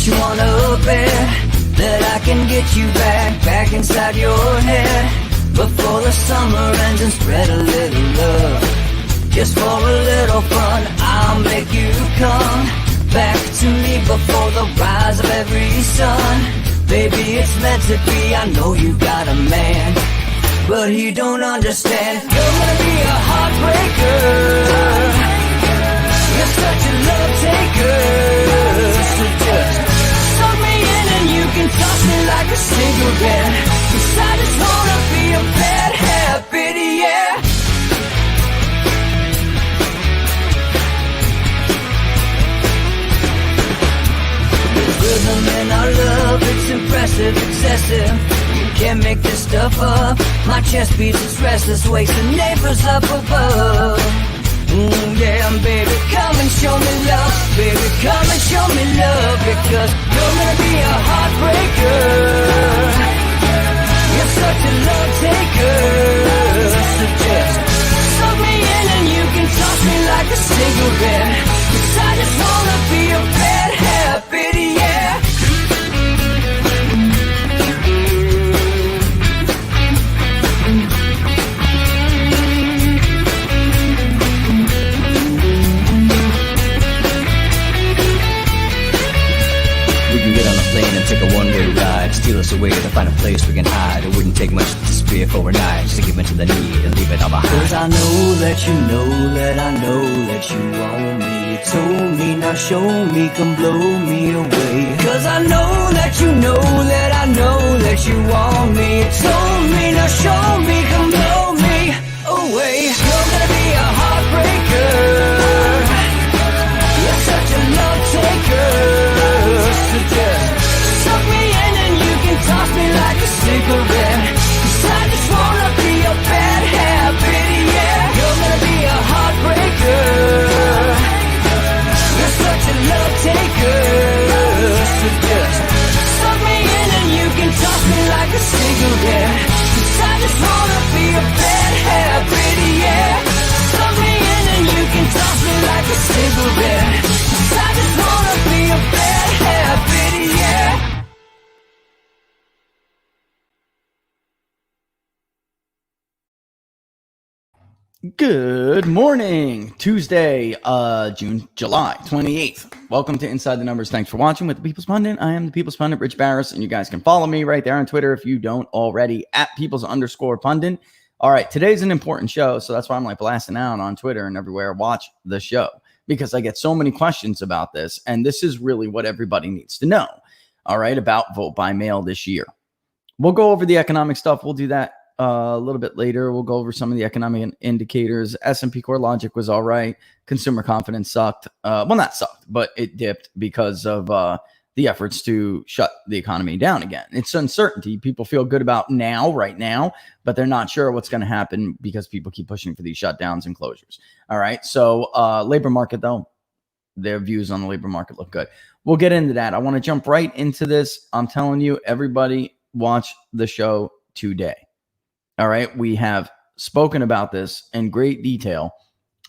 Don't you wanna bet that I can get you back inside your head before the summer ends, and spread a little love just for a little fun? I'll make you come back to me before the rise of every sun. Baby, it's meant to be. I know you got a man, but he don't understand. You're gonna be a heartbreaker. You're such a love taker. So just suck me in and you can toss me like a cigarette. 'Cause I just wanna be a bad habit, yeah. Rhythm in our love, it's impressive, excessive. You can't make this stuff up. My chest beats, it's restless, wakes the neighbors up above. Yeah, baby, come and show me love. Baby, come and show me love. Because you're gonna be a heartbreaker. You're such a love taker. So just suck me in and you can toss me like a cigarette. 'Cause I just wanna be a bad habit, yeah. Take a one-way ride, steal us away to find a place we can hide. It wouldn't take much to disappear for a night, just to give into the need and leave it all behind. 'Cause I know that you know that I know that you want me. You told me, now show me, come blow me away. 'Cause I know that you know that I know that you want me. You told me, now show me, come blow me away. You're gonna be a heartbreaker. You're such a love taker. So just suck me in and you can toss me like a cigarette. 'Cause I just wanna be a bad habit, yeah. You're gonna be a heartbreaker. You're such a love taker. So just suck me in and you can toss me like a cigarette. 'Cause I just wanna be a bad habit, yeah. Suck me in and you can toss me like a cigarette. 'Cause I just wanna be a bad habit, yeah. Good morning, Tuesday, July 28th. Welcome to Inside the Numbers. Thanks for watching with the People's Pundit. I am the People's Pundit, Rich Barris, and you guys can follow me right there on Twitter if you don't already, at Peoples_Pundit. All right, today's an important show, so that's why I'm like blasting out on Twitter and everywhere. Watch the show because I get so many questions about this, and this is really what everybody needs to know, all right, about vote by mail this year. We'll go over the economic stuff. We'll do that a little bit later. We'll go over some of the economic indicators. S&P Core Logic was all right. Consumer confidence sucked. Well, not sucked, but it dipped because of the efforts to shut the economy down again. It's uncertainty. People feel good about right now, but they're not sure what's going to happen because people keep pushing for these shutdowns and closures. All right. So labor market, though, their views on the labor market look good. We'll get into that. I want to jump right into this. I'm telling you, everybody watch the show today. All right. We have spoken about this in great detail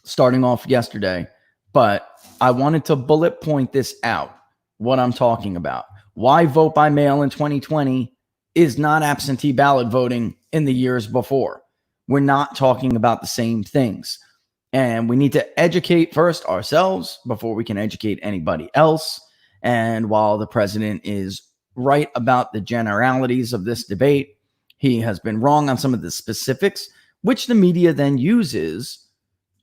starting off yesterday, but I wanted to bullet point this out, what I'm talking about. Why vote by mail in 2020 is not absentee ballot voting in the years before. We're not talking about the same things. And we need to educate first ourselves before we can educate anybody else. And while the president is right about the generalities of this debate, he has been wrong on some of the specifics, which the media then uses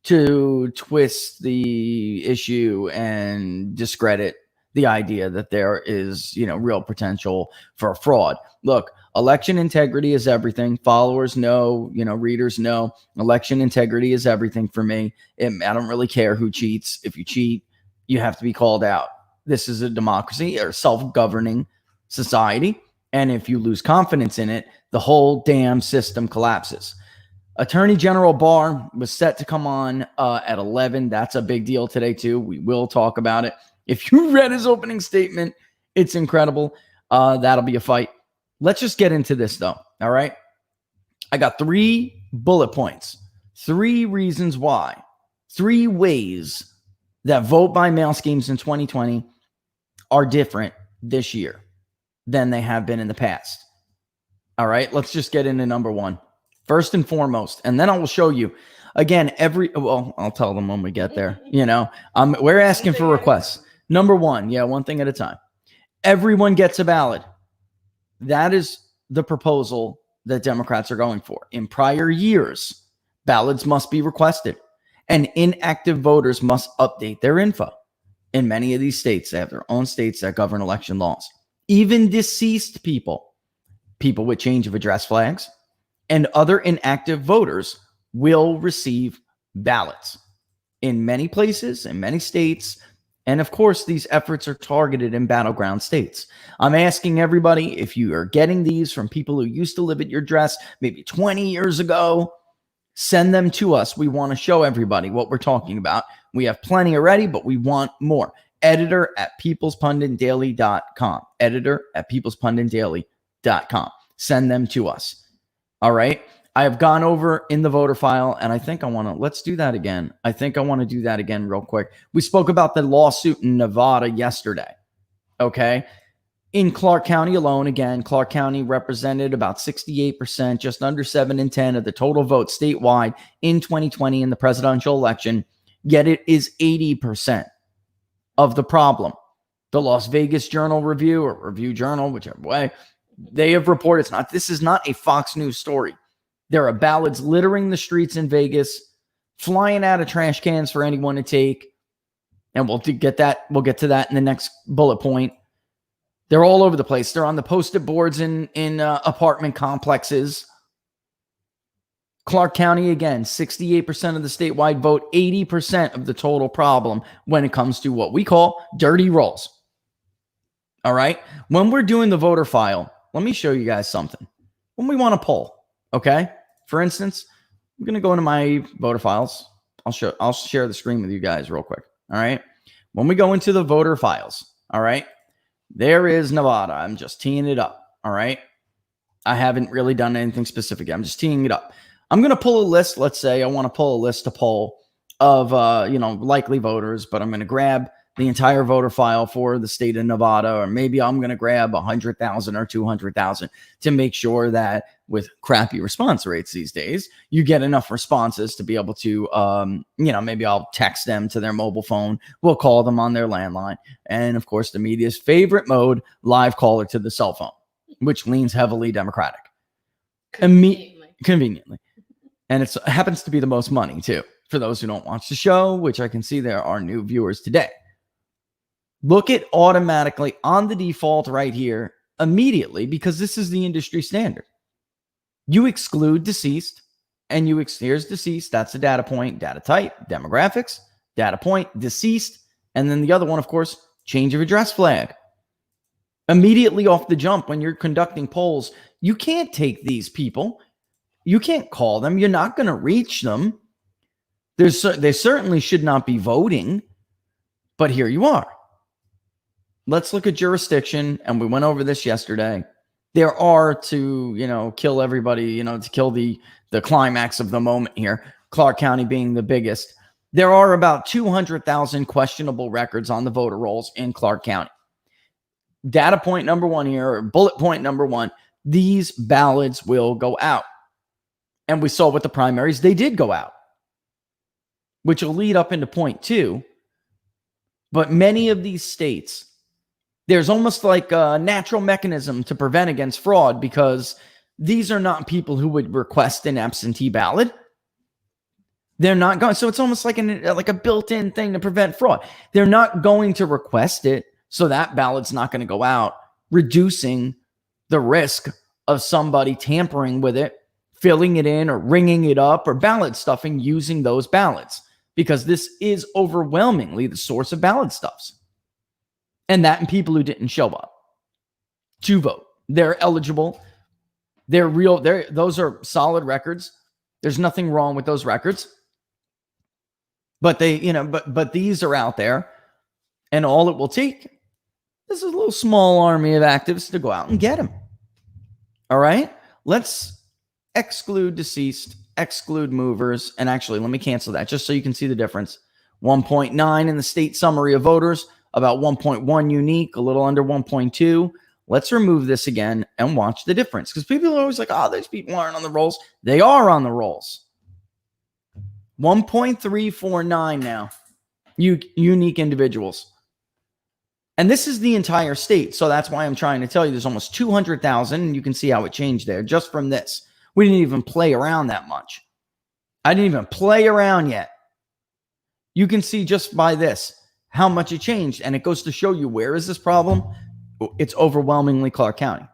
to twist the issue and discredit the idea that there is, real potential for fraud. Look, election integrity is everything. Followers know, readers know. Election integrity is everything for me. I don't really care who cheats. If you cheat, you have to be called out. This is a democracy or self-governing society. And if you lose confidence in it, the whole damn system collapses. Attorney General Barr was set to come on at 11. That's a big deal today, too. We will talk about it. If you read his opening statement, it's incredible. That'll be a fight. Let's just get into this, though. All right. I got 3 bullet points, 3 reasons why, 3 ways that vote by mail schemes in 2020 are different this year than they have been in the past. All right, let's just get into number one. First and foremost, and then I will show you. Again, I'll tell them when we get there. We're asking for requests. Number one, one thing at a time. Everyone gets a ballot. That is the proposal that Democrats are going for. In prior years, ballots must be requested, and inactive voters must update their info. In many of these states, they have their own states that govern election laws. Even deceased people with change of address flags, and other inactive voters will receive ballots in many places, in many states. And of course, these efforts are targeted in battleground states. I'm asking everybody, if you are getting these from people who used to live at your address maybe 20 years ago, send them to us. We want to show everybody what we're talking about. We have plenty already, but we want more. Editor@peoplespunditdaily.com. Editor@peoplespunditdaily.com. Send them to us. All right. I have gone over in the voter file, and I think let's do that again. I think I want to do that again real quick. We spoke about the lawsuit in Nevada yesterday. Okay. In Clark County alone, again, Clark County represented about 68%, just under 7 in 10 of the total votes statewide in 2020 in the presidential election. Yet it is 80% of the problem. The Las Vegas Journal Review, or Review Journal, whichever way, they have reported this is not a Fox News story. There are ballots littering the streets in Vegas, flying out of trash cans for anyone to take. And we'll get to that in the next bullet point. They're all over the place. They're on the post-it boards in apartment complexes. Clark County, again, 68% of the statewide vote, 80% of the total problem when it comes to what we call dirty rolls. All right? When we're doing the voter file, let me show you guys something. When we want to poll, okay? For instance, I'm going to go into my voter files. I'll share the screen with you guys real quick. All right? When we go into the voter files, all right? There is Nevada. I'm just teeing it up. All right? I haven't really done anything specific. I'm just teeing it up. I'm going to pull a list. Let's say I want to pull a list to poll of, likely voters, but I'm going to grab the entire voter file for the state of Nevada, or maybe I'm going to grab 100,000 or 200,000 to make sure that with crappy response rates these days, you get enough responses to be able to, maybe I'll text them to their mobile phone. We'll call them on their landline. And of course, the media's favorite mode, live caller to the cell phone, which leans heavily Democratic. Conveniently. And it happens to be the most money too, for those who don't watch the show, which I can see there are new viewers today. Look at automatically on the default right here immediately, because this is the industry standard. You exclude deceased, and here's deceased. That's the data point, data type, demographics, data point, deceased. And then the other one, of course, change of address flag. Immediately off the jump, when you're conducting polls, you can't take these people. You can't call them. You're not going to reach them. They certainly should not be voting, but here you are. Let's look at jurisdiction, and we went over this yesterday. There are to, kill everybody, to kill the climax of the moment here, Clark County being the biggest. There are about 200,000 questionable records on the voter rolls in Clark County. Data point number one here, or bullet point number one, these ballots will go out. And we saw with the primaries, they did go out, which will lead up into point two. But many of these states, there's almost like a natural mechanism to prevent against fraud, because these are not people who would request an absentee ballot. They're not going. So it's almost like a built-in thing to prevent fraud. They're not going to request it, so that ballot's not going to go out, reducing the risk of somebody tampering with it, filling it in or ringing it up or ballot stuffing using those ballots, because this is overwhelmingly the source of ballot stuffs. And that and people who didn't show up to vote. They're eligible. They're real. Those are solid records. There's nothing wrong with those records. But but these are out there, and all it will take is a little small army of activists to go out and get them. All right? Let's exclude deceased, exclude movers, and actually, let me cancel that just so you can see the difference. 1.9 in the state summary of voters, about 1.1 unique, a little under 1.2. Let's remove this again and watch the difference. Because people are always like, oh, these people aren't on the rolls. They are on the rolls. 1.349 now. Unique individuals. And this is the entire state. So that's why I'm trying to tell you there's almost 200,000. And you can see how it changed there just from this. We didn't even play around that much. I didn't even play around yet. You can see just by this how much it changed. And it goes to show you, where is this problem? It's overwhelmingly Clark County.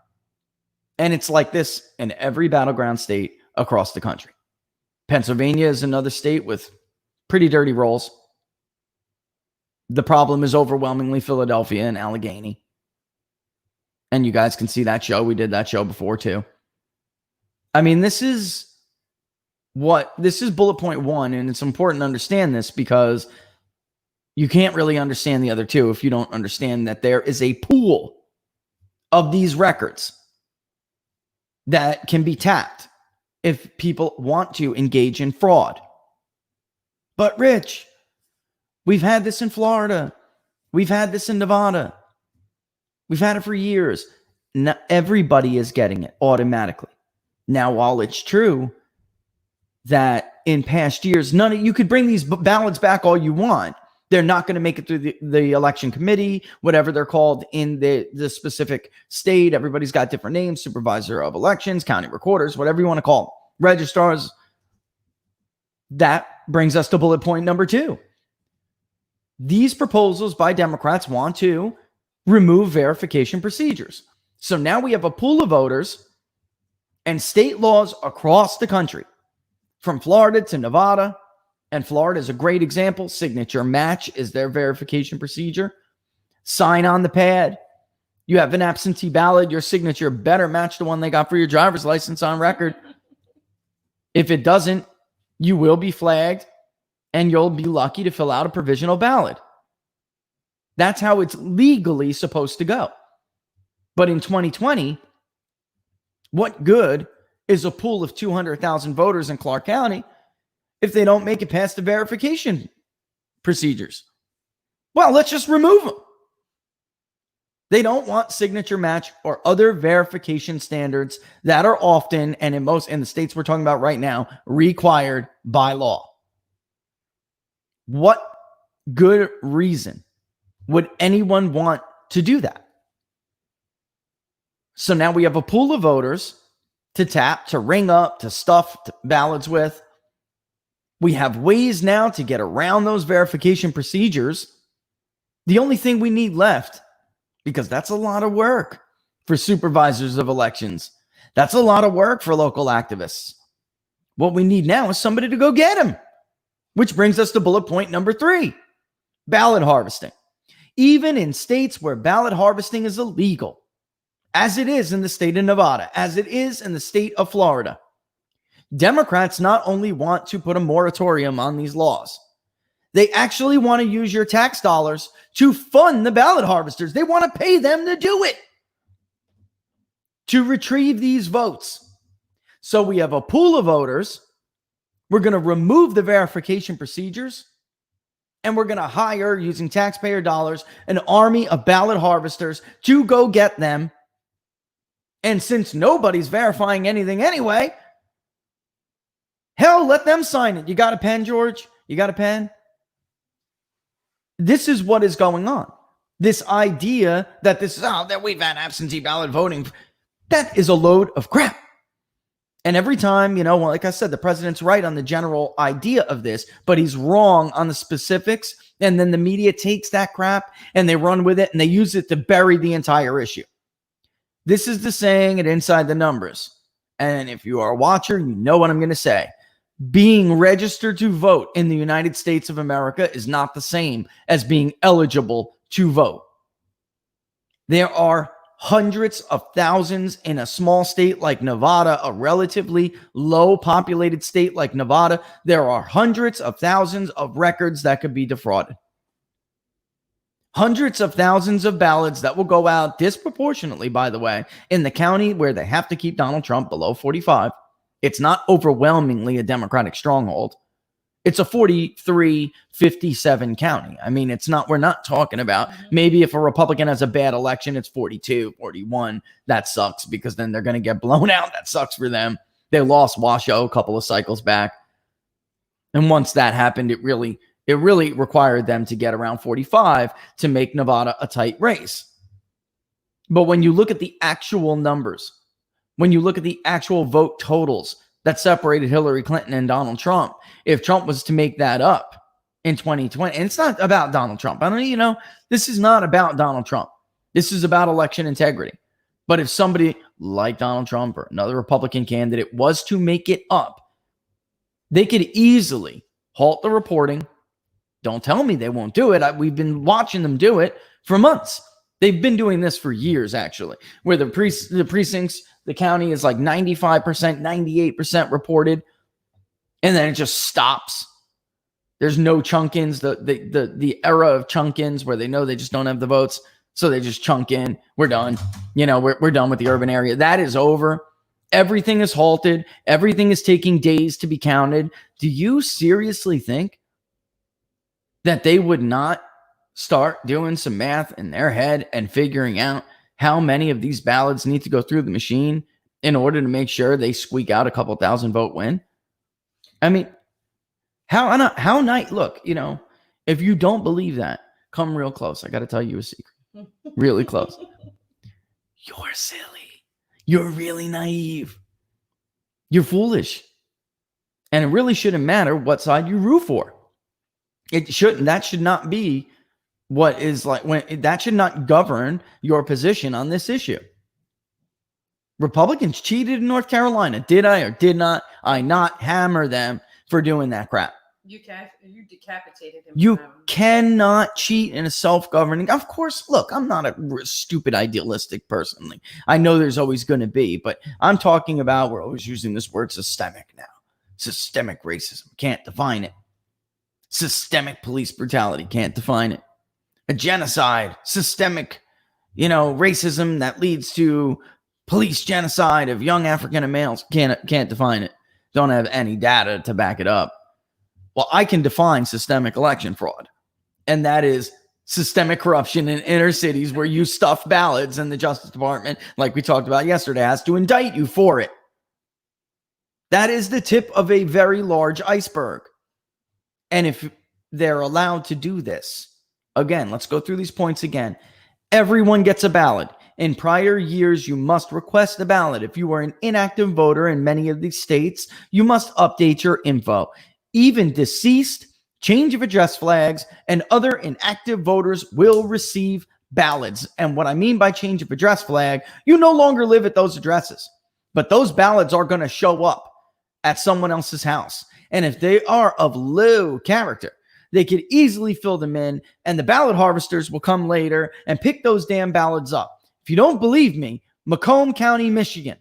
And it's like this in every battleground state across the country. Pennsylvania is another state with pretty dirty rolls. The problem is overwhelmingly Philadelphia and Allegheny. And you guys can see that show. We did that show before too. I mean, this is bullet point one. And it's important to understand this because you can't really understand the other two if you don't understand that there is a pool of these records that can be tapped if people want to engage in fraud. But Rich, we've had this in Florida. We've had this in Nevada. We've had it for years. Not everybody is getting it automatically. Now, while it's true that in past years, you could bring these ballots back all you want. They're not going to make it through the election committee, whatever they're called in the specific state. Everybody's got different names: supervisor of elections, county recorders, whatever you want to call them, registrars. That brings us to bullet point number 2. These proposals by Democrats want to remove verification procedures. So now we have a pool of voters and state laws across the country, from Florida to Nevada. And Florida is a great example. Signature match is their verification procedure. Sign on the pad. You have an absentee ballot. Your signature better match the one they got for your driver's license on record. If it doesn't, you will be flagged and you'll be lucky to fill out a provisional ballot. That's how it's legally supposed to go. But in 2020, what good is a pool of 200,000 voters in Clark County if they don't make it past the verification procedures? Well, let's just remove them. They don't want signature match or other verification standards that are often, and in the states we're talking about right now, required by law. What good reason would anyone want to do that? So now we have a pool of voters to tap, to ring up, to stuff ballots with. We have ways now to get around those verification procedures. The only thing we need left, because that's a lot of work for supervisors of elections. That's a lot of work for local activists. What we need now is somebody to go get them, which brings us to bullet point number 3, ballot harvesting. Even in states where ballot harvesting is illegal, as it is in the state of Nevada, as it is in the state of Florida, Democrats not only want to put a moratorium on these laws, they actually want to use your tax dollars to fund the ballot harvesters. They want to pay them to do it, to retrieve these votes. So we have a pool of voters. We're going to remove the verification procedures, and we're going to hire, using taxpayer dollars, an army of ballot harvesters to go get them. And since nobody's verifying anything anyway, hell, let them sign it. You got a pen, George? You got a pen? This is what is going on. This idea that that we've had absentee ballot voting, that is a load of crap. And every time, like I said, the president's right on the general idea of this, but he's wrong on the specifics. And then the media takes that crap and they run with it and they use it to bury the entire issue. This is the saying at Inside the Numbers. And if you are a watcher, you know what I'm going to say. Being registered to vote in the United States of America is not the same as being eligible to vote. There are hundreds of thousands in a small state like Nevada, a relatively low populated state like Nevada. There are hundreds of thousands of records that could be defrauded. Hundreds of thousands of ballots that will go out disproportionately, by the way, in the county where they have to keep Donald Trump below 45. It's not overwhelmingly a Democratic stronghold. It's a 43-57 county. I mean, we're not talking about maybe if a Republican has a bad election, it's 42-41. That sucks because then they're going to get blown out. That sucks for them. They lost Washoe a couple of cycles back. And once that happened, it really required them to get around 45 to make Nevada a tight race. But when you look at the actual numbers, when you look at the actual vote totals that separated Hillary Clinton and Donald Trump, if Trump was to make that up in 2020, and it's not about Donald Trump. I don't, this is not about Donald Trump. This is about election integrity. But if somebody like Donald Trump or another Republican candidate was to make it up, they could easily halt the reporting. Don't tell me they won't do it. We've been watching them do it for months. They've been doing this for years, actually, where the precincts, the county is like 95%, 98% reported, and then it just stops. There's no chunk-ins, the era of chunk-ins where they know they just don't have the votes, so they just chunk in. We're done. We're done with the urban area. That is over. Everything is halted. Everything is taking days to be counted. Do you seriously think that they would not start doing some math in their head and figuring out how many of these ballots need to go through the machine in order to make sure they squeak out a couple thousand vote win? I mean, how night? Look, if you don't believe that, come real close. I got to tell you a secret. Really close. You're silly. You're really naive. You're foolish. And it really shouldn't matter what side you root for. It shouldn't. That should not be what is like that should not govern your position on this issue. Republicans cheated in North Carolina. Did I or did not I not hammer them for doing that crap? You decapitated him. You cannot cheat in a self-governing. Of course, look, I'm not a stupid idealistic person. Like, I know there's always going to be, but I'm talking about, we're always using this word systemic now. Systemic racism. Can't define it. Systemic police brutality. Can't define it. A genocide. Systemic, racism that leads to police genocide of young African males. Can't define it. Don't have any data to back it up. Well, I can define systemic election fraud, and that is systemic corruption in inner cities where you stuff ballots and the Justice Department, like we talked about yesterday, has to indict you for it. That is the tip of a very large iceberg. And if they're allowed to do this, again, let's go through these points again. Everyone gets a ballot. In prior years, you must request a ballot. If you are an inactive voter in many of these states, you must update your info. Even deceased, change of address flags, and other inactive voters will receive ballots. And what I mean by change of address flag, you no longer live at those addresses, but those ballots are going to show up at someone else's house. And if they are of low character, they could easily fill them in, and the ballot harvesters will come later and pick those damn ballots up. If you don't believe me, Macomb County, Michigan.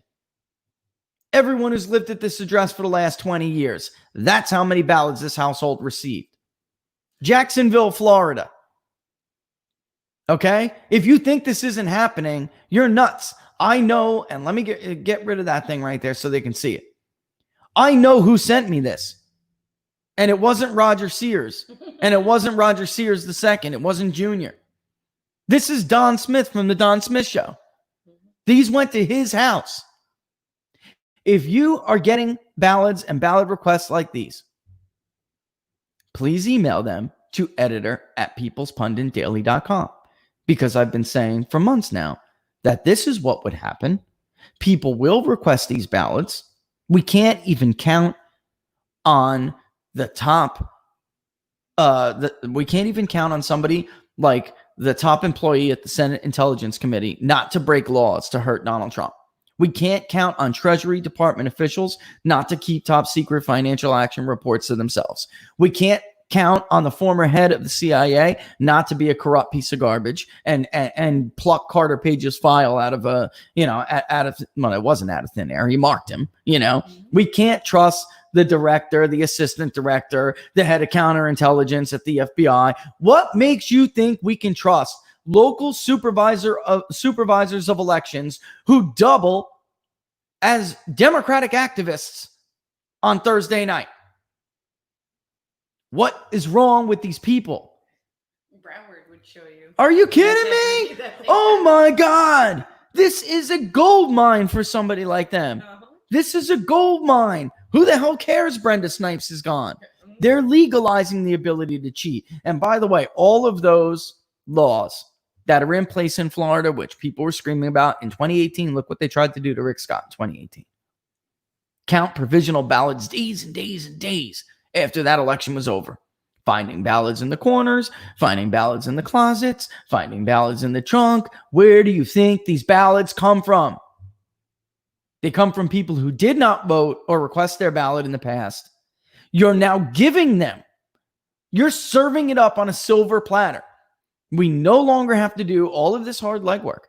Everyone who's lived at this address for the last 20 years. That's how many ballots this household received. Jacksonville, Florida. Okay? If you think this isn't happening, you're nuts. I know, and let me get rid of that thing right there so they can see it. I know who sent me this. And it wasn't Roger Sears. And it wasn't Roger Sears II. It wasn't Junior. This is Don Smith from the Don Smith Show. These went to his house. If you are getting ballots and ballot requests like these, please email them to editor@peoplespunditdaily.com, because I've been saying for months now that this is what would happen. People will request these ballots. We can't even count on the top. We can't even count on somebody like the top employee at the Senate Intelligence Committee not to break laws to hurt Donald Trump. We can't count on Treasury Department officials not to keep top secret financial action reports to themselves. We can't count on the former head of the CIA not to be a corrupt piece of garbage and pluck Carter Page's file out of it wasn't out of thin air. He marked him, We can't trust the director, the assistant director, the head of counterintelligence at the FBI. What makes you think we can trust local supervisors of elections who double as Democratic activists on Thursday night? What is wrong with these people? Broward would show you. Are you kidding me? Oh my God. This is a gold mine for somebody like them. This is a gold mine. Who the hell cares Brenda Snipes is gone? They're legalizing the ability to cheat. And by the way, all of those laws that are in place in Florida, which people were screaming about in 2018, look what they tried to do to Rick Scott in 2018. Count provisional ballots days and days and days after that election was over. Finding ballots in the corners, finding ballots in the closets, finding ballots in the trunk. Where do you think these ballots come from? They come from people who did not vote or request their ballot in the past. You're now giving them. You're serving it up on a silver platter. We no longer have to do all of this hard legwork.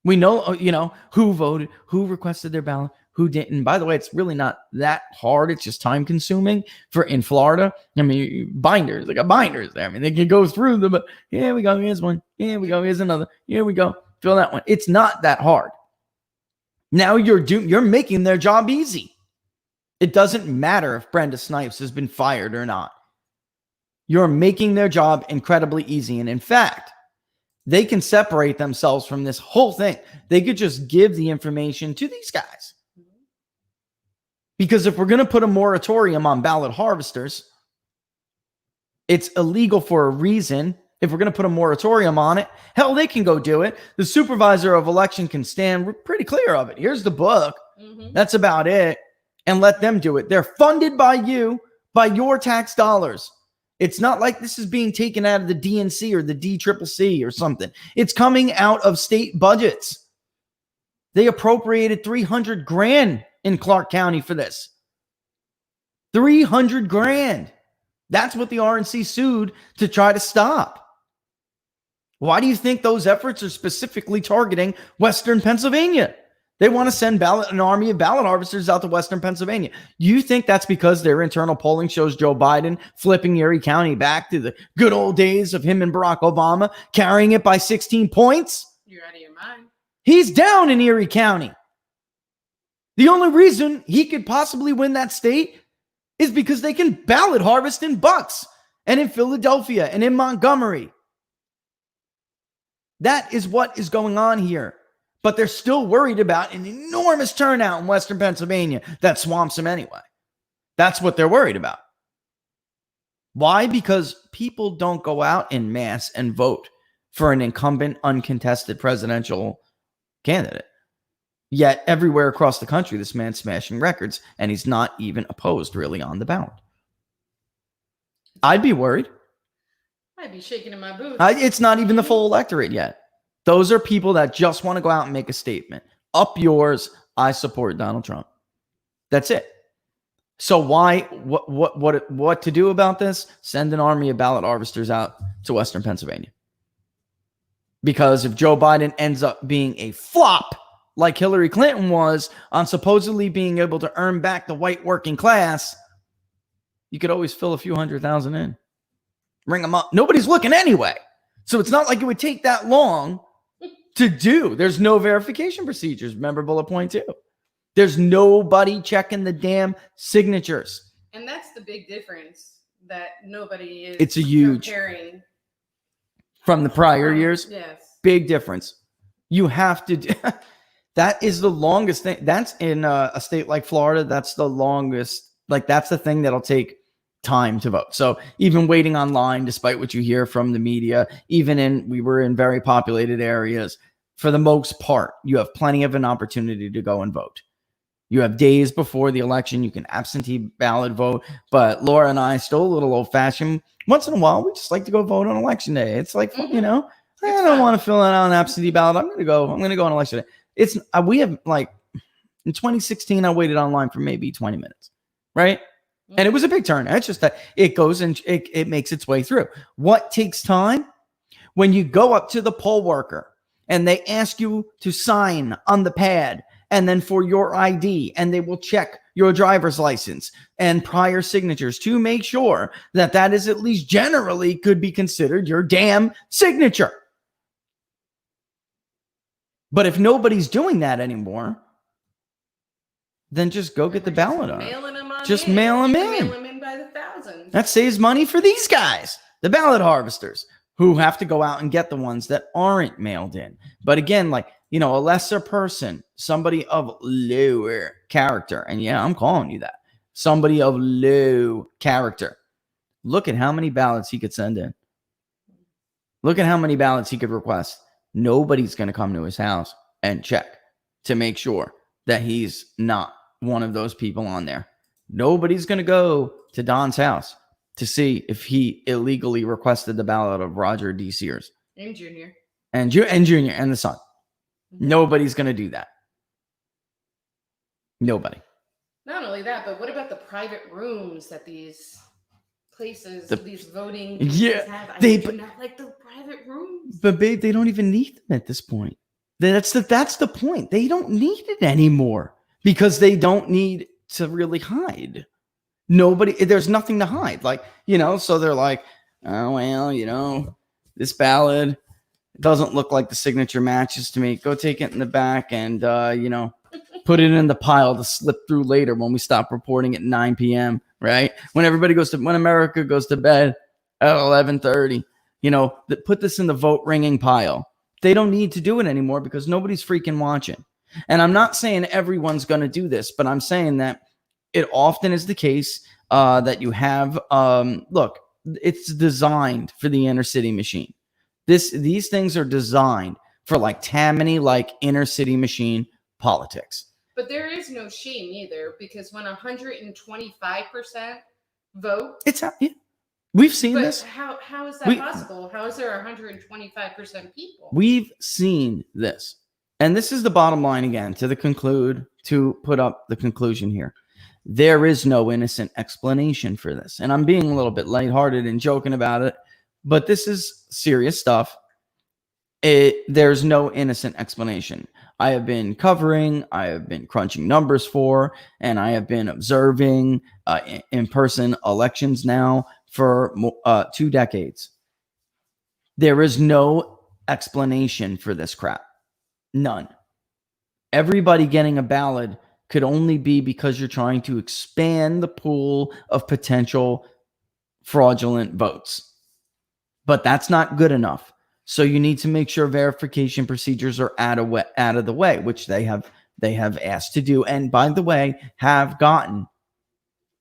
We know, who voted, who requested their ballot, who didn't. By the way, it's really not that hard. It's just time consuming for in Florida. I mean, binders, they got binders there. I mean, they can go through them, but here we go. Here's one. Here we go. Here's another. Here we go. Fill that one. It's not that hard. Now you're making their job easy. It doesn't matter if Brenda Snipes has been fired or not. You're making their job incredibly easy. And in fact, they can separate themselves from this whole thing. They could just give the information to these guys. Because if we're going to put a moratorium on ballot harvesters, it's illegal for a reason. If we're going to put a moratorium on it, hell, they can go do it. The supervisor of election can stand. We're pretty clear of it. Here's the book. That's about it. And let them do it. They're funded by you, by your tax dollars. It's not like this is being taken out of the DNC or the DCCC or something. It's coming out of state budgets. They appropriated $300 grand in Clark County for this. $300 grand. That's what the RNC sued to try to stop. Why do you think those efforts are specifically targeting Western Pennsylvania? They want to send an army of ballot harvesters out to Western Pennsylvania. You think that's because their internal polling shows Joe Biden flipping Erie County back to the good old days of him and Barack Obama carrying it by 16 points? You're out of your mind. He's down in Erie County. The only reason he could possibly win that state is because they can ballot harvest in Bucks and in Philadelphia and in Montgomery. That is what is going on here. But they're still worried about an enormous turnout in Western Pennsylvania that swamps them anyway. That's what they're worried about. Why? Because people don't go out en masse and vote for an incumbent, uncontested presidential candidate. Yet everywhere across the country, this man's smashing records, and he's not even opposed really on the ballot. I'd be worried. I'd be shaking in my boots. It's not even the full electorate yet. Those are people that just want to go out and make a statement. Up yours, I support Donald Trump. That's it. So why, what to do about this? Send an army of ballot harvesters out to Western Pennsylvania. Because if Joe Biden ends up being a flop, like Hillary Clinton was, on supposedly being able to earn back the white working class, you could always fill a few 100,000 in. Ring them up. Nobody's looking anyway. So it's not like it would take that long to do. There's no verification procedures. Remember bullet point 2. There's nobody checking the damn signatures. And that's the big difference that nobody is It's a huge comparing from the prior years. Yes. Big difference. You have to do that is the longest thing. That's in a state like Florida. That's the longest. Like that's the thing that'll take time to vote. So even waiting online, despite what you hear from the media, we were in very populated areas. For the most part, you have plenty of an opportunity to go and vote. You have days before the election. You can absentee ballot vote. But Laura and I, still a little old fashioned. Once in a while, we just like to go vote on election day. It's like, I don't want to fill out an absentee ballot. I'm going to go on election day. We have like in 2016, I waited online for maybe 20 minutes, right? And it was a big turnout. It's just that it goes and it makes its way through. What takes time? When you go up to the poll worker and they ask you to sign on the pad and then for your ID, and they will check your driver's license and prior signatures to make sure that that is at least generally could be considered your damn signature. But if nobody's doing that anymore, then just go get the ballot on it. Just mail them in. by the thousands. That saves money for these guys, the ballot harvesters, who have to go out and get the ones that aren't mailed in. But again, like, you know, a lesser person, somebody of lower character, and yeah, I'm calling you that, somebody of low character. Look at how many ballots he could send in. Look at how many ballots he could request. Nobody's going to come to his house and check to make sure that he's not one of those people on there. Nobody's going to go to Don's house to see if he illegally requested the ballot of Roger D. Sears. And Junior. And Junior and the son. Mm-hmm. Nobody's going to do that. Nobody. Not only that, but what about the private rooms that these places, these voting yeah, have? I do not like the private rooms. But babe, they don't even need them at this point. That's the point. They don't need it anymore because they don't need to really hide. There's nothing to hide. Like, you know, so they're like, oh, well, you know, this ballot doesn't look like the signature matches to me. Go take it in the back and, you know, put it in the pile to slip through later when we stop reporting at 9 p.m., right? When America goes to bed at 11:30, you know, put this in the vote ringing pile. They don't need to do it anymore because nobody's freaking watching. And I'm not saying everyone's going to do this, but I'm saying that it often is the case that you have, look, it's designed for the inner city machine. These things are designed for like Tammany, like inner city machine politics. But there is no shame either, because when 125% vote, Yeah. We've seen but this. How is that possible? How is there 125% people? We've seen this. And this is the bottom line again, to put up the conclusion here. There is no innocent explanation for this. And I'm being a little bit lighthearted and joking about it, but this is serious stuff. There's no innocent explanation. I have been crunching numbers for, and I have been observing in-person elections now for 2 decades. There is no explanation for this crap. None. Everybody getting a ballot could only be because you're trying to expand the pool of potential fraudulent votes. But that's not good enough. So you need to make sure verification procedures are out of the way, which they have asked to do. And by the way, have gotten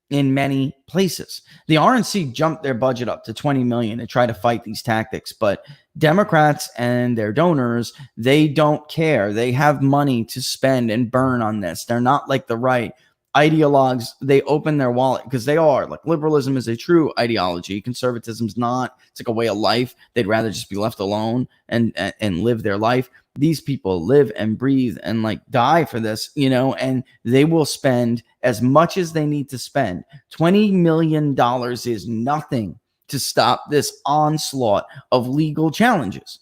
in many places. The RNC jumped their budget up to $20 million to try to fight these tactics, but Democrats and their donors, they don't care. They have money to spend and burn on this. They're not like the right ideologues. They open their wallet because they are like, liberalism is a true ideology. Conservatism's not. It's like a way of life. They'd rather just be left alone and live their life. These people live and breathe and like die for this, you know, and they will spend as much as they need to spend. $20 million is nothing to stop this onslaught of legal challenges.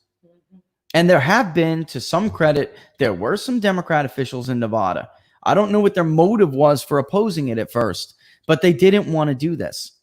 And there have been, to some credit, there were some Democrat officials in Nevada. I don't know what their motive was for opposing it at first, but they didn't want to do this.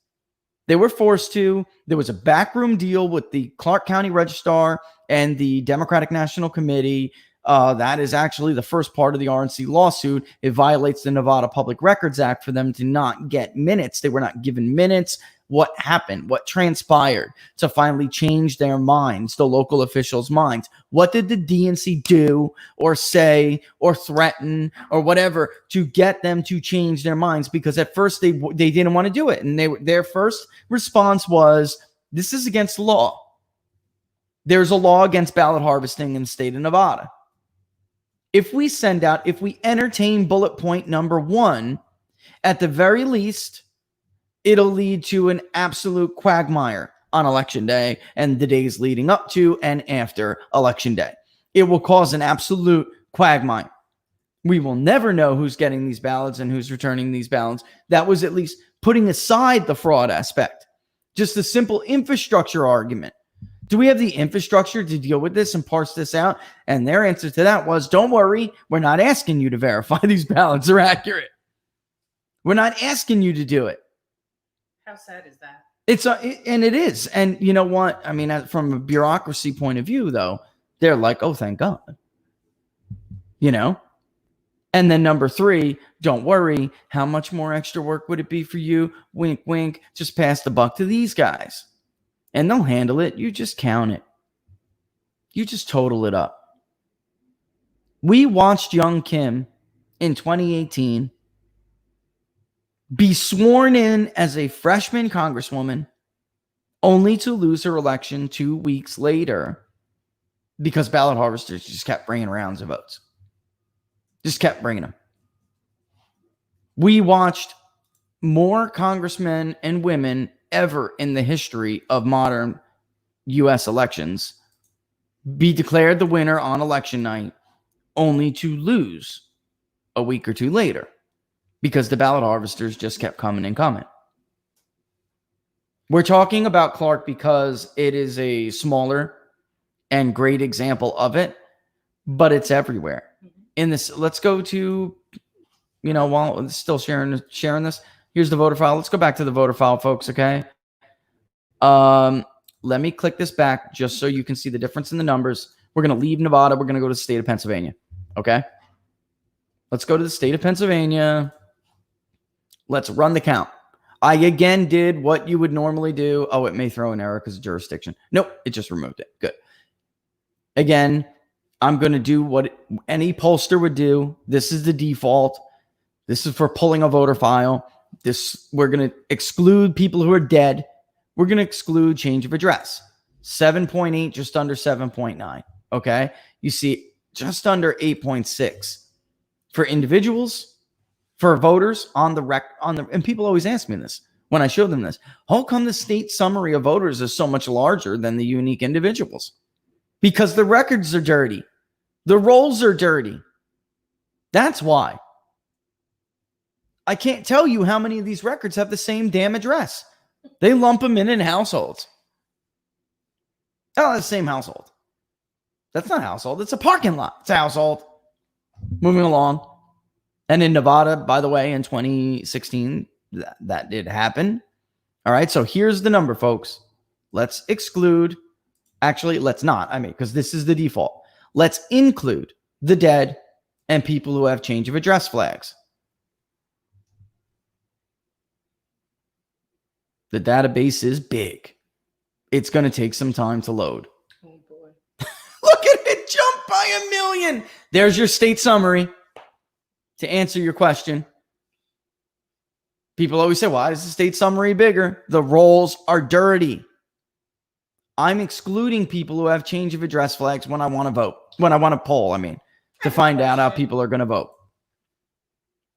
They were forced to. There was a backroom deal with the Clark County Registrar and the Democratic National Committee. That is actually the first part of the RNC lawsuit. It violates the Nevada Public Records Act for them to not get minutes. They were not given minutes. What happened? What transpired to finally change their minds, the local officials' minds? What did the DNC do or say or threaten or whatever to get them to change their minds? Because at first they didn't want to do it. And their first response was, this is against the law. There's a law against ballot harvesting in the state of Nevada. If we entertain bullet point number 1, at the very least, it'll lead to an absolute quagmire on election day and the days leading up to and after election day. It will cause an absolute quagmire. We will never know who's getting these ballots and who's returning these ballots. That was at least putting aside the fraud aspect. Just a simple infrastructure argument. Do we have the infrastructure to deal with this and parse this out? And their answer to that was, don't worry, we're not asking you to verify these ballots are accurate. We're not asking you to do it. How sad is that? And it is. And you know what? I mean, from a bureaucracy point of view, though, they're like, oh, thank God. You know, And then number 3, don't worry. How much more extra work would it be for you? Wink, wink. Just pass the buck to these guys. And they'll handle it. You just count it. You just total it up. We watched young Kim in 2018 be sworn in as a freshman congresswoman only to lose her election 2 weeks later because ballot harvesters just kept bringing rounds of votes. Just kept bringing them. We watched more congressmen and women ever in the history of modern U.S. elections be declared the winner on election night only to lose a week or 2 later because the ballot harvesters just kept coming and coming. We're talking about Clark because it is a smaller and great example of it, but it's everywhere. In this, let's go to, while it's still sharing this, here's the voter file. Let's go back to the voter file, folks, okay? Let me click this back just so you can see the difference in the numbers. We're going to leave Nevada. We're going to go to the state of Pennsylvania, okay? Let's go to the state of Pennsylvania. Let's run the count. I again did what you would normally do. Oh, it may throw an error because of jurisdiction. Nope, it just removed it. Good. Again, I'm going to do what any pollster would do. This is the default. This is for pulling a voter file. We're going to exclude people who are dead. We're going to exclude change of address. 7.8, just under 7.9. Okay. You see just under 8.6 for individuals, for voters on the and people always ask me this when I show them this. How come the state summary of voters is so much larger than the unique individuals? Because the records are dirty. The rolls are dirty. That's why. I can't tell you how many of these records have the same damn address. They lump them in households. Oh, the same household. That's not a household. It's a parking lot. It's a household. Moving along. And in Nevada, by the way, in 2016, that did happen. All right. So here's the number, folks. Let's exclude. Actually, let's not. Because this is the default. Let's include the dead and people who have change of address flags. The database is big. It's going to take some time to load. Oh, boy. Look at it jump by 1 million. There's your state summary to answer your question. People always say, why is the state summary bigger? The rolls are dirty. I'm excluding people who have change of address flags when I want to vote. When I want to poll, to find out how people are going to vote.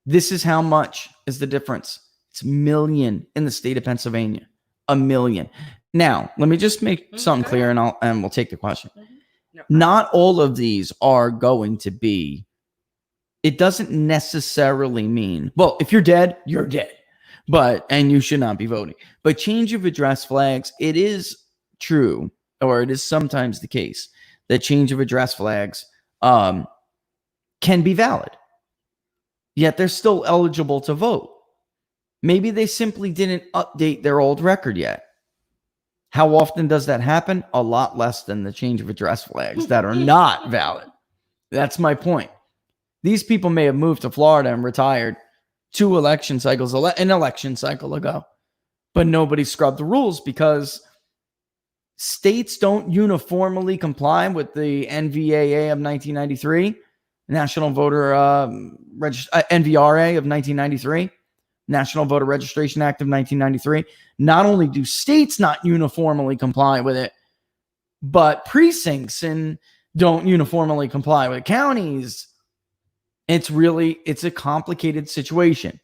This is how much is the difference. It's 1 million in the state of Pennsylvania. 1 million. Now, let me just make something clear and we'll take the question. Not all of these are going to be, it doesn't necessarily mean, well, if you're dead, you're dead. And you should not be voting. But change of address flags, it is true, or it is sometimes the case that change of address flags can be valid, yet they're still eligible to vote. Maybe they simply didn't update their old record yet. How often does that happen? A lot less than the change of address flags that are not valid. That's my point. These people may have moved to Florida and retired 2 election cycles, an election cycle ago, but nobody scrubbed the rules because states don't uniformly comply with the NVAA of 1993, National Voter NVRA of 1993, National Voter Registration Act of 1993. Not only do states not uniformly comply with it, but precincts don't uniformly comply with it. Counties. It's a complicated situation.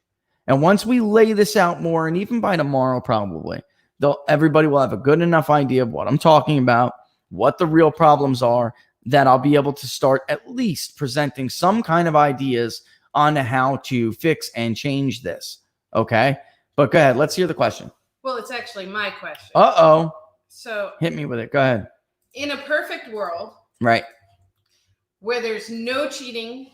And once we lay this out more, and even by tomorrow probably, everybody will have a good enough idea of what I'm talking about, what the real problems are, that I'll be able to start at least presenting some kind of ideas on how to fix and change this. Okay? But go ahead. Let's hear the question. Well, it's actually my question. Uh-oh. So hit me with it. Go ahead. In a perfect world, right, where there's no cheating,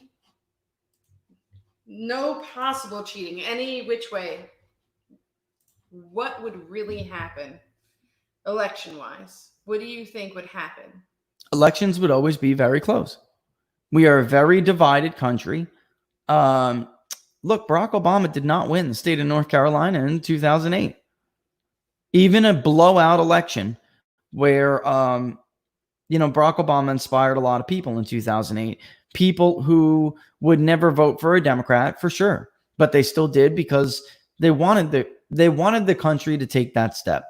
no possible cheating, any which way, what would really happen election-wise? What do you think would happen? Elections would always be very close. We are a very divided country. Look, Barack Obama did not win the state of North Carolina in 2008. Even a blowout election where, Barack Obama inspired a lot of people in 2008. People who would never vote for a Democrat for sure, but they still did because they wanted the country to take that step,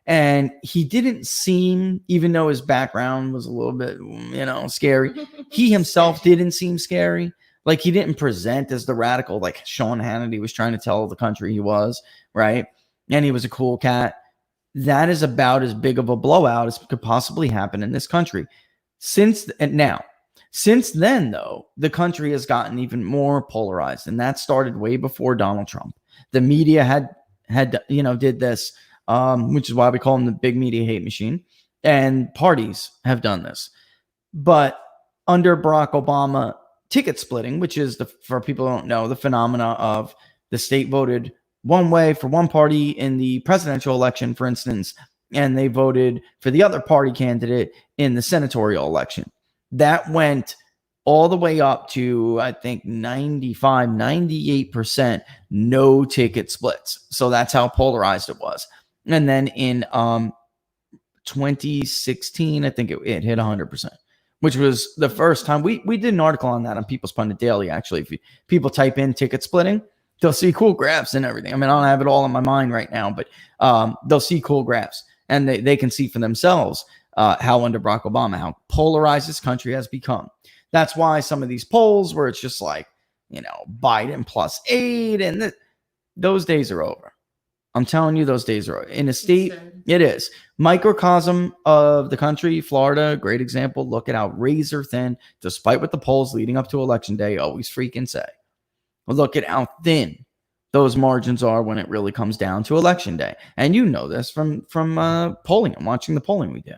And he didn't seem, even though his background was a little bit, scary, he himself didn't seem scary. Like, he didn't present as the radical like Sean Hannity was trying to tell the country he was, right? And he was a cool cat. That is about as big of a blowout as could possibly happen in this country. Since then, though, the country has gotten even more polarized, and that started way before Donald Trump. The media did this, which is why we call him the big media hate machine, and parties have done this. But under Barack Obama, ticket splitting, which is for people who don't know, the phenomena of the state voted one way for one party in the presidential election, for instance, and they voted for the other party candidate in the senatorial election. That went all the way up to, I think, 95, 98% no ticket splits. So that's how polarized it was. And then in 2016, I think it hit 100%, which was the first time. We did an article on that on People's Pundit Daily, actually. If people type in ticket splitting, they'll see cool graphs and everything. I mean, I don't have it all in my mind right now, but they'll see cool graphs, and they can see for themselves how under Barack Obama, how polarized this country has become. That's why some of these polls where it's just like, Biden +8, and those days are over. I'm telling you, those days are over. In a state, it is. Microcosm of the country, Florida, great example. Look at how razor thin, despite what the polls leading up to Election Day always freaking say. Look at how thin those margins are when it really comes down to Election Day. And you know this from polling and watching the polling we do.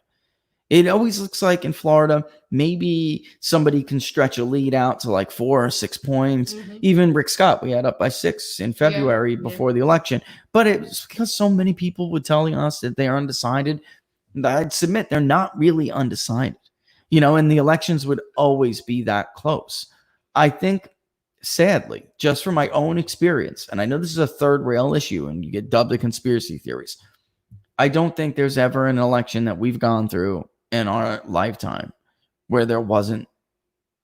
It always looks like in Florida, maybe somebody can stretch a lead out to like 4 or 6 points. Mm-hmm. Even Rick Scott, we had up by 6 in February before the election. But it's because so many people were telling us that they are undecided. I'd submit they're not really undecided. And the elections would always be that close. I think, sadly, just from my own experience, and I know this is a third rail issue and you get dubbed the conspiracy theories, I don't think there's ever an election that we've gone through in our lifetime where there wasn't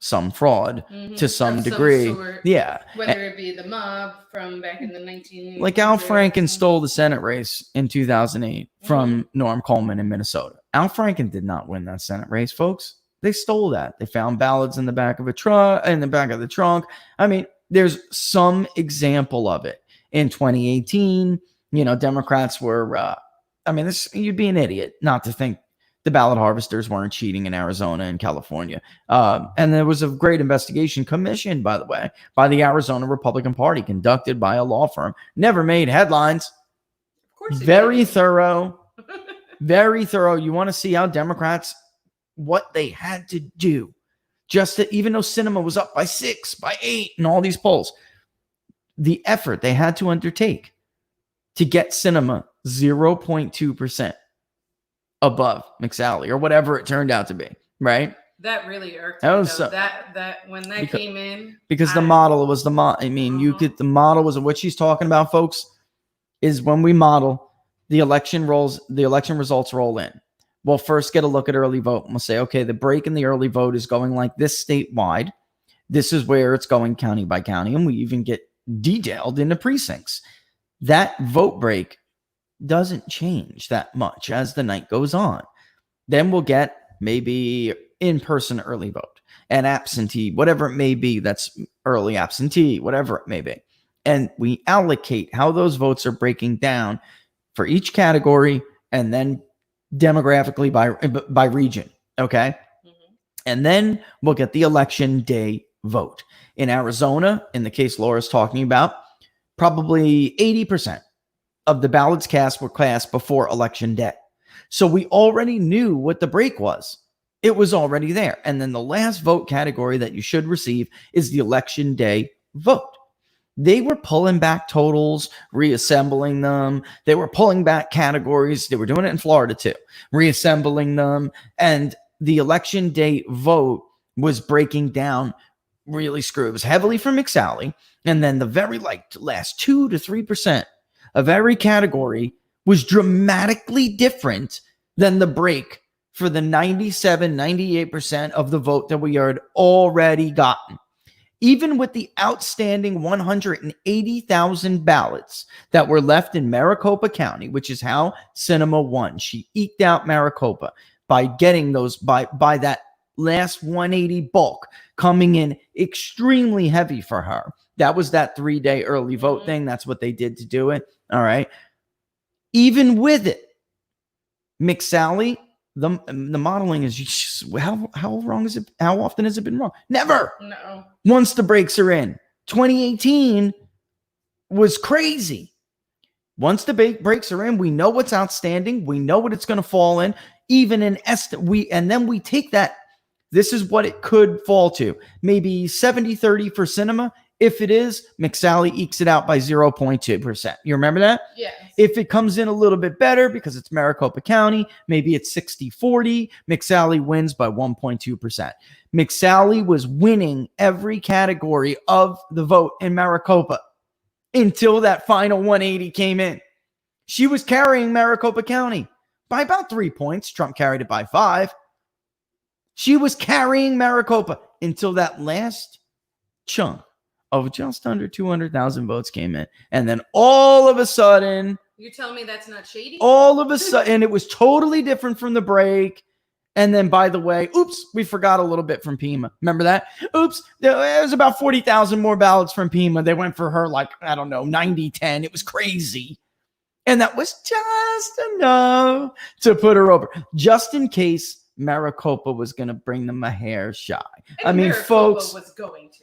some fraud to some degree. Sort, yeah. Whether it be the mob from back in the 19... Like Al Franken stole the Senate race in 2008 from Norm Coleman in Minnesota. Al Franken did not win that Senate race, folks. They stole that. They found ballots in the back of the trunk. I mean, there's some example of it. In 2018, Democrats were, you'd be an idiot not to think the ballot harvesters weren't cheating in Arizona and California. And there was a great investigation commissioned, by the way, by the Arizona Republican Party, conducted by a law firm. Never made headlines. Of course, very thorough. Very thorough. You want to see how Democrats, what they had to do, just to, even though Sinema was up by 6, by 8 in all these polls, the effort they had to undertake to get Sinema 0.2% above McSally or whatever it turned out to be, right? That really irked that me. Was that when that came in, because the model was the model. I mean, the model was what she's talking about, folks. Is when we model the election results roll in. We'll first get a look at early vote, and we'll say, okay, the break in the early vote is going like this statewide. This is where it's going county by county, and we even get detailed into precincts. That vote break doesn't change that much as the night goes on. Then we'll get maybe in-person early vote and absentee, whatever it may be, that's early absentee, whatever it may be. And we allocate how those votes are breaking down for each category and then demographically by region, okay? Mm-hmm. And then we'll get the election day vote. In Arizona, in the case Laura's talking about, probably 80% of the ballots cast were cast before election day. So we already knew what the break was. It was already there. And then the last vote category that you should receive is the election day vote. They were pulling back totals, reassembling them. They were pulling back categories. They were doing it in Florida too, reassembling them. And the election day vote was breaking down really screwed. It was heavily from McSally, and then the very last 2 to 3% of every category was dramatically different than the break for the 98% of the vote that we had already gotten. Even with the outstanding 180,000 ballots that were left in Maricopa County, which is how Sinema won. She eked out Maricopa by getting those, by that last 180 bulk coming in extremely heavy for her. That was that 3-day early vote thing. That's what they did to do it. All right. Even with it, McSally, the modeling is just, how wrong is it? How often has it been wrong? Never. No. Once the breaks are in. 2018 was crazy. Once the breaks are in, we know what's outstanding. We know what it's going to fall in. Even in and then we take that. This is what it could fall to. Maybe 70-30 for Sinema. If it is, McSally ekes it out by 0.2%. You remember that? Yes. If it comes in a little bit better because it's Maricopa County, maybe it's 60-40, McSally wins by 1.2%. McSally was winning every category of the vote in Maricopa until that final 180 came in. She was carrying Maricopa County by about 3 points. Trump carried it by 5. She was carrying Maricopa until that last chunk of just under 200,000 votes came in. And then all of a sudden, you tell me that's not shady? All of a sudden, it was totally different from the break. And then, by the way, oops, we forgot a little bit from Pima. Remember that? Oops, there was about 40,000 more ballots from Pima. They went for her 90-10. It was crazy. And that was just enough to put her over, just in case Maricopa was going to bring them a hair shy. And Maricopa folks, was going to.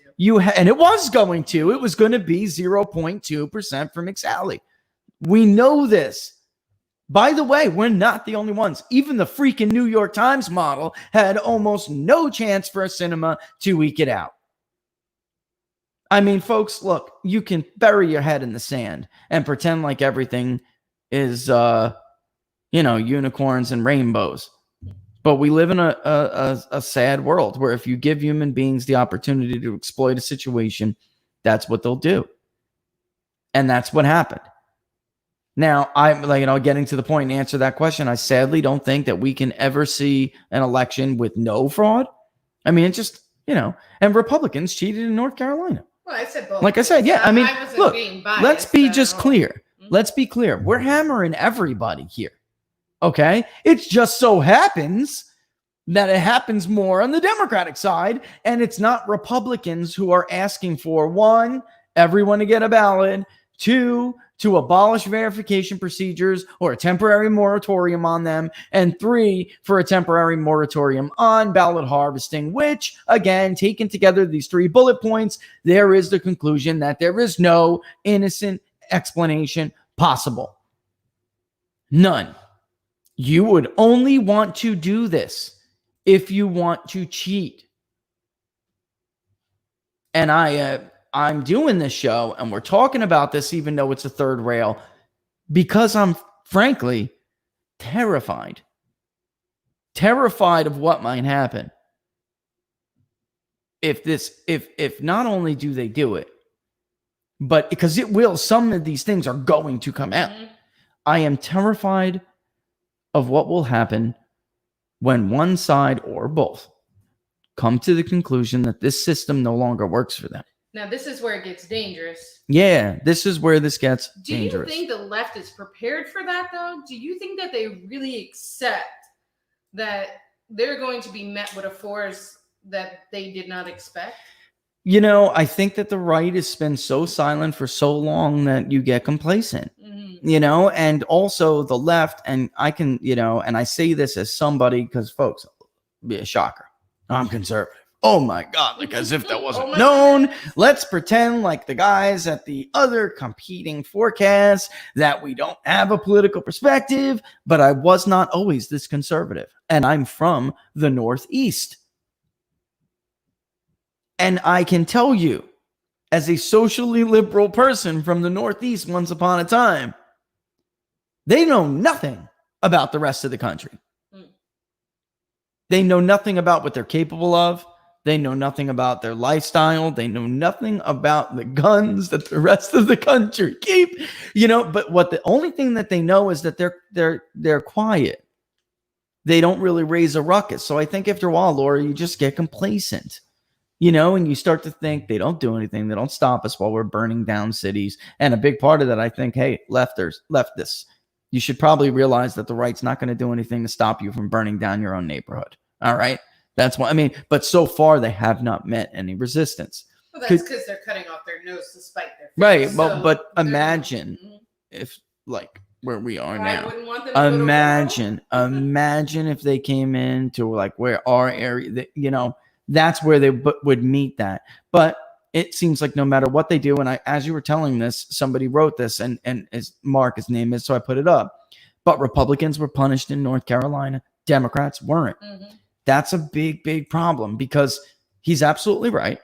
And it was going to. It was going to be 0.2% for McSally. We know this. By the way, we're not the only ones. Even the freaking New York Times model had almost no chance for a Sinema to eke it out. I mean, folks, look, you can bury your head in the sand and pretend like everything is, unicorns and rainbows. But we live in a sad world where if you give human beings the opportunity to exploit a situation, that's what they'll do. And that's what happened. Now, I'm getting to the point and answer that question. I sadly don't think that we can ever see an election with no fraud. I mean, it's just, and Republicans cheated in North Carolina. Well, I said both. Like I said, yeah. I mean, look, biased, let's be just clear. Mm-hmm. Let's be clear. We're hammering everybody here. Okay? It just so happens that it happens more on the Democratic side, and it's not Republicans who are asking for, 1, everyone to get a ballot, 2, to abolish verification procedures or a temporary moratorium on them, and 3, for a temporary moratorium on ballot harvesting, which, again, taken together, these 3 bullet points, there is the conclusion that there is no innocent explanation possible. None. You would only want to do this if you want to cheat. And I'm doing this show and we're talking about this even though it's a third rail because I'm frankly terrified of what might happen if not only do they do it, but because it will, some of these things are going to come out. Mm-hmm. I am terrified of what will happen when one side or both come to the conclusion that this system no longer works for them. Now, this is where it gets dangerous. Yeah, this is where this gets dangerous. Do you think the left is prepared for that, though? Do you think that they really accept that they're going to be met with a force that they did not expect? I think that the right has been so silent for so long that you get complacent. Mm-hmm. And also the left, and I can, and I say this as somebody, because folks, be a shocker, I'm conservative. Oh my God, like as if that wasn't known. Let's pretend like the guys at the other competing forecasts that we don't have a political perspective, but I was not always this conservative. And I'm from the Northeast. And I can tell you, as a socially liberal person from the Northeast once upon a time, they know nothing about the rest of the country. They know nothing about what they're capable of. They know nothing about their lifestyle. They know nothing about the guns that the rest of the country keep, but what the only thing that they know is that they're quiet. They don't really raise a ruckus. So I think after a while, Laura, you just get complacent, and you start to think they don't do anything. They don't stop us while we're burning down cities. And a big part of that, I think, hey, leftists, you should probably realize that the right's not going to do anything to stop you from burning down your own neighborhood. All right. That's why, but so far they have not met any resistance. Well, that's because they're cutting off their nose to spite their face. Right. So Well, but imagine if, like, where we are now. I wouldn't want them to Imagine if they came into like where our area, that's where they would meet that. But it seems like no matter what they do, and as you were telling this, somebody wrote this, and as Mark, his name is, so I put it up. But Republicans were punished in North Carolina. Democrats weren't. Mm-hmm. That's a big, big problem because he's absolutely right.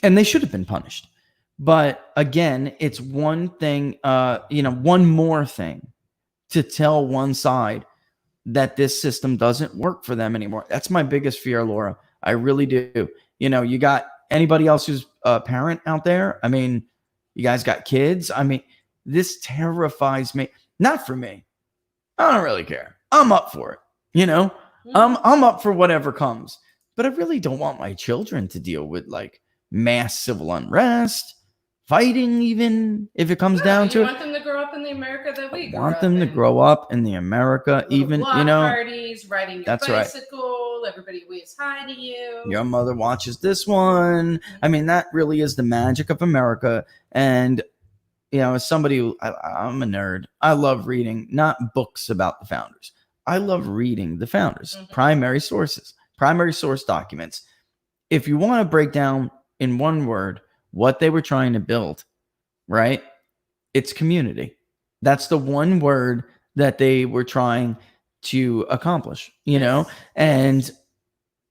And they should have been punished. But again, it's one thing, one more thing to tell one side that this system doesn't work for them anymore. That's my biggest fear, Laura. I really do. You got anybody else who's a parent out there? You guys got kids? This terrifies me. Not for me. I don't really care. I'm up for it. I'm up for whatever comes, but I really don't want my children to deal with like mass civil unrest, fighting, even if it comes down to it. You want them to grow up in the America that we grew up in. Want them to grow up in the America, even, parties, riding your that's bicycle, right. Everybody waves hi to you. Your mother watches this one. That really is the magic of America. And, as somebody who, I'm a nerd, I love reading, not books about the founders. I love reading the founders, primary sources, primary source documents. If you want to break down in one word what they were trying to build, right? It's community. That's the one word that they were trying to accomplish, and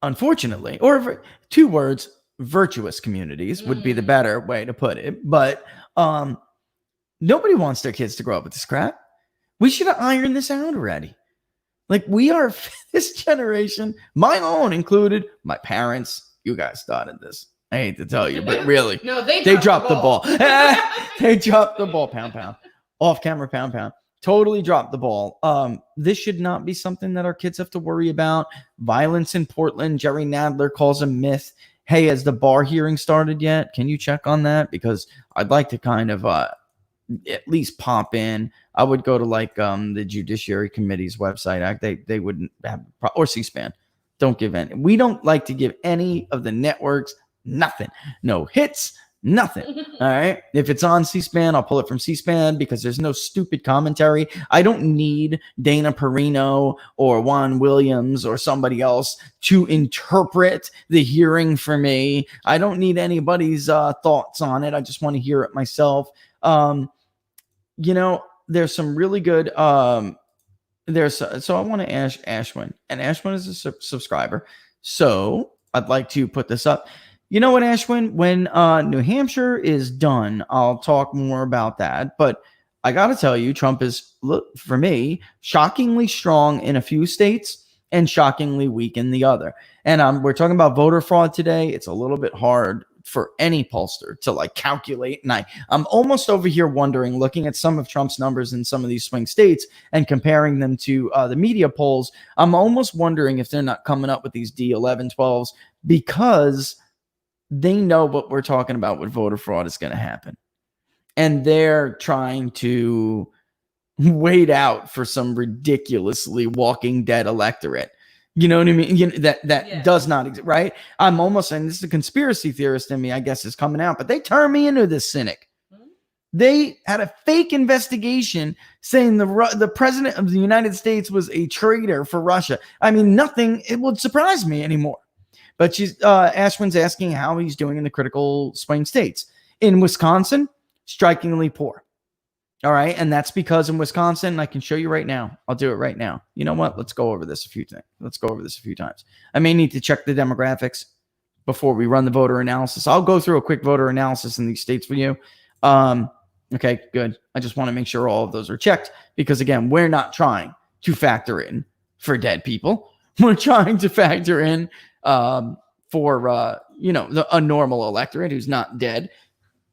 unfortunately, or two words, virtuous communities would be the better way to put it. But nobody wants their kids to grow up with this crap. We should have ironed this out already. Like, we are, this generation, my own included, my parents, you guys started this. I hate to tell you, but really. No, they dropped the ball. They dropped the ball, pound. Off camera, pound. Totally dropped the ball. This should not be something that our kids have to worry about. Violence in Portland, Jerry Nadler calls a myth. Hey, has the bar hearing started yet? Can you check on that? Because I'd like to kind of at least pop in. I would go to like the Judiciary Committee's website. They wouldn't have, or C-SPAN. Don't give any. We don't like to give any of the networks nothing. No hits, nothing. All right. If it's on C-SPAN, I'll pull it from C-SPAN because there's no stupid commentary. I don't need Dana Perino or Juan Williams or somebody else to interpret the hearing for me. I don't need anybody's thoughts on it. I just want to hear it myself. There's some really good, so I want to ask Ashwin, and Ashwin is a subscriber. So I'd like to put this up. You know what, Ashwin, when New Hampshire is done, I'll talk more about that. But I got to tell you, Trump is, for me, shockingly strong in a few states and shockingly weak in the other. And we're talking about voter fraud today. It's a little bit hard for any pollster to like calculate. And I'm almost over here wondering, looking at some of Trump's numbers in some of these swing states and comparing them to the media polls, I'm almost wondering if they're not coming up with these D11, 12s because they know what we're talking about with voter fraud is going to happen. And they're trying to wait out for some ridiculously Walking Dead electorate. You know what I mean? That does not exist, right? I'm almost saying this is a conspiracy theorist in me, I guess, is coming out, but they turned me into this cynic. They had a fake investigation saying the president of the United States was a traitor for Russia. Nothing, it would surprise me anymore. But Ashwin's asking how he's doing in the critical swing states. In Wisconsin, strikingly poor. All right. And that's because in Wisconsin, I can show you right now. I'll do it right now. You know what? Let's go over this a few times. I may need to check the demographics before we run the voter analysis. I'll go through a quick voter analysis in these states for you. Okay, good. I just want to make sure all of those are checked because, again, we're not trying to factor in for dead people. We're trying to factor in for a normal electorate who's not dead.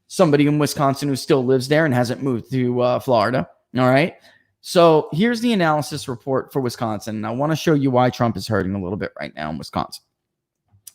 Somebody in Wisconsin who still lives there and hasn't moved to Florida. All right. So here's the analysis report for Wisconsin. And I want to show you why Trump is hurting a little bit right now in Wisconsin.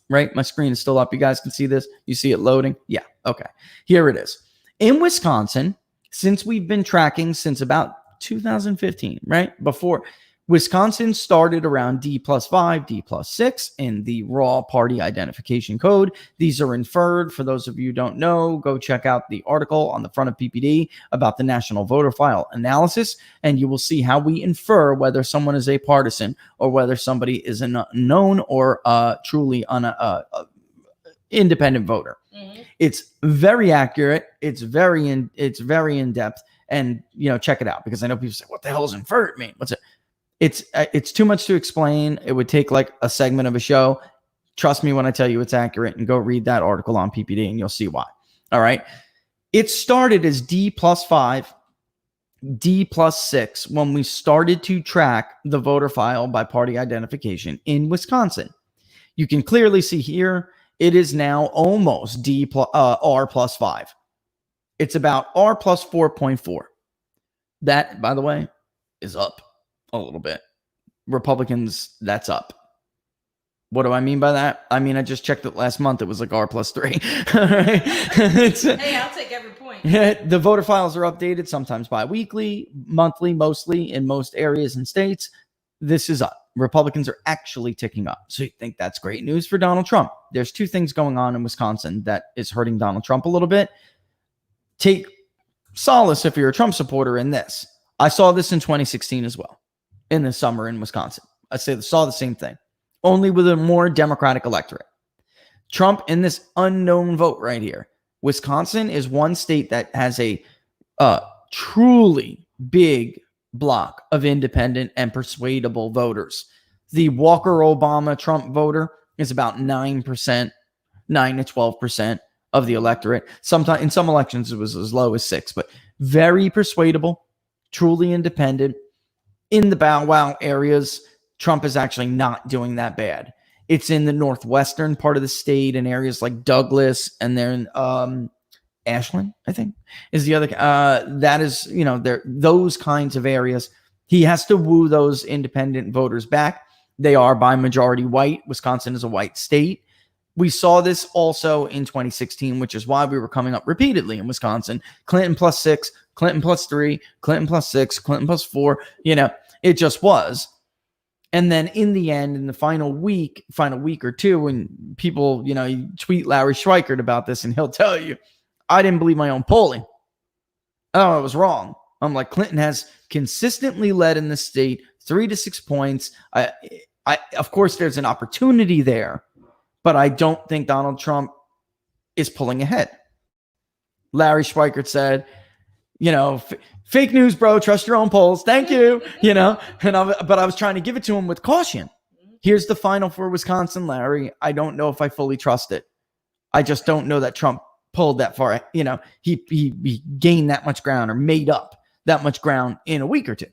Right? My screen is still up. You guys can see this. You see it loading? Yeah. Okay. Here it is. In Wisconsin, since we've been tracking since about 2015, right? Before Wisconsin started around D+5, D+6 in the raw party identification code. These are inferred. For those of you who don't know, go check out the article on the front of PPD about the National Voter File Analysis, and you will see how we infer whether someone is a partisan or whether somebody is an unknown or truly independent voter. Mm-hmm. It's very accurate. It's very in depth, and check it out, because I know people say, "What the hell does inferred mean? What's it?" It's too much to explain. It would take like a segment of a show. Trust me when I tell you it's accurate, and go read that article on PPD and you'll see why. All right. It started as D+5, D+6 when we started to track the voter file by party identification in Wisconsin. You can clearly see here it is now almost R+5. It's about R+4.4. That, by the way, is up a little bit. Republicans, that's up. What do I mean by that? I mean, I just checked it last month. It was like R+3. Hey, I'll take every point. The voter files are updated sometimes bi-weekly, monthly, mostly in most areas and states. This is up. Republicans are actually ticking up. So you think that's great news for Donald Trump. There's two things going on in Wisconsin that is hurting Donald Trump a little bit. Take solace if you're a Trump supporter in this. I saw this in 2016 as well, in the summer in Wisconsin. I saw the same thing, only with a more Democratic electorate. Trump in this unknown vote right here. Wisconsin is one state that has a truly big block of independent and persuadable voters. The Walker Obama Trump voter is about 9%, 9 to 12% of the electorate. Sometimes in some elections it was as low as 6, but very persuadable, truly independent. In the Bow Wow areas, Trump is actually not doing that bad. It's in the northwestern part of the state, in areas like Douglas, and they're in Ashland, I think, is the other. That is, those kinds of areas. He has to woo those independent voters back. They are by majority white. Wisconsin is a white state. We saw this also in 2016, which is why we were coming up repeatedly in Wisconsin. Clinton +6, Clinton +3, Clinton +6, Clinton +4. It just was. And then in the end, in the final week or two, when people, you tweet Larry Schweikert about this, and he'll tell you, I didn't believe my own polling. Oh, I was wrong. I'm like, Clinton has consistently led in the state 3 to 6 points. I of course, there's an opportunity there, but I don't think Donald Trump is pulling ahead. Larry Schweikert said, fake news, bro. Trust your own polls. Thank you. But I was trying to give it to him with caution. Here's the final for Wisconsin, Larry. I don't know if I fully trust it. I just don't know that Trump pulled that far. He gained that much ground, or made up that much ground in a week or two.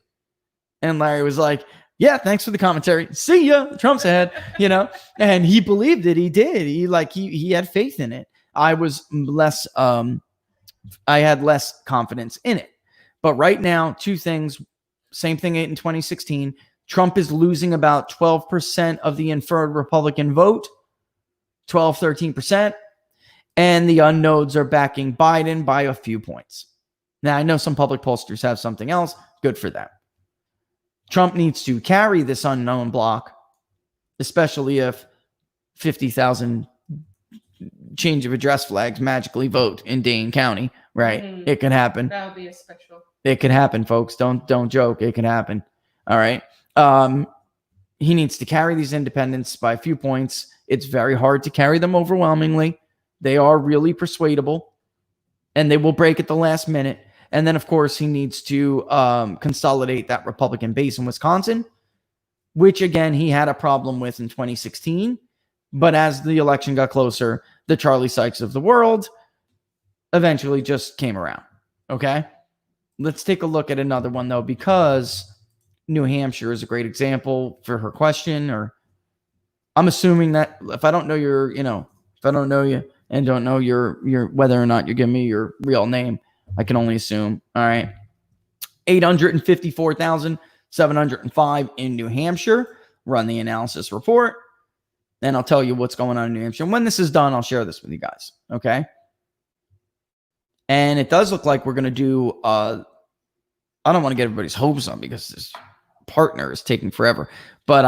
And Larry was like, yeah, thanks for the commentary. See ya. Trump's ahead, and he believed it. He did. He had faith in it. I was less, I had less confidence in it. But right now, two things, same thing in 2016. Trump is losing about 12% of the inferred Republican vote, 12, 13%. And the unknowns are backing Biden by a few points. Now, I know some public pollsters have something else. Good for them. Trump needs to carry this unknown block, especially if 50,000 change of address flags magically vote in Dane County, right? Mm-hmm. It can happen. That would be a special. It could happen, folks. Don't joke. It can happen. All right. He needs to carry these independents by a few points. It's very hard to carry them overwhelmingly. They are really persuadable, and they will break at the last minute. And then, of course, he needs to consolidate that Republican base in Wisconsin, which, again, he had a problem with in 2016. But as the election got closer, the Charlie Sykes of the world eventually just came around. Okay? Let's take a look at another one, though, because New Hampshire is a great example for her question. I'm assuming that if I don't know your, if I don't know you and don't know your whether or not you're giving me your real name, I can only assume. All right. 854,705 in New Hampshire. Run the analysis report. And I'll tell you what's going on in New Hampshire. And when this is done, I'll share this with you guys. Okay. And it does look like we're going to do, I don't want to get everybody's hopes up because this partner is taking forever. But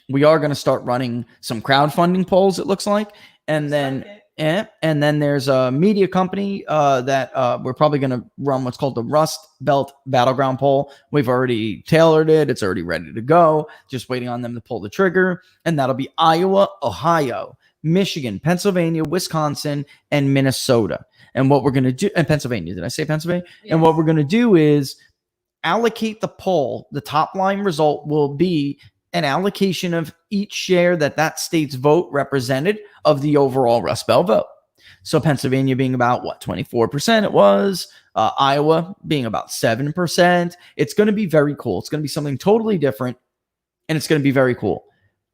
we are going to start running some crowdfunding polls, it looks like. And then and then there's a media company that we're probably going to run what's called the Rust Belt Battleground poll. We've already tailored it. It's already ready to go. Just waiting on them to pull the trigger. And that'll be Iowa, Ohio, Michigan, Pennsylvania, Wisconsin, and Minnesota. And what we're going to do, and Pennsylvania, did I say Pennsylvania? Yes. And what we're going to do is allocate the poll. The top line result will be an allocation of each share that state's vote represented of the overall Rust Belt vote. So Pennsylvania being about 24% it was, Iowa being about 7%. It's going to be very cool. It's going to be something totally different, and it's going to be very cool.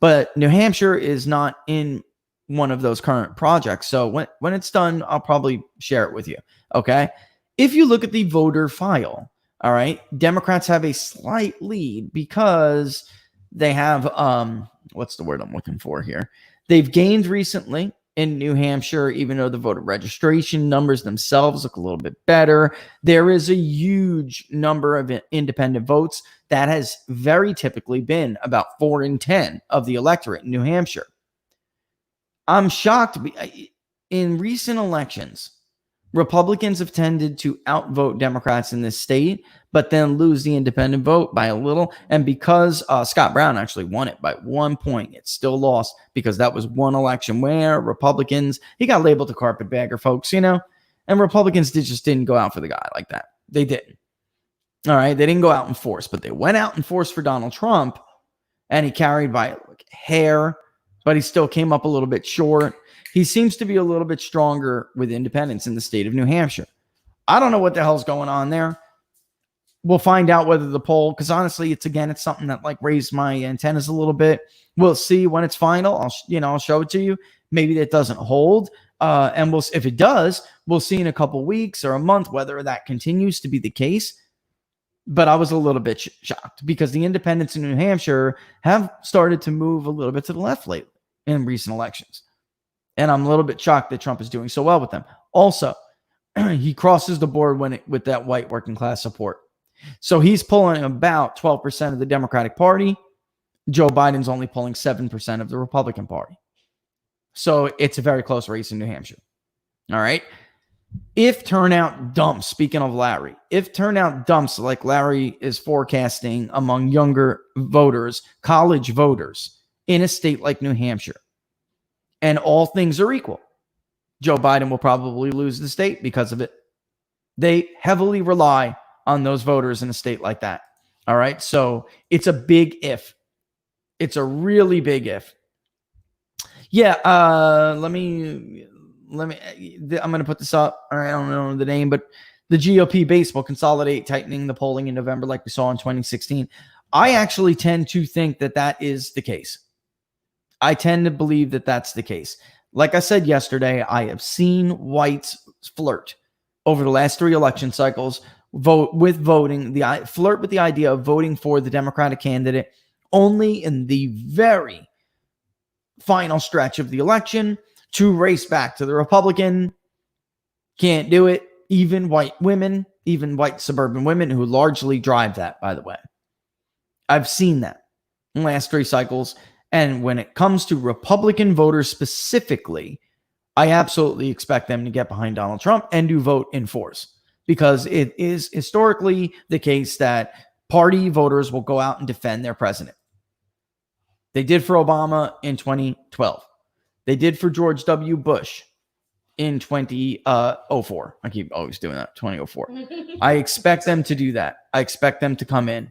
But New Hampshire is not in one of those current projects. So when it's done, I'll probably share it with you. Okay. If you look at the voter file, all right, Democrats have a slight lead because they have, what's the word I'm looking for here? They've gained recently in New Hampshire, even though the voter registration numbers themselves look a little bit better. There is a huge number of independent votes. That has very typically been about 4 in 10 of the electorate in New Hampshire. I'm shocked. In recent elections, Republicans have tended to outvote Democrats in this state, but then lose the independent vote by a little. And because Scott Brown actually won it by 1 point, it still lost because that was one election where Republicans, he got labeled a carpetbagger, folks, and Republicans just didn't go out for the guy like that. They didn't. All right. They didn't go out in force, but they went out in force for Donald Trump, and he carried by a hair, but he still came up a little bit short. He seems to be a little bit stronger with independents in the state of New Hampshire. I don't know what the hell's going on there. We'll find out whether the poll, because honestly, it's something that raised my antennas a little bit. We'll see when it's final. I'll show it to you. Maybe that doesn't hold. And if it does, we'll see in a couple weeks or a month whether that continues to be the case. But I was a little bit shocked because the independents in New Hampshire have started to move a little bit to the left lately in recent elections. And I'm a little bit shocked that Trump is doing so well with them. Also, he crosses the board with that white working class support. So he's pulling about 12% of the Democratic Party. Joe Biden's only pulling 7% of the Republican Party. So it's a very close race in New Hampshire. All right. If turnout dumps, speaking of Larry, if turnout dumps like Larry is forecasting among younger voters, college voters in a state like New Hampshire, and all things are equal, Joe Biden will probably lose the state because of it. They heavily rely on those voters in a state like that. All right. So it's a big if. It's a really big if. Yeah. I'm going to put this up. All right. I don't know the name, but the GOP base will consolidate, tightening the polling in November like we saw in 2016. I actually tend to think that is the case. I tend to believe that that's the case. Like I said yesterday, I have seen whites flirt over the last 3 election cycles, flirt with the idea of voting for the Democratic candidate only in the very final stretch of the election to race back to the Republican. Can't do it. Even white women, even white suburban women who largely drive that, by the way. I've seen that in the last 3 cycles. And when it comes to Republican voters specifically, I absolutely expect them to get behind Donald Trump and to vote in force, because it is historically the case that party voters will go out and defend their president. They did for Obama in 2012. They did for George W. Bush in 2004. I keep always doing that, 2004. I expect them to do that. I expect them to come in,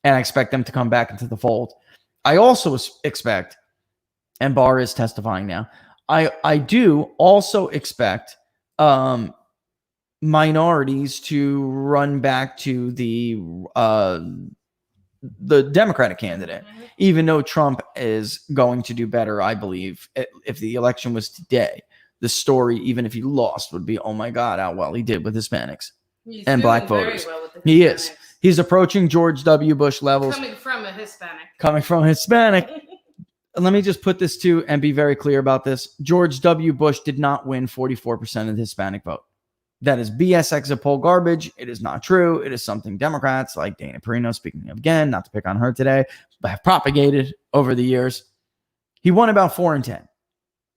and I expect them to come back into the fold. I also expect, and Barr is testifying now, I do also expect minorities to run back to the the Democratic candidate, even though Trump is going to do better, I believe. If the election was today, the story, even if he lost, would be, oh my God, how well he did with Hispanics and black voters. Well with the He is. Hispanics. He's approaching George W. Bush levels. Coming from a Hispanic. Coming from Hispanic. Let me just put this to and be very clear about this. George W. Bush did not win 44% of the Hispanic vote. That is BS exit poll garbage. It is not true. It is something Democrats like Dana Perino, speaking of again, not to pick on her today, but have propagated over the years. He won about 4 in 10.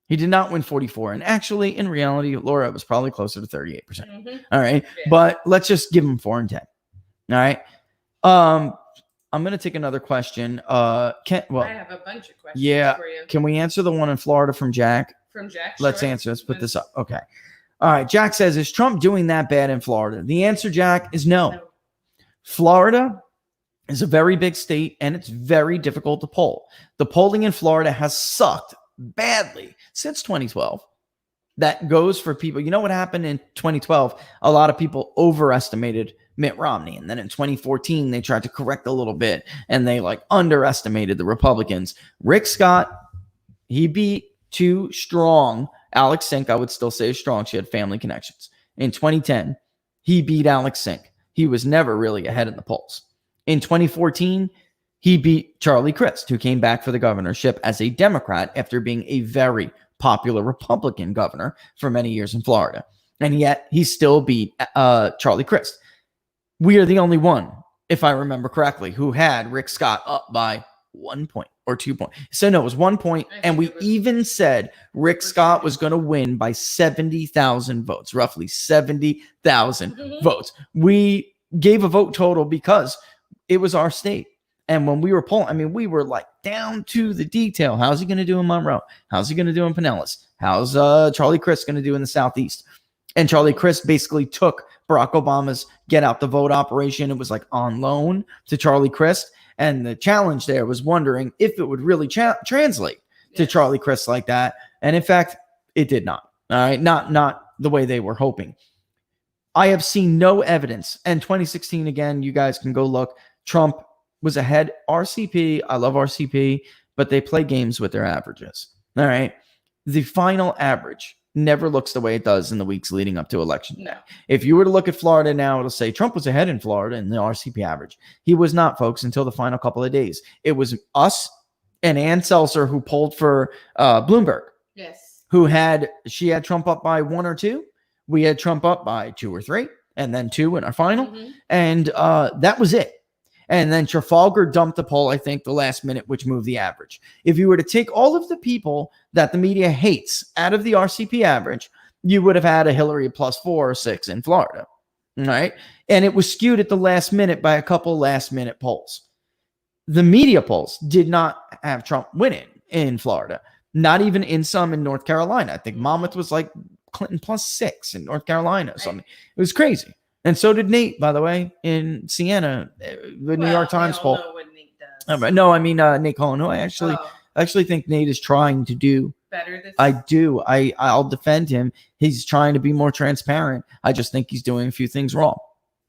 He did not win 44. And actually, in reality, Laura was probably closer to 38%. All right. Yeah. But let's just give him 4 in 10. All right. I'm going to take another question. I have a bunch of questions for you. Can we answer the one in Florida from Jack? From Jack? Let's answer. Let's put this up. Okay. All right. Jack says, is Trump doing that bad in Florida? The answer, Jack, is no. Florida is a very big state, and it's very difficult to poll. The polling in Florida has sucked badly since 2012. That goes for people. You know what happened in 2012? A lot of people overestimated Mitt Romney. And then in 2014, they tried to correct a little bit, and they underestimated the Republicans. Rick Scott, he beat too strong. Alex Sink, I would still say is strong. She had family connections. In 2010, he beat Alex Sink. He was never really ahead in the polls. In 2014, he beat Charlie Crist, who came back for the governorship as a Democrat after being a very popular Republican governor for many years in Florida. And yet he still beat Charlie Crist. We are the only one, if I remember correctly, who had Rick Scott up by 1 point or 2 points. So no, it was 1 point. And we even said Rick Scott was going to win by 70,000 votes, roughly 70,000 votes. We gave a vote total because it was our state. And when we were polling, we were down to the detail. How's he going to do in Monroe? How's he going to do in Pinellas? How's Charlie Crist going to do in the Southeast? And Charlie Crist basically took Barack Obama's get out the vote operation. It was on loan to Charlie Crist. And the challenge there was wondering if it would really translate to Charlie Crist like that. And in fact, it did not. All right. Not the way they were hoping. I have seen no evidence. And 2016, again, you guys can go look. Trump was ahead. RCP, I love RCP, but they play games with their averages. All right. The final average never looks the way it does in the weeks leading up to election day. No. If you were to look at Florida now, it'll say Trump was ahead in Florida in the RCP average. He was not, folks, until the final couple of days. It was us and Ann Seltzer who polled for Bloomberg. Yes. She had Trump up by 1 or 2. We had Trump up by 2 or 3, and then 2 in our final. And that was it. And then Trafalgar dumped the poll, I think, the last minute, which moved the average. If you were to take all of the people that the media hates out of the RCP average, you would have had a Hillary +4 or 6 in Florida. All right. And it was skewed at the last minute by a couple last minute polls. The media polls did not have Trump winning in Florida, not even in some in North Carolina. I think Monmouth was Clinton +6 in North Carolina. So it was crazy. And so did Nate, by the way, in Siena, the New York Times poll. Know what Nate does. Nate Cohen, who I actually think Nate is trying to do better this I do. I'll defend him. He's trying to be more transparent. I just think he's doing a few things wrong.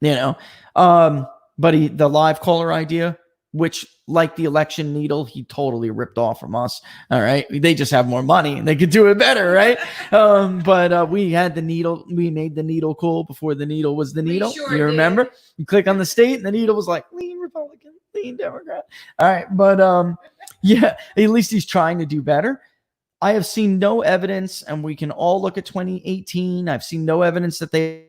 But the live caller idea, which like the election needle, he totally ripped off from us. All right. They just have more money and they could do it better. Right. But we had the needle. We made the needle cool before the needle was the needle. Sure you remember? did. You click on the state and the needle was lean Republican, lean Democrat. All right. But yeah, at least he's trying to do better. I have seen no evidence, and we can all look at 2018. I've seen no evidence that they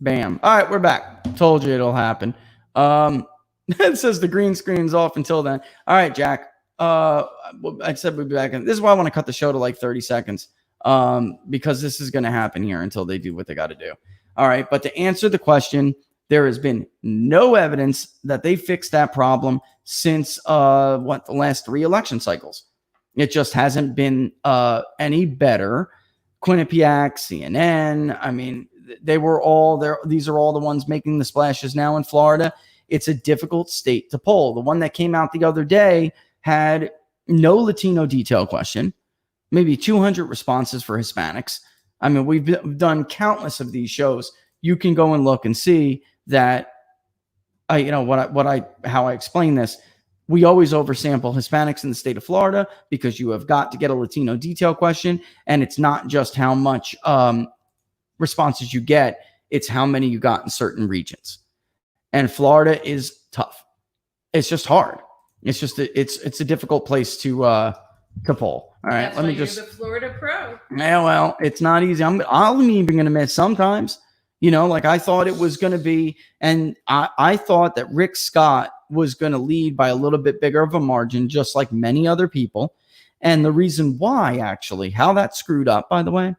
Bam. All right, we're back. Told you it'll happen. It says the green screen's off until then. All right, Jack. I said we'd be back. This is why I want to cut the show to like 30 seconds. Because this is going to happen here until they do what they got to do. All right. But to answer the question, there has been no evidence that they fixed that problem since the last 3 election cycles. It just hasn't been any better. Quinnipiac, CNN. I mean, they were all there. These are all the ones making the splashes now in Florida. It's a difficult state to poll. The one that came out the other day had no Latino detail question, maybe 200 responses for Hispanics. I mean, we've done countless of these shows. You can go and look and see that. How I explain this. We always oversample Hispanics in the state of Florida because you have got to get a Latino detail question, and it's not just how much responses you get; it's how many you got in certain regions. And Florida is tough. It's just hard. It's just it's a difficult place to poll. All right, That's let why me just. You're the Florida pro. Yeah, well, it's not easy. I'm even going to miss sometimes. Like I thought it was going to be, and I thought that Rick Scott was going to lead by a little bit bigger of a margin, just like many other people. And the reason why, actually, how that screwed up, by the way,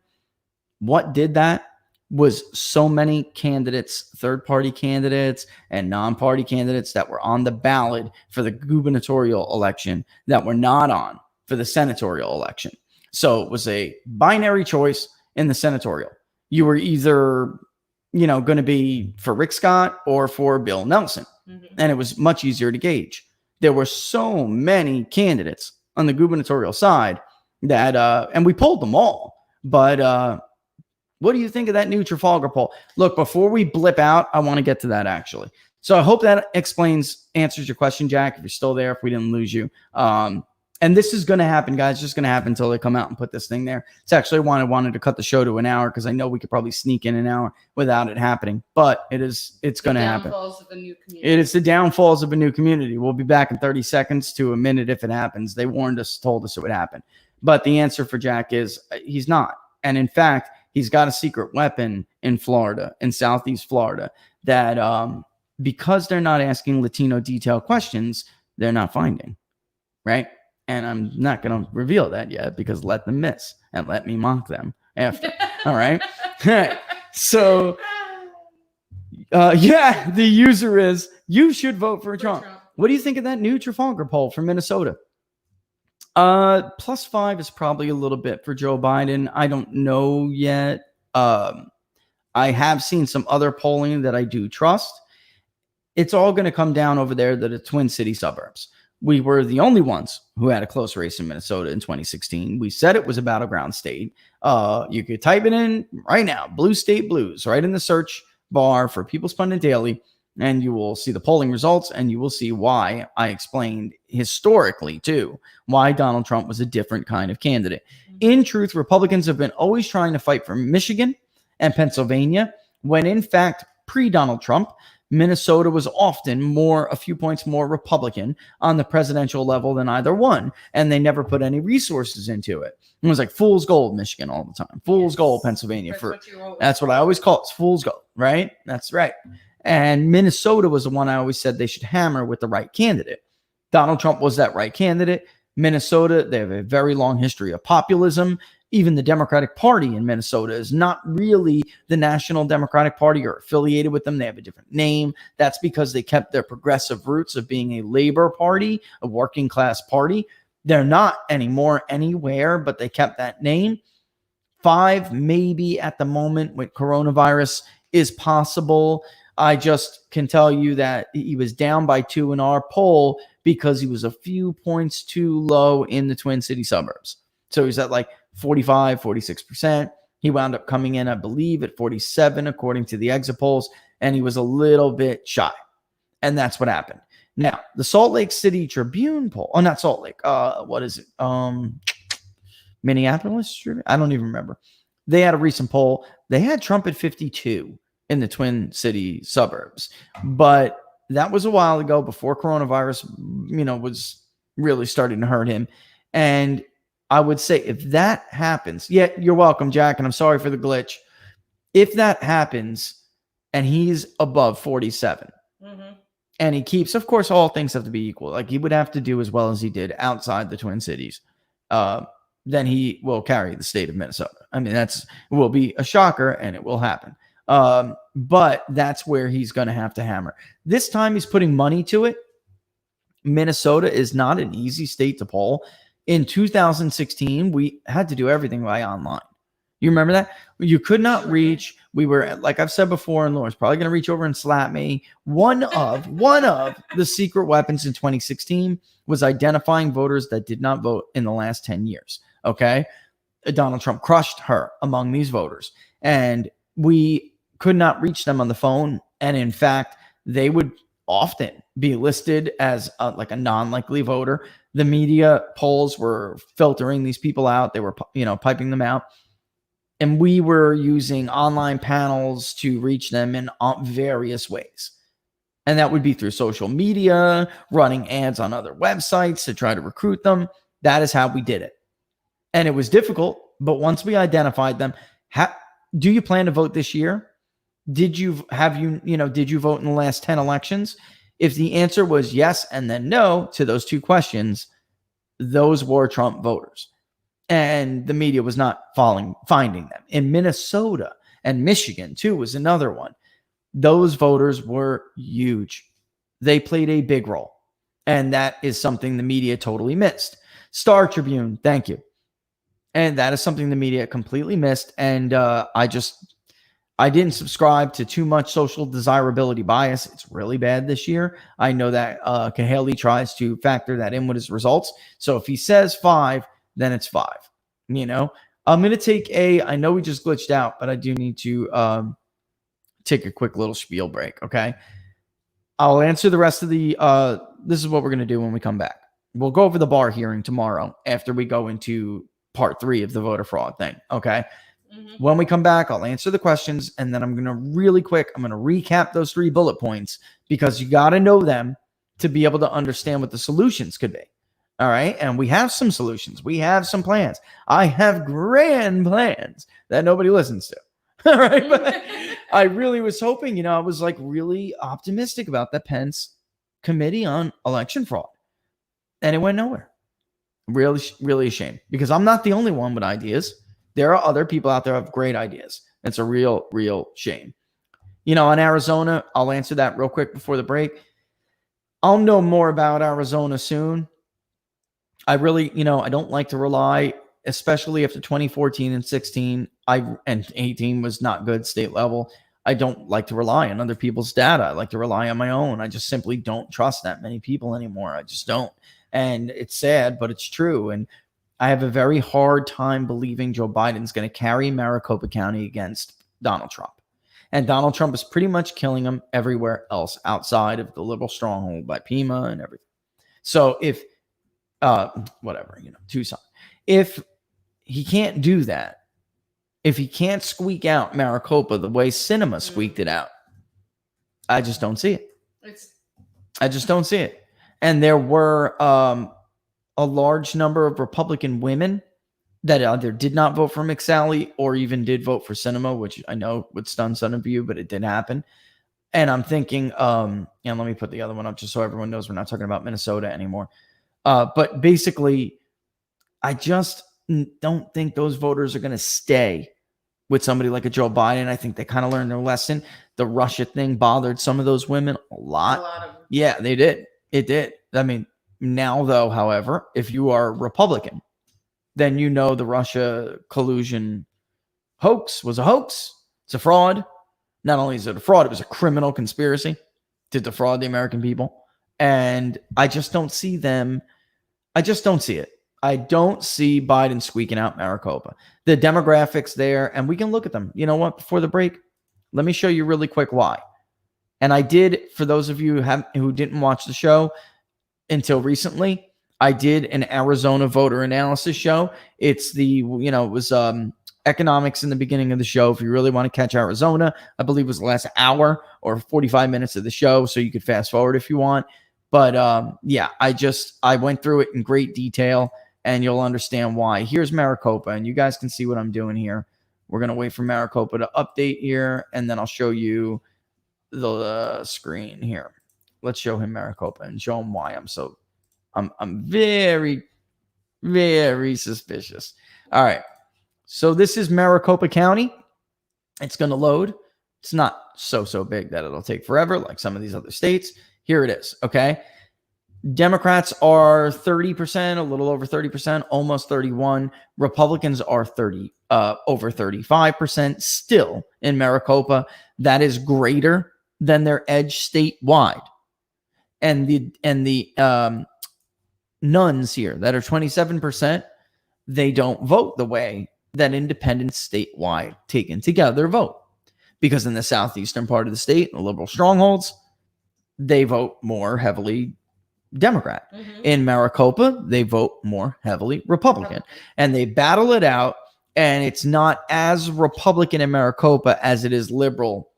what did that was so many candidates, third-party candidates and non-party candidates that were on the ballot for the gubernatorial election that were not on for the senatorial election. So it was a binary choice in the senatorial. You were either, going to be for Rick Scott or for Bill Nelson. Mm-hmm. And it was much easier to gauge. There were so many candidates on the gubernatorial side that, and we polled them all. But what do you think of that new Trafalgar poll? Look, before we blip out, I want to get to that actually. So I hope that answers your question, Jack, if you're still there, if we didn't lose you. And this is going to happen, guys. It's just going to happen until they come out and put this thing there. It's actually why I wanted to cut the show to an hour because I know we could probably sneak in an hour without it happening. But it's going to happen. Downfalls of a new community. It is the downfalls of a new community. We'll be back in 30 seconds to a minute if it happens. They warned us, told us it would happen. But the answer for Jack is he's not. And in fact, he's got a secret weapon in Florida, in Southeast Florida, that because they're not asking Latino detail questions, they're not finding. Right? And I'm not going to reveal that yet because let them miss and let me mock them after. All right. So, the user is, you should vote for Trump. What do you think of that new Trafalgar poll from Minnesota? +5 is probably a little bit for Joe Biden. I don't know yet. I have seen some other polling that I do trust. It's all going to come down over there to the Twin City suburbs. We were the only ones who had a close race in Minnesota in 2016. We said it was a battleground state. You could type it in right now, Blue State Blues, right in the search bar for People's Pundit Daily, and you will see the polling results, and you will see why I explained historically, too, why Donald Trump was a different kind of candidate. In truth, Republicans have been always trying to fight for Michigan and Pennsylvania, when in fact, pre-Donald Trump, Minnesota was often a few points more Republican on the presidential level than either one, and they never put any resources into it. It was like fool's gold, Michigan all the time. Fool's gold, Pennsylvania. That's what I always call it. It's fool's gold, right? That's right. And Minnesota was the one I always said they should hammer with the right candidate. Donald Trump was that right candidate. Minnesota, they have a very long history of populism. Even the Democratic Party in Minnesota is not really the National Democratic Party or affiliated with them. They have a different name. That's because they kept their progressive roots of being a labor party, a working class party. They're not anymore anywhere, but they kept that name. 5, maybe at the moment with coronavirus is possible. I just can tell you that he was down by 2 in our poll because he was a few points too low in the Twin City suburbs. So he's at like 45, 46%. He wound up coming in, I believe, at 47, according to the exit polls, and he was a little bit shy. And that's what happened. Now, the Salt Lake City Tribune poll, not Salt Lake, what is it? Minneapolis? I don't even remember. They had a recent poll. They had Trump at 52 in the Twin City suburbs. But that was a while ago before coronavirus, was really starting to hurt him. And I would say if that happens, you're welcome, Jack, and I'm sorry for the glitch. If that happens and he's above 47. And he keeps, of course, all things have to be equal. Like he would have to do as well as he did outside the Twin Cities. Then he will carry the state of Minnesota. I mean, will be a shocker, and it will happen. But that's where he's going to have to hammer. This time he's putting money to it. Minnesota is not an easy state to poll. In 2016, we had to do everything by online. You remember that? You could not reach. We were, like I've said before, and Laura's probably going to reach over and slap me. One of the secret weapons in 2016 was identifying voters that did not vote in the last 10 years. Okay. Donald Trump crushed her among these voters, and we could not reach them on the phone. And in fact, they would often be listed as like a non-likely voter. The media polls were filtering these people out. They were, piping them out. And we were using online panels to reach them in various ways. And that would be through social media, running ads on other websites to try to recruit them. That is how we did it. And it was difficult, but once we identified them, do you plan to vote this year? Did you vote in the last 10 elections? If the answer was yes and then no to those two questions, those were Trump voters. And the media was not finding them. In Minnesota and Michigan, too, was another one. Those voters were huge. They played a big role. And that is something the media totally missed. Star Tribune, thank you. And that is something the media completely missed. And I didn't subscribe to too much social desirability bias. It's really bad this year. I know that Cahaley tries to factor that in with his results. So if he says 5, then it's 5. I'm going to take I know we just glitched out, but I do need to take a quick little spiel break. Okay. I'll answer the rest of this is what we're going to do when we come back. We'll go over the Barr hearing tomorrow after we go into part 3 of the voter fraud thing. Okay. When we come back, I'll answer the questions, and then I'm going to recap those 3 bullet points, because you got to know them to be able to understand what the solutions could be. All right. And we have some solutions. We have some plans. I have grand plans that nobody listens to. All right. But I really was hoping, I was like really optimistic about the Pence committee on election fraud, and it went nowhere. Really, really a shame, because I'm not the only one with ideas. There are other people out there who have great ideas. It's a real, real shame. On Arizona, I'll answer that real quick before the break. I'll know more about Arizona soon. I really, I don't like to rely, especially after 2014 and 16, and 18 was not good state level. I don't like to rely on other people's data. I like to rely on my own. I just simply don't trust that many people anymore. I just don't. And it's sad, but it's true. And I have a very hard time believing Joe Biden's going to carry Maricopa County against Donald Trump. And Donald Trump is pretty much killing him everywhere else outside of the liberal stronghold by Pima and everything. So if Tucson. If he can't do that, if he can't squeak out Maricopa the way Sinema squeaked it out, I just don't see it. I just don't see it. And there were a large number of Republican women that either did not vote for McSally or even did vote for Sinema, which I know would stun some of you, but it did happen. And I'm thinking, let me put the other one up just so everyone knows we're not talking about Minnesota anymore. But basically, I just don't think those voters are going to stay with somebody like a Joe Biden. I think they kind of learned their lesson. The Russia thing bothered some of those women a lot. of them. Yeah, they did. It did. I mean, now, though, however, if you are a Republican, then the Russia collusion hoax was a hoax. It's a fraud. Not only is it a fraud, it was a criminal conspiracy to defraud the American people. And I just don't see them. I just don't see it. I don't see Biden squeaking out Maricopa. The demographics there, and we can look at them. You know what? Before the break, let me show you really quick why. And I did, for those of you who didn't watch the show until recently, I did an Arizona voter analysis show. It's it was economics in the beginning of the show. If you really want to catch Arizona, I believe it was the last hour or 45 minutes of the show, so you could fast forward if you want. But I went through it in great detail, and you'll understand why. Here's Maricopa, and you guys can see what I'm doing here. We're going to wait for Maricopa to update here, and then I'll show you the screen here. Let's show him Maricopa and show him why I'm very, very suspicious. All right. So this is Maricopa County. It's going to load. It's not so big that it'll take forever like some of these other states. Here it is. Okay. Democrats are 30%, a little over 30%, almost 31. Republicans are over 35% still in Maricopa. That is greater than their edge statewide. And the nuns here that are 27%, they don't vote the way that independents statewide taken together vote. Because in the southeastern part of the state, the liberal strongholds, they vote more heavily Democrat. Mm-hmm. In Maricopa, they vote more heavily Republican. And they battle it out, and it's not as Republican in Maricopa as it is liberal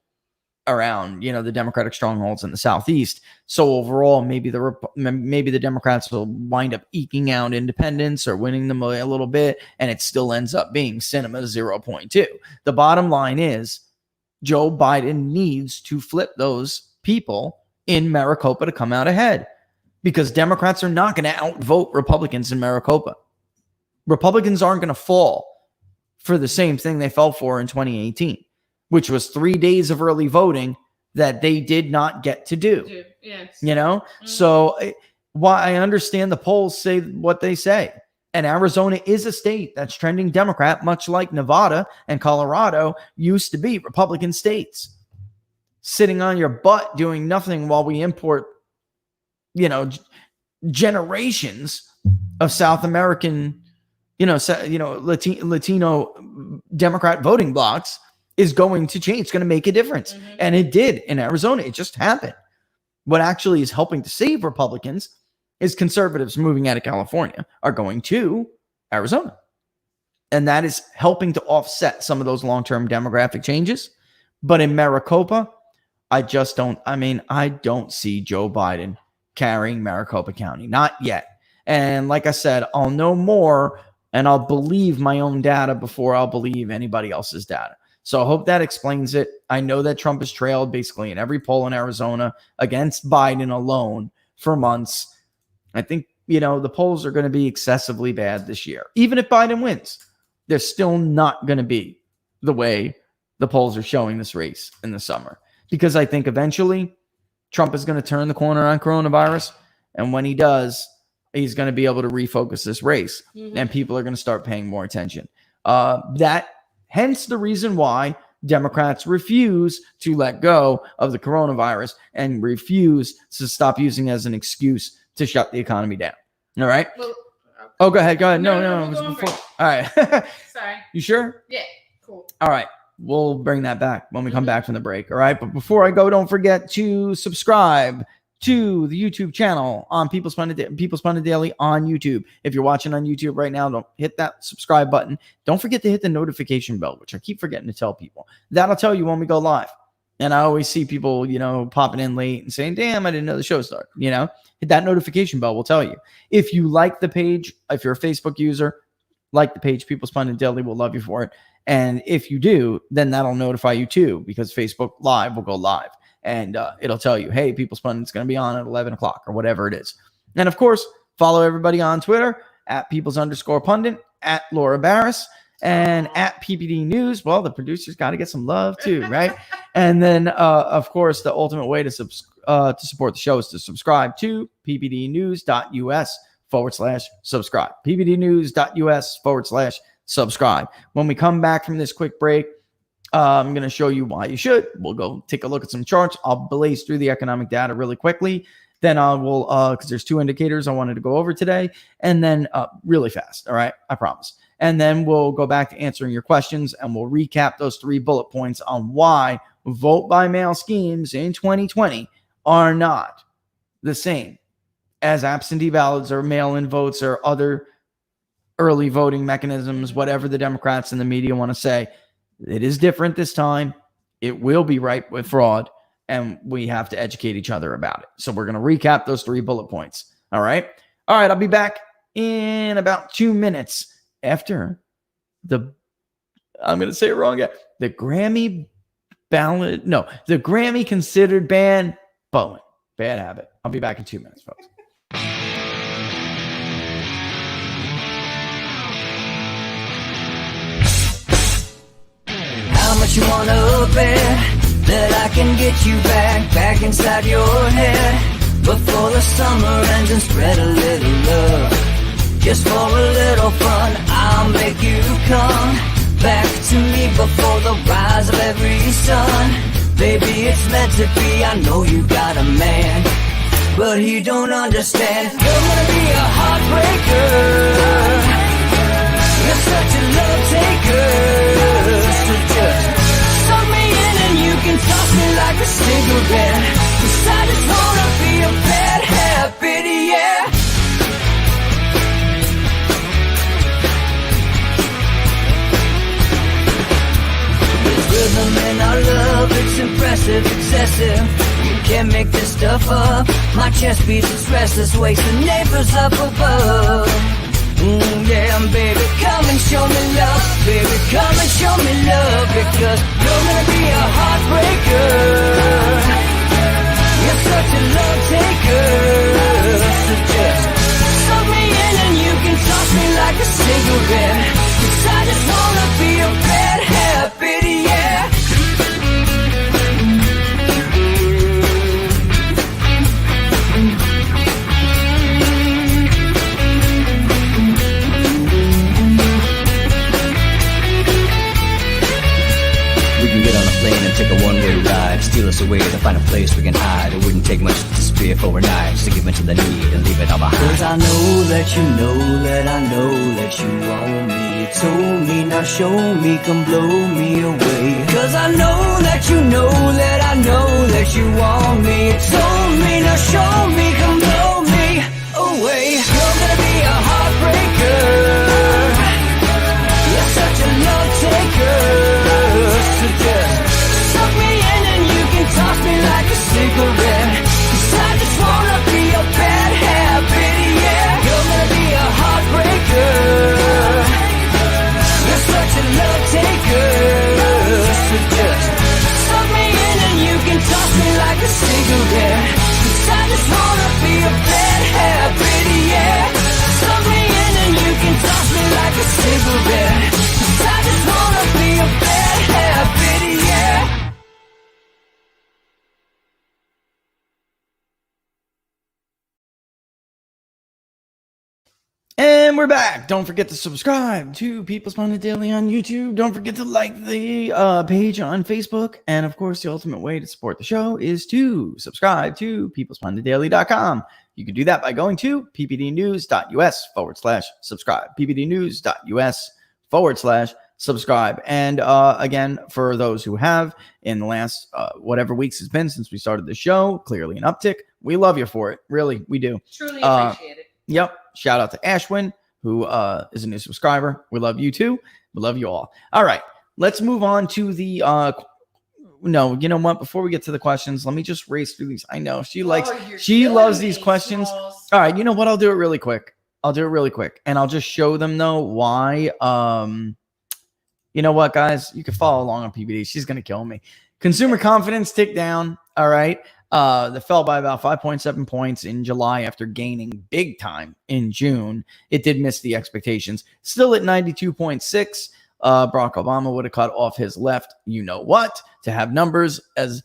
around, the Democratic strongholds in the southeast. So overall, maybe the Democrats will wind up eking out independents or winning them a little bit, and it still ends up being cinema 0.2. The bottom line is Joe Biden needs to flip those people in Maricopa to come out ahead, because Democrats are not going to outvote Republicans in Maricopa. Republicans aren't going to fall for the same thing they fell for in 2018, which was 3 days of early voting that they did not get to do. Yes. Mm-hmm. So while I understand the polls say what they say, and Arizona is a state that's trending Democrat, much like Nevada and Colorado used to be Republican states, sitting on your butt doing nothing while we import generations of South American, Latino Democrat voting blocks is going to change. It's going to make a difference. Mm-hmm. And it did in Arizona. It just happened. What actually is helping to save Republicans is conservatives moving out of California are going to Arizona. And that is helping to offset some of those long-term demographic changes. But in Maricopa, I don't see Joe Biden carrying Maricopa County. Not yet. And like I said, I'll know more and I'll believe my own data before I'll believe anybody else's data. So I hope that explains it. I know that Trump has trailed basically in every poll in Arizona against Biden alone for months. I think, the polls are going to be excessively bad this year. Even if Biden wins, they're still not going to be the way the polls are showing this race in the summer. Because I think eventually Trump is going to turn the corner on coronavirus. And when he does, he's going to be able to refocus this race. Mm-hmm. And people are going to start paying more attention. Hence the reason why Democrats refuse to let go of the coronavirus and refuse to stop using it as an excuse to shut the economy down. All right? Well, oh, go ahead. No. It was before. All right. Sorry. You sure? Yeah. Cool. All right. We'll bring that back when we come back from the break. All right. But before I go, don't forget to subscribe to the YouTube channel on People's Pundit Daily on YouTube. If you're watching on YouTube right now, don't hit that subscribe button. Don't forget to hit the notification bell, which I keep forgetting to tell people. That'll tell you when we go live. And I always see people, popping in late and saying, damn, I didn't know the show started. Hit that notification bell will tell you. If you like the page, if you're a Facebook user, like the page, People's Pundit Daily, will love you for it. And if you do, then that'll notify you too, because Facebook Live will go live. And it'll tell you, hey, People's Pundit's going to be on at 11 o'clock or whatever it is. And of course, follow everybody on Twitter at Peoples_Pundit, at Laura Barris, and at PPD News. Well, the producers got to get some love too, right? And then, of course, the ultimate way to support the show is to subscribe to ppdnews.us/subscribe. ppdnews.us/subscribe. When we come back from this quick break, I'm going to show you why you should. We'll go take a look at some charts. I'll blaze through the economic data really quickly. Then I will, because there's two indicators I wanted to go over today, and then really fast. All right, I promise. And then we'll go back to answering your questions, and we'll recap those 3 bullet points on why vote by mail schemes in 2020 are not the same as absentee ballots or mail-in votes or other early voting mechanisms, whatever the Democrats and the media want to say. It is different this time. It will be ripe with fraud, and we have to educate each other about it. So we're going to recap those 3 bullet points. All right. I'll be back in about 2 minutes after I'm going to say it wrong again, the Grammy Ballot. No, the Grammy considered band. Bowen. Bad habit. I'll be back in 2 minutes, folks. How much you wanna bet that I can get you back inside your head before the summer ends and spread a little love. Just for a little fun, I'll make you come back to me before the rise of every sun. Baby, it's meant to be, I know you got a man, but he don't understand. You're gonna be a heartbreaker, you're such a love taker. So just suck me in and you can toss me like a cigarette, 'cause I just wanna be a bad habit, yeah. Rhythm in our love, it's impressive, excessive. You can't make this stuff up. My chest beats, it's restless, wakes the neighbors up above. Yeah, baby, come and show me love. Baby, come and show me love, because you're gonna be a heartbreaker. You're such a love taker. So just suck me in and you can toss me like a cigarette, 'cause I just wanna be a bad habit, yeah. We can get on a plane and take a one-way ride, steal us away to find a place we can hide. It wouldn't take much to spear for knives to give in to the need and leave it all behind. 'Cause I know that you know that I know that you want me. You told me, now show me, come blow me away. 'Cause I know that you know that I know that you want me. You told me, now show me, come blow me away. You're gonna be a heartbreaker, you're such a love taker. So just suck me in and you can toss me like a cigarette, 'cause I just wanna be a bad habit, yeah. You're gonna be a heartbreaker, you're such a love taker. So just suck me in and you can toss me like a cigarette, 'cause I just wanna be a bad habit, yeah. Suck me in and you can toss me like a cigarette, 'cause I just wanna be a bad habit, yeah. And we're back. Don't forget to subscribe to People's Pundit Daily on YouTube. Don't forget to like the page on Facebook. And of course, the ultimate way to support the show is to subscribe to peoplespunditdaily.com. You can do that by going to ppdnews.us/subscribe. ppdnews.us/subscribe. And again, for those who have in the last whatever weeks it's been since we started the show, clearly an uptick. We love you for it. Really, we do. Truly appreciate it. Yep. Shout out to Ashwin, who is a new subscriber. We love you too. We love you all. All right. Let's move on to the no, you know what? Before we get to the questions, let me just race through these. I know she loves these questions. Smalls. All right, you know what? I'll do it really quick. And I'll just show them though why. You know what, guys? You can follow along on PBD. She's gonna kill me. Consumer confidence ticked down. All right. That fell by about 5.7 points in July after gaining big time in June. It did miss the expectations. Still at 92.6. Barack Obama would have cut off his left, you know what, to have numbers as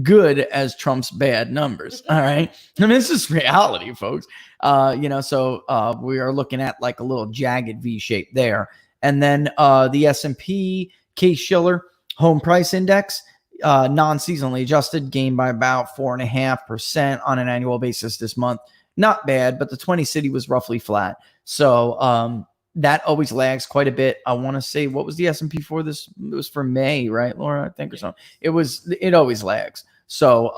good as Trump's bad numbers. All right. I mean, this is reality, folks. So we are looking at like a little jagged V shape there. And then the S&P Case-Shiller Home Price Index, non-seasonally adjusted, gained by about 4.5% on an annual basis this month. Not bad, but the 20 city was roughly flat. So that always lags quite a bit. I want to say, what was the S&P for this? It was for May, right, Laura? I think or something. It always lags. So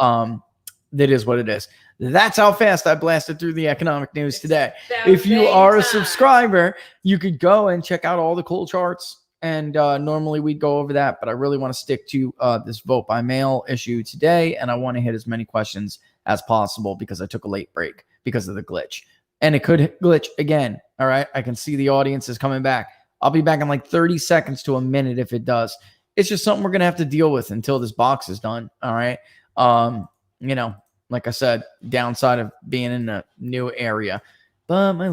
that is what it is. That's how fast I blasted through the economic news today. If you are a subscriber, you could go and check out all the cool charts. And normally we'd go over that, but I really want to stick to this vote by mail issue today. And I want to hit as many questions as possible because I took a late break because of the glitch. And it could glitch again. All right. I can see the audience is coming back. I'll be back in like 30 seconds to a minute if it does. It's just something we're going to have to deal with until this box is done. All right. You know, like I said, downside of being in a new area, but my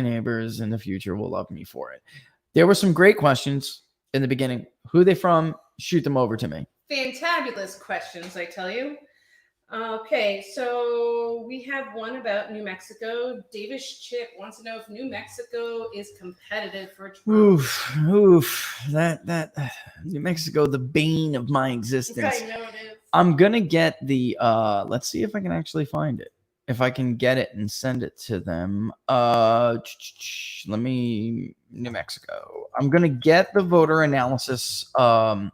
neighbors in the future will love me for it. There were some great questions in the beginning. Who are they from? Shoot them over to me. Fantabulous questions, I tell you. Okay, so we have one about New Mexico. Davis Chip wants to know if New Mexico is competitive for Trump. That New Mexico, the bane of my existence. I know it is. I'm gonna get the let's see if I can actually find it. If I can get it and send it to them. Let me New Mexico. I'm gonna get the voter analysis. There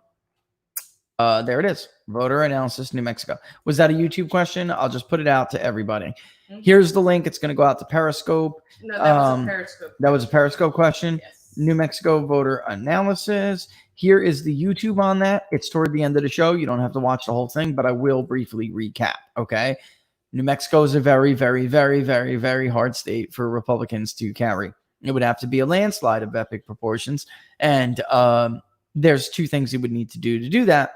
it is. Voter analysis, New Mexico. Was that a YouTube question? I'll just put it out to everybody. Mm-hmm. Here's the link. It's going to go out to Periscope. No, that was a Periscope. That was a Periscope question. Yes. New Mexico voter analysis. Here is the YouTube on that. It's toward the end of the show. You don't have to watch the whole thing, but I will briefly recap. Okay. New Mexico is a very, very, very, very, very hard state for Republicans to carry. It would have to be a landslide of epic proportions. And there's two things you would need to do that.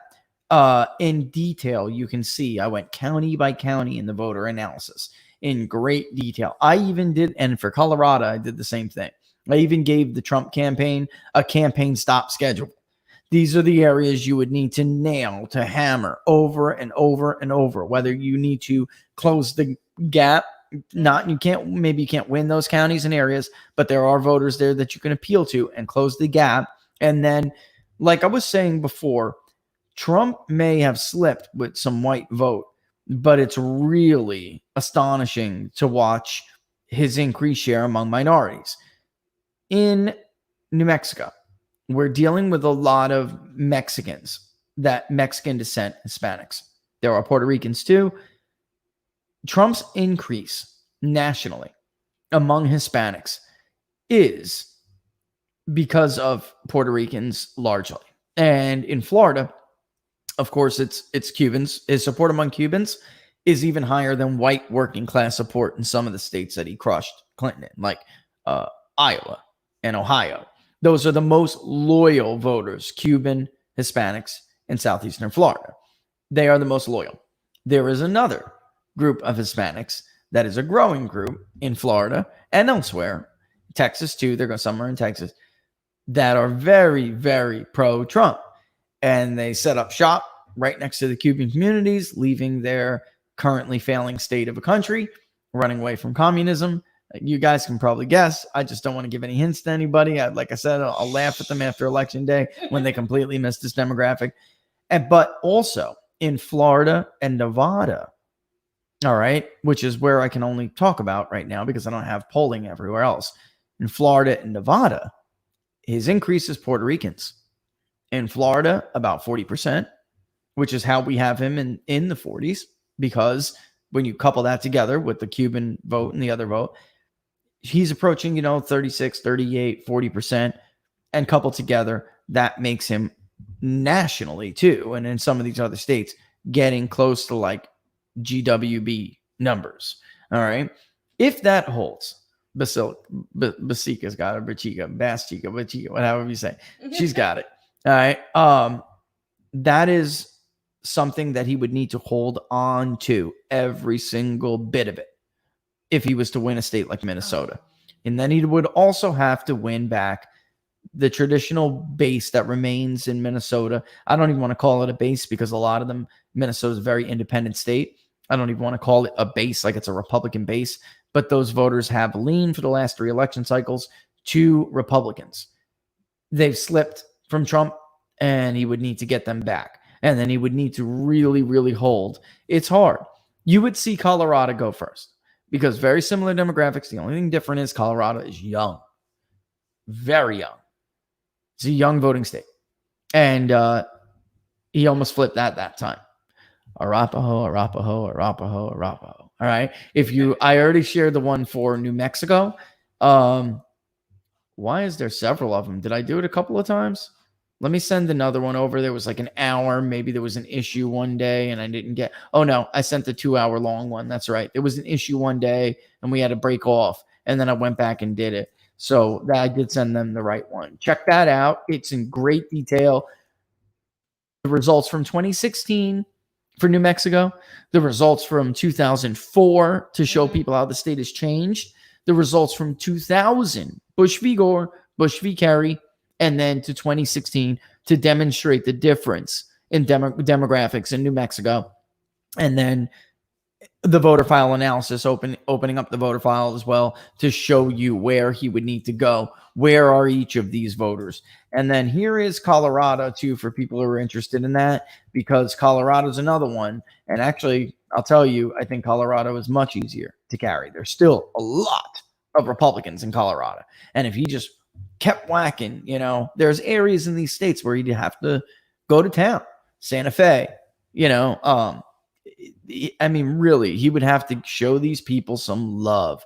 In detail, you can see I went county by county in the voter analysis in great detail. I even did, and for Colorado, I did the same thing. I even gave the Trump campaign a campaign stop schedule. These are the areas you would need to nail, to hammer over and over and over, whether you need to close the gap. Maybe you can't win those counties and areas, but there are voters there that you can appeal to and close the gap. And then, like I was saying before, Trump may have slipped with some white vote, but it's really astonishing to watch his increased share among minorities. In New Mexico, we're dealing with a lot of Mexicans, that Mexican descent Hispanics. There are Puerto Ricans too. Trump's increase nationally among Hispanics is because of Puerto Ricans largely. And in Florida, of course, it's Cubans. His support among Cubans is even higher than white working class support in some of the states that he crushed Clinton in, like Iowa and Ohio. Those are the most loyal voters, Cuban, Hispanics, and Southeastern Florida. They are the most loyal. There is another group of Hispanics that is a growing group in Florida and elsewhere, Texas too. They're going somewhere in Texas, that are very, very pro-Trump. And they set up shop right next to the Cuban communities, leaving their currently failing state of a country, running away from communism. You guys can probably guess. I just don't want to give any hints to anybody. Like I said, I'll laugh at them after Election Day when they completely miss this demographic. But also in Florida and Nevada, all right, which is where I can only talk about right now because I don't have polling everywhere else. In Florida and Nevada, his increase is Puerto Ricans. In Florida, about 40%, which is how we have him in the 40s, because when you couple that together with the Cuban vote and the other vote, he's approaching, 36, 38, 40%, and coupled together, that makes him nationally too. And in some of these other states, getting close to like GWB numbers. All right. If that holds, Basica's got it, Bachica, whatever you say, she's got it. All right. That is something that he would need to hold on to, every single bit of it, if he was to win a state like Minnesota. And then he would also have to win back the traditional base that remains in Minnesota. I don't even want to call it a base because a lot of them, Minnesota's a very independent state. I don't even want to call it a base like it's a Republican base, but those voters have leaned for the last 3 election cycles to Republicans. They've slipped from Trump, and he would need to get them back. And then he would need to really, really hold. It's hard. You would see Colorado go first because very similar demographics. The only thing different is Colorado is young, very young. It's a young voting state. And he almost flipped that time. Arapahoe. All right. I already shared the one for New Mexico. Why is there several of them? Did I do it a couple of times? Let me send another one over. There was like an hour. Maybe there was an issue one day and I didn't get. Oh, no, I sent the 2-hour long one. That's right. There was an issue one day and we had to break off. And then I went back and did it. So I did send them the right one. Check that out. It's in great detail. results from 2016 for New Mexico, the results from 2004 to show people how the state has changed, the results from 2000, Bush v. Gore, Bush v. Kerry, and then to 2016 to demonstrate the difference in demographics in New Mexico. And then the voter file analysis, opening up the voter file as well to show you where he would need to go. Where are each of these voters? And then here is Colorado too, for people who are interested in that, because Colorado's another one. And actually, I'll tell you, I think Colorado is much easier to carry. There's still a lot of Republicans in Colorado. And if he just kept whacking, there's areas in these states where he'd have to go to town. Santa Fe, I mean, really, he would have to show these people some love.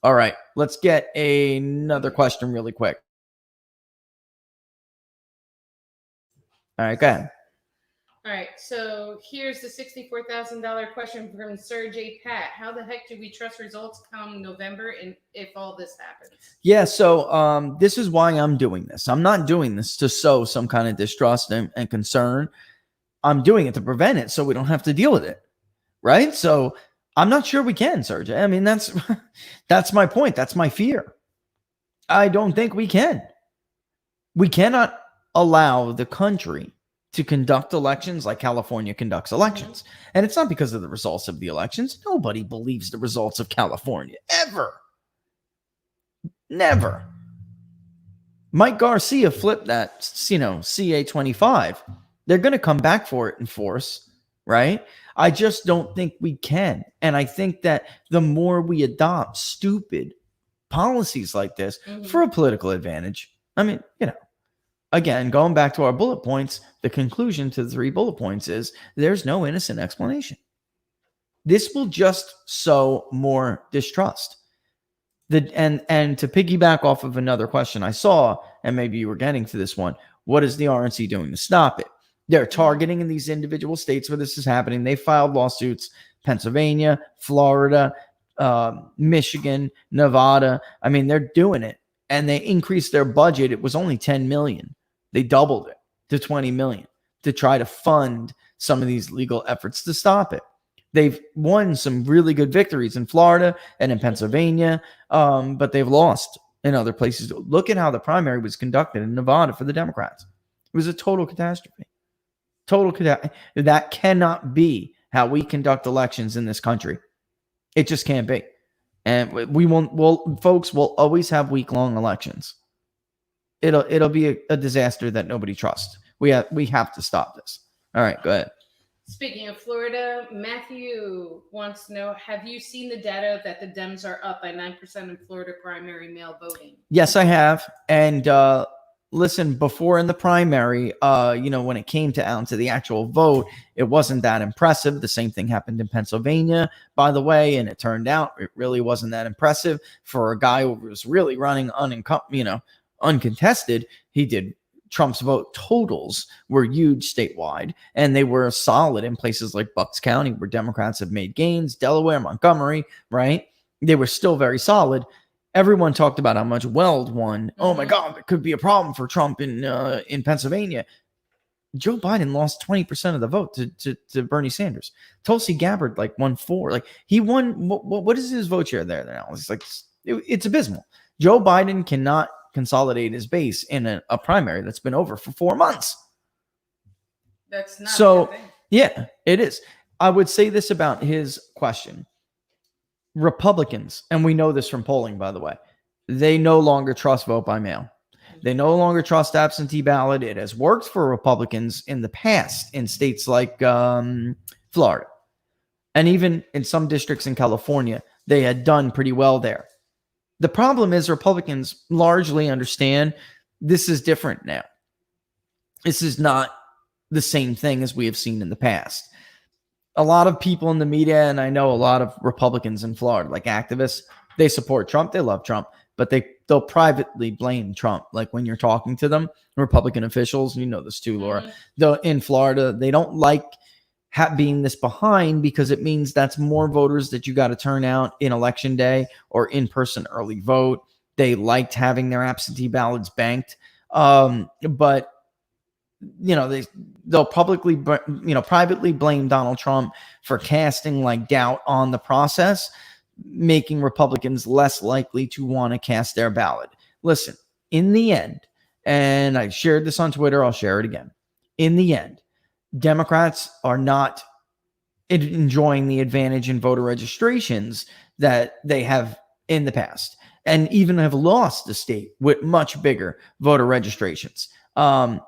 All right, let's get another question really quick. All right, go ahead. All right, so here's the $64,000 question from Sir J. Pat. How the heck do we trust results come November and if all this happens? Yeah, so this is why I'm doing this. I'm not doing this to sow some kind of distrust and concern. I'm doing it to prevent it so we don't have to deal with it, right? So I'm not sure we can, Sergey. I mean, that's my point. That's my fear. I don't think we can. We cannot allow the country to conduct elections like California conducts elections. And it's not because of the results of the elections. Nobody believes the results of California, ever. Never. Mike Garcia flipped that, CA-25. They're going to come back for it in force, right? I just don't think we can. And I think that the more we adopt stupid policies like this for a political advantage, I mean, again, going back to our bullet points, the conclusion to the 3 bullet points is there's no innocent explanation. This will just sow more distrust. And to piggyback off of another question I saw, and maybe you were getting to this one, what is the RNC doing to stop it? They're targeting in these individual states where this is happening. They filed lawsuits, Pennsylvania, Florida, Michigan, Nevada. I mean, they're doing it. And they increased their budget. It was only $10 million. They doubled it to $20 million to try to fund some of these legal efforts to stop it. They've won some really good victories in Florida and in Pennsylvania, but they've lost in other places. Look at how the primary was conducted in Nevada for the Democrats. It was a total catastrophe. That cannot be how we conduct elections in this country. It just can't be. And folks will always have week-long elections. It'll be a disaster that nobody trusts. We have to stop this. All right, go ahead. Speaking of Florida, Matthew wants to know, have you seen the data that the Dems are up by 9% in Florida primary mail voting? Yes, I have. And listen, before in the primary, when it came down to the actual vote, it wasn't that impressive. The same thing happened in Pennsylvania, by the way, and it turned out it really wasn't that impressive for a guy who was really running uncontested. He did. Trump's vote totals were huge statewide, and they were solid in places like Bucks County, where Democrats have made gains, Delaware, Montgomery, right? They were still very solid. Everyone talked about how much Weld won. Oh my God, it could be a problem for Trump in Pennsylvania. Joe Biden lost 20% of the vote to Bernie Sanders. Tulsi Gabbard won 4. He won. What is his vote share there now? It's abysmal. Joe Biden cannot consolidate his base in a primary that's been over for 4 months. That's not so. Yeah, it is. I would say this about his question. Republicans, and we know this from polling, by the way, they no longer trust vote by mail. They no longer trust absentee ballot. It has worked for Republicans in the past in states like Florida. And even in some districts in California, they had done pretty well there. The problem is Republicans largely understand this is different now. This is not the same thing as we have seen in the past. A lot of people in the media, and I know a lot of Republicans in Florida, like activists, they support Trump. They love Trump, but they'll privately blame Trump. Like when you're talking to them, Republican officials, you know this too, Laura, though in Florida, they don't like being this behind because it means that's more voters that you got to turn out in election day or in-person early vote. They liked having their absentee ballots banked. But they'll privately blame Donald Trump for casting like doubt on the process, making Republicans less likely to want to cast their ballot. Listen, in the end, and I shared this on Twitter, I'll share it again. In the end, Democrats are not enjoying the advantage in voter registrations that they have in the past, and even have lost the state with much bigger voter registrations. Do I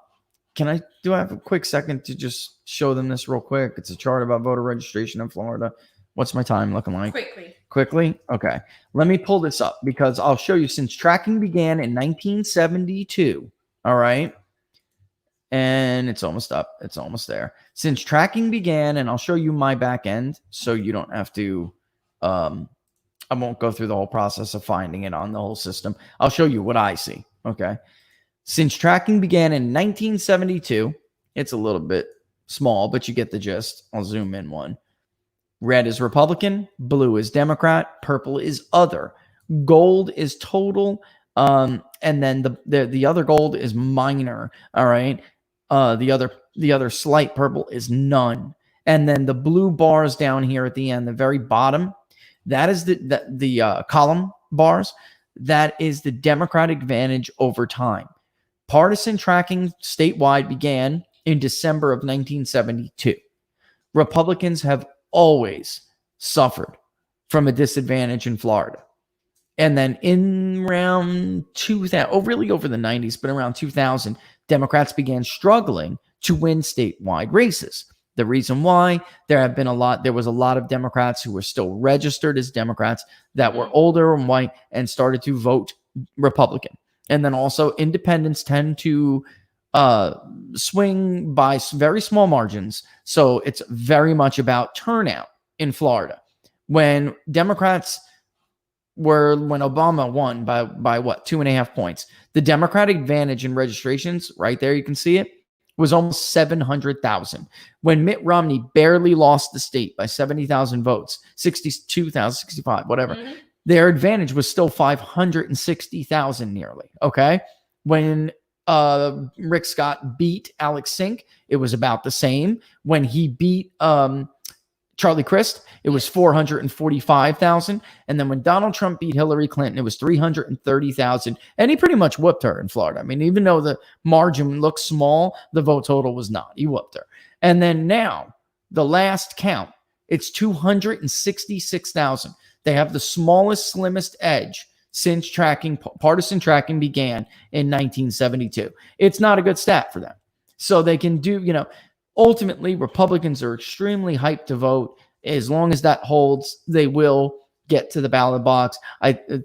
have a quick second to just show them this real quick? It's a chart about voter registration in Florida. What's my time looking like? Quickly? Okay. Let me pull this up because I'll show you since tracking began in 1972. All right. And it's almost up. It's almost there. Since tracking began, and I'll show you my back end so you don't have to, I won't go through the whole process of finding it on the whole system. I'll show you what I see. Okay. Since tracking began in 1972, it's a little bit small, but you get the gist. I'll zoom in one. Red is Republican, blue is Democrat, purple is other, gold is total, and then the other gold is minor. All right, the other slight purple is none, and then the blue bars down here at the end, the very bottom, that is the column bars. That is the Democratic advantage over time. Partisan tracking statewide began in December of 1972. Republicans have always suffered from a disadvantage in Florida. And then in around 2000, really over the 90s, but around 2000, Democrats began struggling to win statewide races. The reason why, there was a lot of Democrats who were still registered as Democrats that were older and white and started to vote Republican. And then also independents tend to swing by very small margins. So it's very much about turnout in Florida. When Obama won by what, 2.5 points, the Democratic advantage in registrations, right there, you can see it, was almost 700,000. When Mitt Romney barely lost the state by 70,000 votes, 62,000, 65, whatever, their advantage was still 560,000 nearly. Okay. When Rick Scott beat Alex Sink, it was about the same. When he beat Charlie Crist, it was 445,000. And then when Donald Trump beat Hillary Clinton, it was 330,000. And he pretty much whooped her in Florida. I mean, even though the margin looked small, the vote total was not. He whooped her. And then now, the last count, it's 266,000. They have the smallest, slimmest edge since partisan tracking began in 1972. It's not a good stat for them. So they can do, ultimately, Republicans are extremely hyped to vote. As long as that holds, they will get to the ballot box.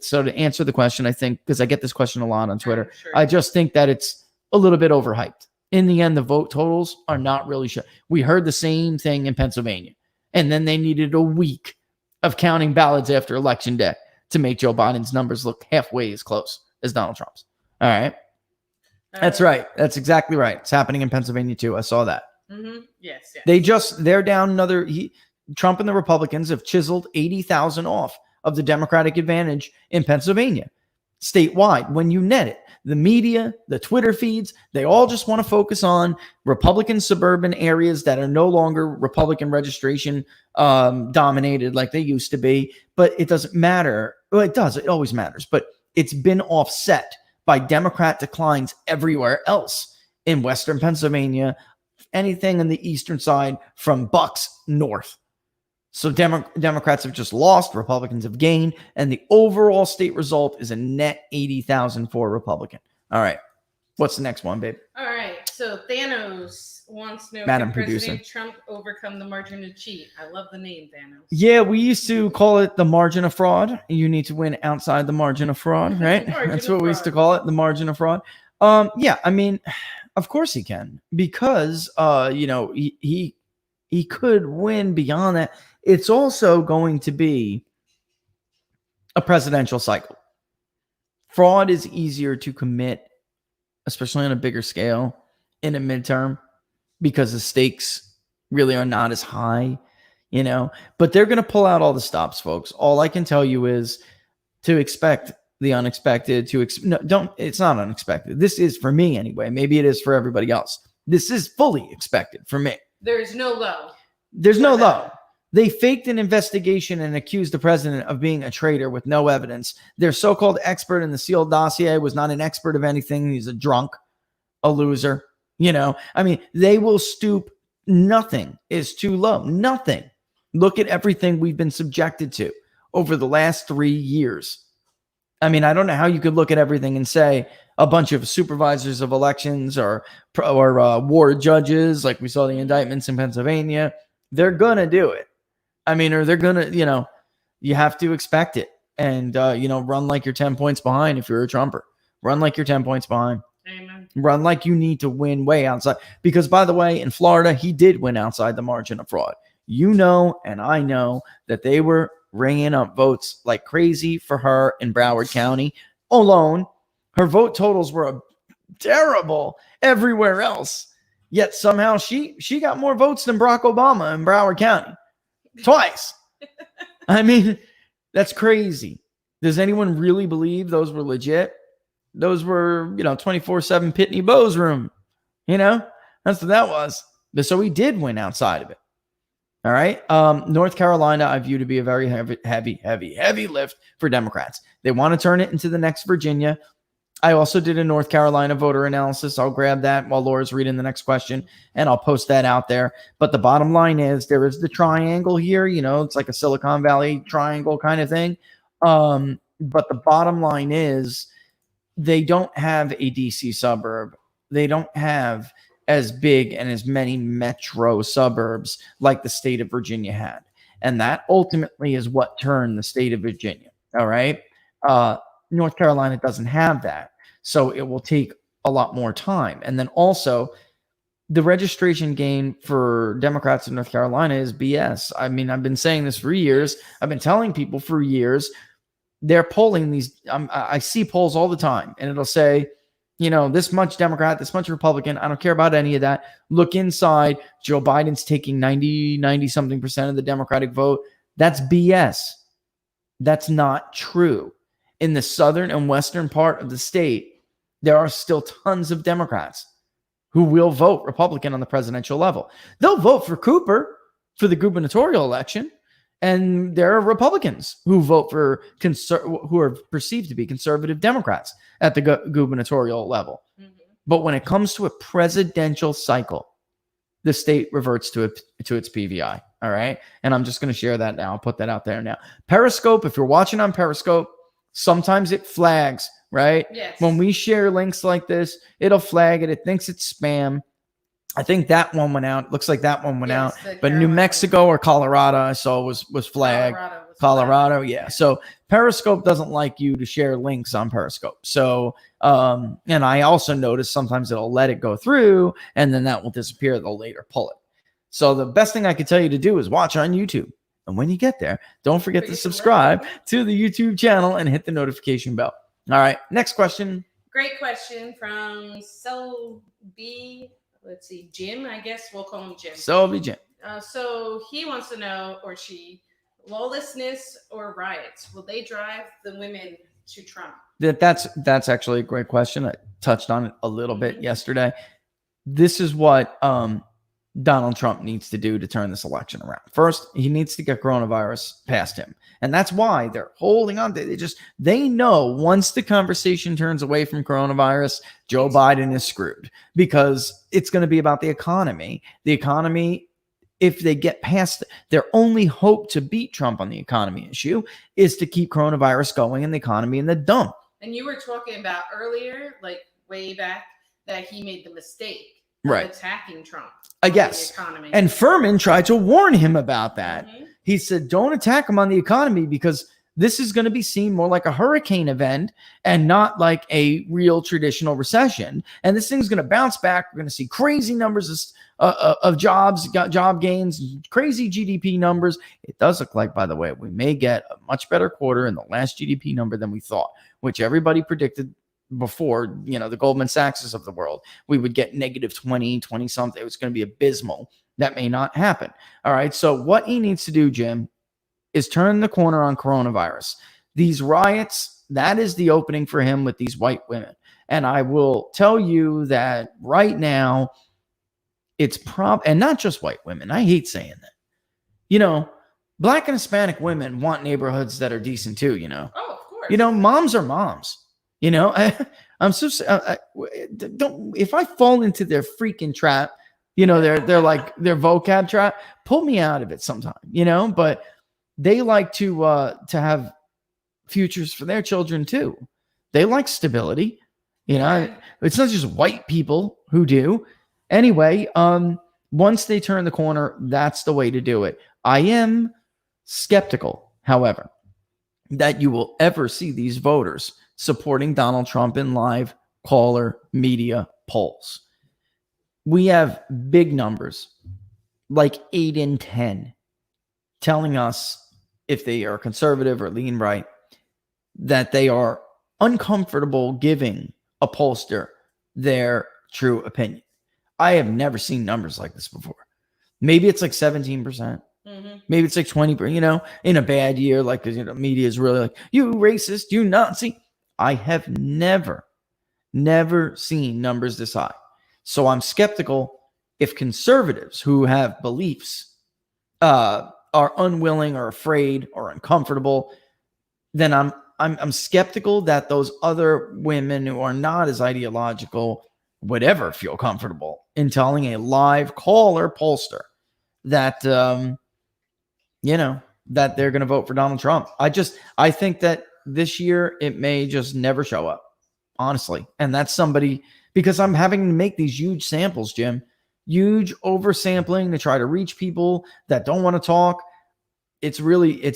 So to answer the question, I think, because I get this question a lot on Twitter, sure. I just think that it's a little bit overhyped. In the end, the vote totals are not really sure. We heard the same thing in Pennsylvania, and then they needed a week of counting ballots after Election Day to make Joe Biden's numbers look halfway as close as Donald Trump's. All right. That's right. That's exactly right. It's happening in Pennsylvania too. I saw that. Mm-hmm. Yes. They're down another. Trump and the Republicans have chiseled 80,000 off of the Democratic advantage in Pennsylvania statewide. When you net it, the media, the Twitter feeds, they all just want to focus on Republican suburban areas that are no longer Republican registration dominated like they used to be. But it doesn't matter. Well, it does. It always matters. But it's been offset by Democrat declines everywhere else in Western Pennsylvania, anything on the eastern side from Bucks north. So Democrats have just lost, Republicans have gained, and the overall state result is a net 80,000 for Republican. All right. What's the next one, babe? All right. So Thanos wants to know, Madam can Producer, President Trump overcome the margin of cheat? I love the name Thanos. Yeah, we used to call it the margin of fraud. You need to win outside the margin of fraud, right? That's what we used to call it, the margin of fraud. Yeah, I mean, of course he can, because he could win beyond that. It's also going to be a presidential cycle. Fraud is easier to commit, especially on a bigger scale in a midterm, because the stakes really are not as high, but they're going to pull out all the stops, folks. All I can tell you is to expect the unexpected. It's not unexpected. This is for me anyway. Maybe it is for everybody else. This is fully expected for me. There's no low. There's no low. They faked an investigation and accused the president of being a traitor with no evidence. Their so-called expert in the sealed dossier was not an expert of anything. He's a drunk, a loser. I mean, they will stoop. Nothing is too low. Nothing. Look at everything we've been subjected to over the last 3 years. I mean, I don't know how you could look at everything and say a bunch of supervisors of elections or ward judges, like we saw the indictments in Pennsylvania, they're going to do it. I mean, or they're going to, you have to expect it. And, run like you're 10 points behind if you're a Trumper. Run like you're 10 points behind. Amen. Run like you need to win way outside. Because, by the way, in Florida, he did win outside the margin of fraud. And I know that they were ringing up votes like crazy for her in Broward County alone. Her vote totals were terrible everywhere else. Yet somehow she got more votes than Barack Obama in Broward County. Twice. I mean, that's crazy. Does anyone really believe those were legit? Those were, 24/7 Pitney Bowes room. That's what that was. So he did win outside of it. All right. North Carolina, I view to be a very heavy lift for Democrats. They want to turn it into the next Virginia. I also did a North Carolina voter analysis. I'll grab that while Laura's reading the next question, and I'll post that out there. But the bottom line is there is the triangle here. It's like a Silicon Valley triangle kind of thing. But the bottom line is they don't have a DC suburb. They don't have as big and as many metro suburbs like the state of Virginia had. And that ultimately is what turned the state of Virginia. All right. North Carolina doesn't have that. So it will take a lot more time. And then also the registration gain for Democrats in North Carolina is BS. I mean, I've been saying this for years. I've been telling people for years. They're polling these. I see polls all the time, and it'll say, this much Democrat, this much Republican. I don't care about any of that. Look inside. Joe Biden's taking 90 something percent of the Democratic vote. That's BS. That's not true. In the southern and western part of the state, there are still tons of Democrats who will vote Republican on the presidential level. They'll vote for Cooper for the gubernatorial election. And there are Republicans who vote for who are perceived to be conservative Democrats at the gubernatorial level. Mm-hmm. But when it comes to a presidential cycle, the state reverts to its PVI. All right. And I'm just going to share that now. I'll put that out there now. Periscope, if you're watching on Periscope, sometimes it flags, right? Yes. When we share links like this, it'll flag it. It thinks it's spam. I think that one went out. Looks like that one went out. But New Mexico or Colorado, I saw was flagged. Colorado, yeah. So Periscope doesn't like you to share links on Periscope. So, and I also noticed sometimes it'll let it go through, and then that will disappear. They'll later pull it. So the best thing I could tell you to do is watch on YouTube. And when you get there, don't forget to subscribe to the YouTube channel and hit the notification bell. All right, next question. Great question from Selby. Let's see, Jim, I guess we'll call him Jim. Selby Jim. So he wants to know, or she, lawlessness or riots, will they drive the women to Trump? That's actually a great question. I touched on it a little bit yesterday. This is what Donald Trump needs to do to turn this election around. First, he needs to get coronavirus past him. And that's why they're holding on. They know once the conversation turns away from coronavirus, Joe Biden is screwed because it's going to be about the economy. The economy, if they get past their only hope to beat Trump on the economy issue is to keep coronavirus going and the economy in the dump. And you were talking about earlier, like way back, that he made the mistake of attacking Trump. Yes. And Furman tried to warn him about that. Mm-hmm. He said, don't attack him on the economy because this is going to be seen more like a hurricane event and not like a real traditional recession. And this thing's going to bounce back. We're going to see crazy numbers of jobs, job gains, crazy GDP numbers. It does look like, by the way, we may get a much better quarter in the last GDP number than we thought, which everybody predicted before, the Goldman Sachs of the world. We would get negative 20 something. It was going to be abysmal. That may not happen. All right. So what he needs to do, Jim, is turn the corner on coronavirus. These riots, that is the opening for him with these white women. And I will tell you that right now, it's and not just white women. I hate saying that. You know, Black and Hispanic women want neighborhoods that are decent too, you know. Oh, of course. You know, moms are moms. You know, I'm so don't, if I fall into their freaking trap, you know, they're like their vocab trap, pull me out of it sometime, you know, but they like to have futures for their children too. They like stability, you know. It's not just white people who do. Anyway, once they turn the corner, that's the way to do it. I am skeptical, however, that you will ever see these voters supporting Donald Trump in live caller media polls. We have big numbers, like 8 in 10, telling us if they are conservative or lean right, that they are uncomfortable giving a pollster their true opinion. I have never seen numbers like this before. Maybe it's like 17%. Maybe it's like 20%, you know, in a bad year, like, you know, media is really like, you racist, you Nazi. I have never seen numbers this high. So I'm skeptical if conservatives who have beliefs are unwilling or afraid or uncomfortable, then I'm skeptical that those other women who are not as ideological would ever feel comfortable in telling a live caller pollster that, you know, that they're going to vote for Donald Trump. I think that this year it may just never show up, honestly. And that's somebody, because I'm having to make these huge samples, Jim, huge oversampling to try to reach people that don't want to talk. It's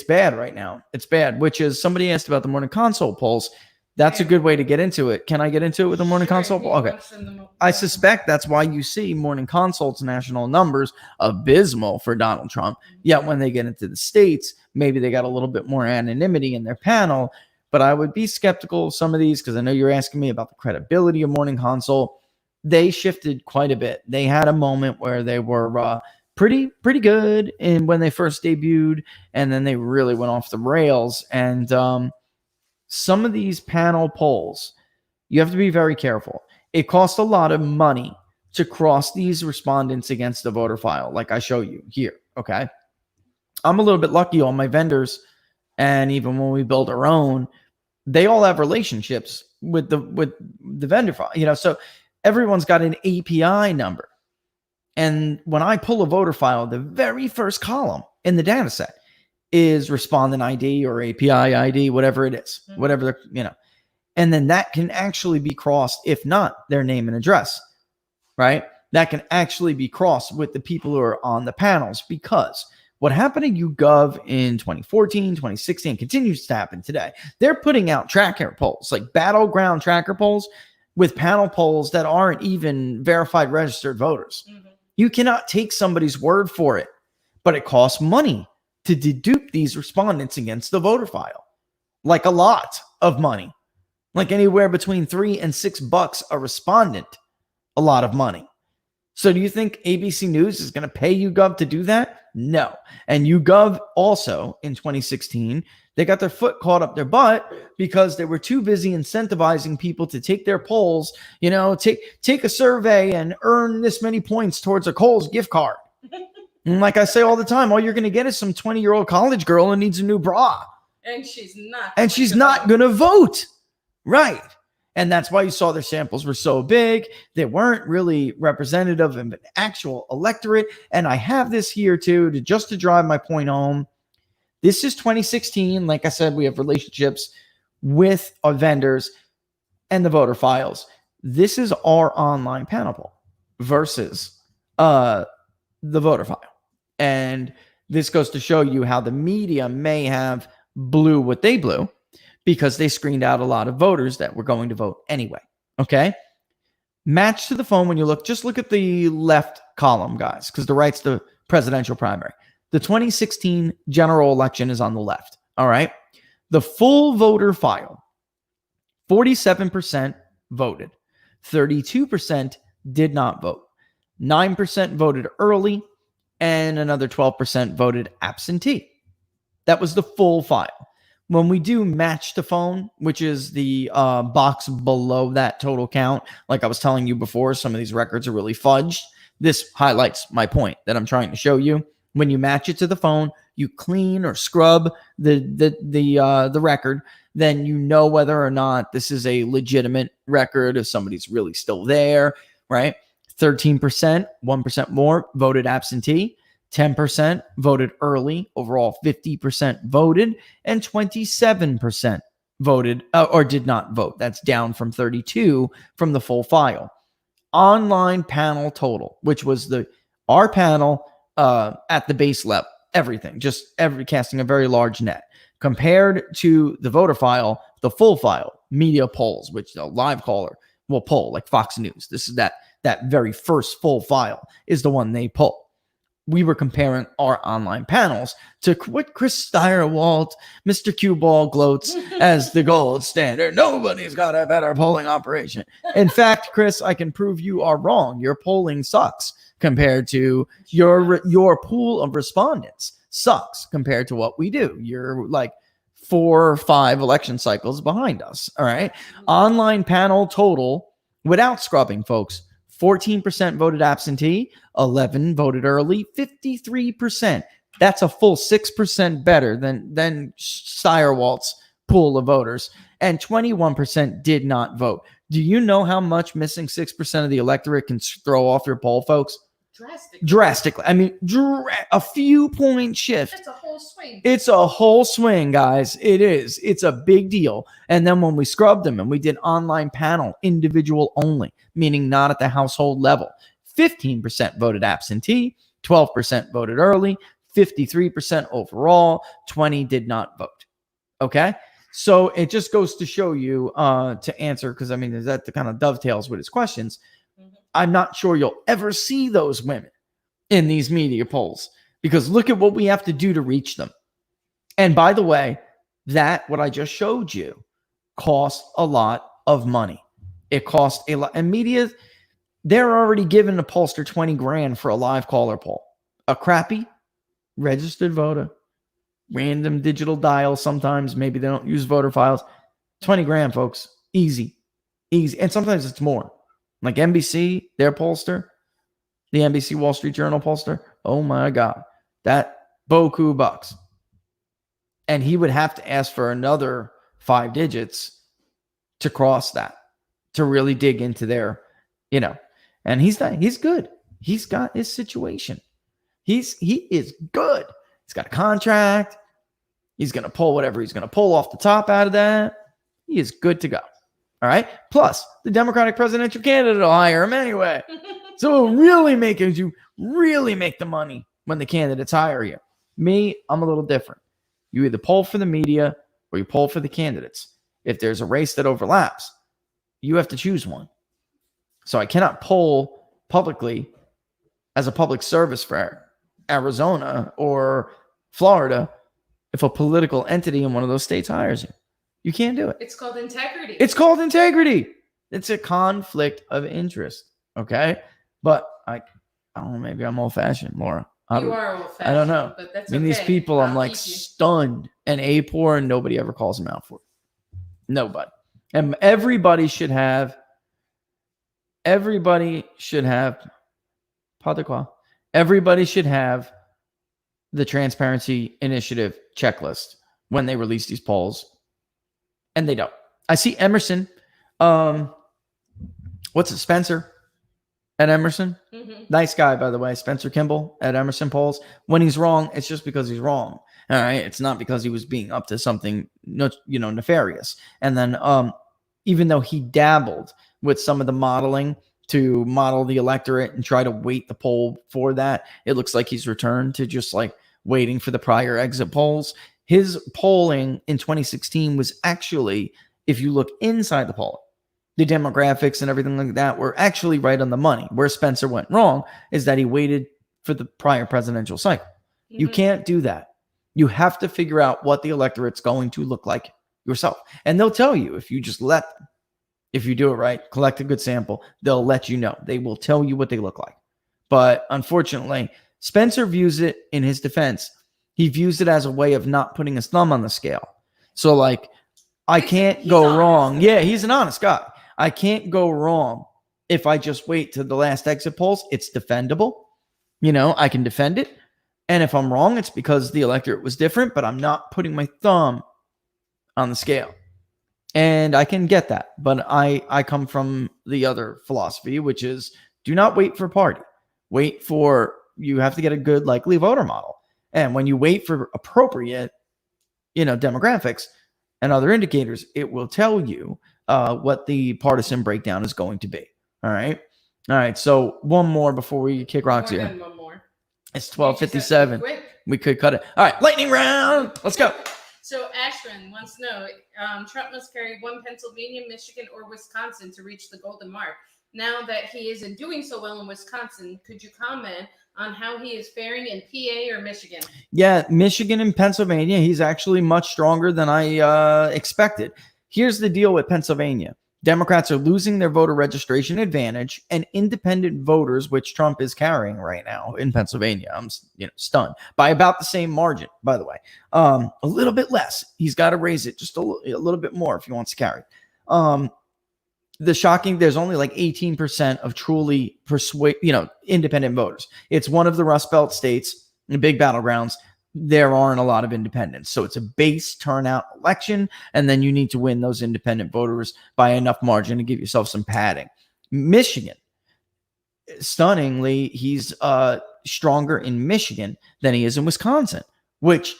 bad right now. It's bad, which is, somebody asked about the morning consult polls. That's a good way to get into it. Can I get into it with the morning consult poll? Okay. I suspect that's why you see morning consult's national numbers abysmal for Donald Trump. Yet when they get into the states, maybe they got a little bit more anonymity in their panel. But I would be skeptical of some of these, because I know you're asking me about the credibility of morning consult. They shifted quite a bit. They had a moment where they were pretty good when they first debuted, and then they really went off the rails. And some of these panel polls, you have to be very careful. It costs a lot of money to cross these respondents against the voter file, like I show you here. Okay, I'm a little bit lucky on my vendors, and even when we build our own, they all have relationships with the vendor file. You know, so everyone's got an API number. And when I pull a voter file, the very first column in the data set is respondent ID or API ID, whatever it is, whatever, you know, and then that can actually be crossed, if not their name and address, right? That can actually be crossed with the people who are on the panels, because what happened to YouGov in 2014, 2016 continues to happen today. They're putting out tracker polls, like battleground tracker polls with panel polls that aren't even verified registered voters. You cannot take somebody's word for it, but it costs money to dedupe these respondents against the voter file. Like a lot of money, like anywhere between $3 and $6 a respondent, a lot of money. So do you think ABC News is going to pay YouGov to do that? No. And YouGov also in 2016, they got their foot caught up their butt because they were too busy incentivizing people to take their polls, you know, take a survey and earn this many points towards a Kohl's gift card. And like I say all the time, all you're going to get is some 20-year-old college girl who needs a new bra. And she's not. And she's not going to vote. Right. And that's why you saw their samples were so big. They weren't really representative of an actual electorate. And I have this here too, to drive my point home. This is 2016. Like I said, we have relationships with our vendors and the voter files. This is our online panel poll versus the voter file. And this goes to show you how the media may have blew what they blew, because they screened out a lot of voters that were going to vote anyway. Okay. Match to the phone when you look, just look at the left column, guys, because the right's the presidential primary. The 2016 general election is on the left. All right. The full voter file, 47% voted, 32% did not vote, 9% voted early, and another 12% voted absentee. That was the full file. When we do match to phone, which is the box below that total count, like I was telling you before, some of these records are really fudged. This highlights my point that I'm trying to show you. When you match it to the phone, you clean or scrub the record, then you know whether or not this is a legitimate record, if somebody's really still there, right? 13%, 1% more voted absentee, 10% voted early, overall 50% voted, and 27% voted or did not vote. That's down from 32 from the full file. Online panel total, which was our panel at the base level, everything, just casting a very large net compared to the voter file, the full file, media polls, which the live caller will pull, like Fox News. This is that very first full file is the one they pull. We were comparing our online panels to what Chris Steyerwalt, Mr. Q Ball gloats as the gold standard. Nobody's got a better polling operation. In fact, Chris, I can prove you are wrong. Your polling sucks compared to your pool of respondents sucks compared to what we do. You're like 4 or 5 election cycles behind us. All right. Online panel total without scrubbing, folks. 14% voted absentee, 11 voted early, 53%. That's a full 6% better than Steyerwalt's pool of voters, and 21% did not vote. Do you know how much missing 6% of the electorate can throw off your poll, folks? Drastically. I mean, a few point shift. That's a whole swing. It's a whole swing, guys. It is. It's a big deal. And then when we scrubbed them and we did online panel, individual only, meaning not at the household level, 15% voted absentee, 12% voted early, 53% overall, 20 did not vote. Okay? So it just goes to show you to answer, because I mean, that kind of dovetails with his questions. I'm not sure you'll ever see those women in these media polls, because look at what we have to do to reach them. And by the way, what I just showed you costs a lot of money. It costs a lot. And media, they're already giving a pollster 20 grand for a live caller poll. A crappy registered voter, random digital dial sometimes. Maybe they don't use voter files. 20 grand, folks. Easy. And sometimes it's more. Like NBC, their pollster, the NBC Wall Street Journal pollster, oh my God, that beaucoup bucks. And he would have to ask for another 5 digits to cross that, to really dig into their, and he's good. He's got his situation. He is good. He's got a contract. He's going to pull whatever he's going to pull off the top out of that. He is good to go. All right. Plus, the Democratic presidential candidate will hire him anyway. So it really you really make the money when the candidates hire you. Me, I'm a little different. You either poll for the media or you poll for the candidates. If there's a race that overlaps, you have to choose one. So I cannot poll publicly as a public service for Arizona or Florida if a political entity in one of those states hires you. You can't do it. It's called integrity. It's a conflict of interest. Okay. But I don't know, maybe I'm old fashioned, Laura. You are old fashioned. I don't know. But that's these people, I'm like stunned and poor, and nobody ever calls them out for it. Nobody. And everybody should have the Transparency Initiative checklist when they release these polls. And they don't. I see Emerson. Spencer at Emerson? Mm-hmm. Nice guy, by the way. Spencer Kimball at Emerson polls. When he's wrong, it's just because he's wrong. All right. It's not because he was being up to something, nefarious. And then even though he dabbled with some of the modeling to model the electorate and try to weight the poll for that, it looks like he's returned to just like waiting for the prior exit polls. His polling in 2016 was actually, if you look inside the poll, the demographics and everything like that were actually right on the money. Where Spencer went wrong is that he waited for the prior presidential cycle. Mm-hmm. You can't do that. You have to figure out what the electorate's going to look like yourself. And they'll tell you if you just let them. If you do it right, collect a good sample, they'll let you know. They will tell you what they look like. But unfortunately, Spencer views it, in his defense, he views it as a way of not putting his thumb on the scale. So like, I can't go wrong. Yeah, he's an honest guy. I can't go wrong If I just wait to the last exit polls, it's defendable. I can defend it. And if I'm wrong, it's because the electorate was different, but I'm not putting my thumb on the scale. And I can get that. But I come from the other philosophy, which is do not wait for party. Wait for, you have to get a good likely voter model. And when you wait for appropriate, demographics and other indicators, it will tell you what the partisan breakdown is going to be. All right. So one more before we kick rocks here. One more. It's 12:57. We could cut it. All right. Lightning round. Let's go. So Ashwin wants to know, Trump must carry one Pennsylvania, Michigan, or Wisconsin to reach the golden mark. Now that he isn't doing so well in Wisconsin, could you comment on how he is faring in PA or Michigan? Yeah, Michigan and Pennsylvania, he's actually much stronger than I expected. Here's the deal with Pennsylvania. Democrats are losing their voter registration advantage, and independent voters, which Trump is carrying right now in Pennsylvania, I'm stunned, by about the same margin, by the way. A little bit less. He's got to raise it just a little bit more if he wants to carry. There's only like 18% of truly independent voters. It's one of the Rust Belt states, the big battlegrounds. There aren't a lot of independents. So it's a base turnout election, and then you need to win those independent voters by enough margin to give yourself some padding. Michigan, stunningly, he's stronger in Michigan than he is in Wisconsin, which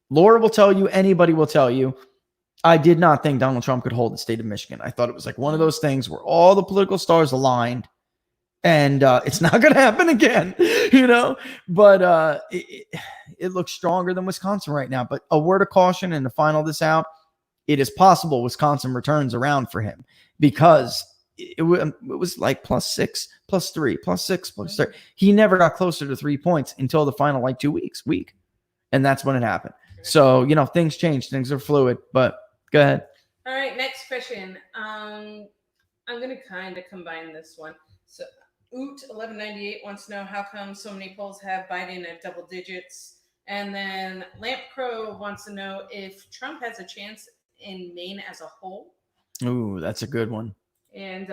Laura will tell you, anybody will tell you, I did not think Donald Trump could hold the state of Michigan. I thought it was like one of those things where all the political stars aligned, and it's not going to happen again, But it looks stronger than Wisconsin right now. But a word of caution, and to final this out, it is possible Wisconsin returns around for him because it was like +6, +3, +6, +3. He never got closer to 3 points until the final 2 week. And that's when it happened. So, things change. Things are fluid. But go ahead. All right, next question. I'm going to kind of combine this one. So Oot1198 wants to know how come so many polls have Biden at double digits. And then Lamp Crow wants to know if Trump has a chance in Maine as a whole. Ooh, that's a good one. And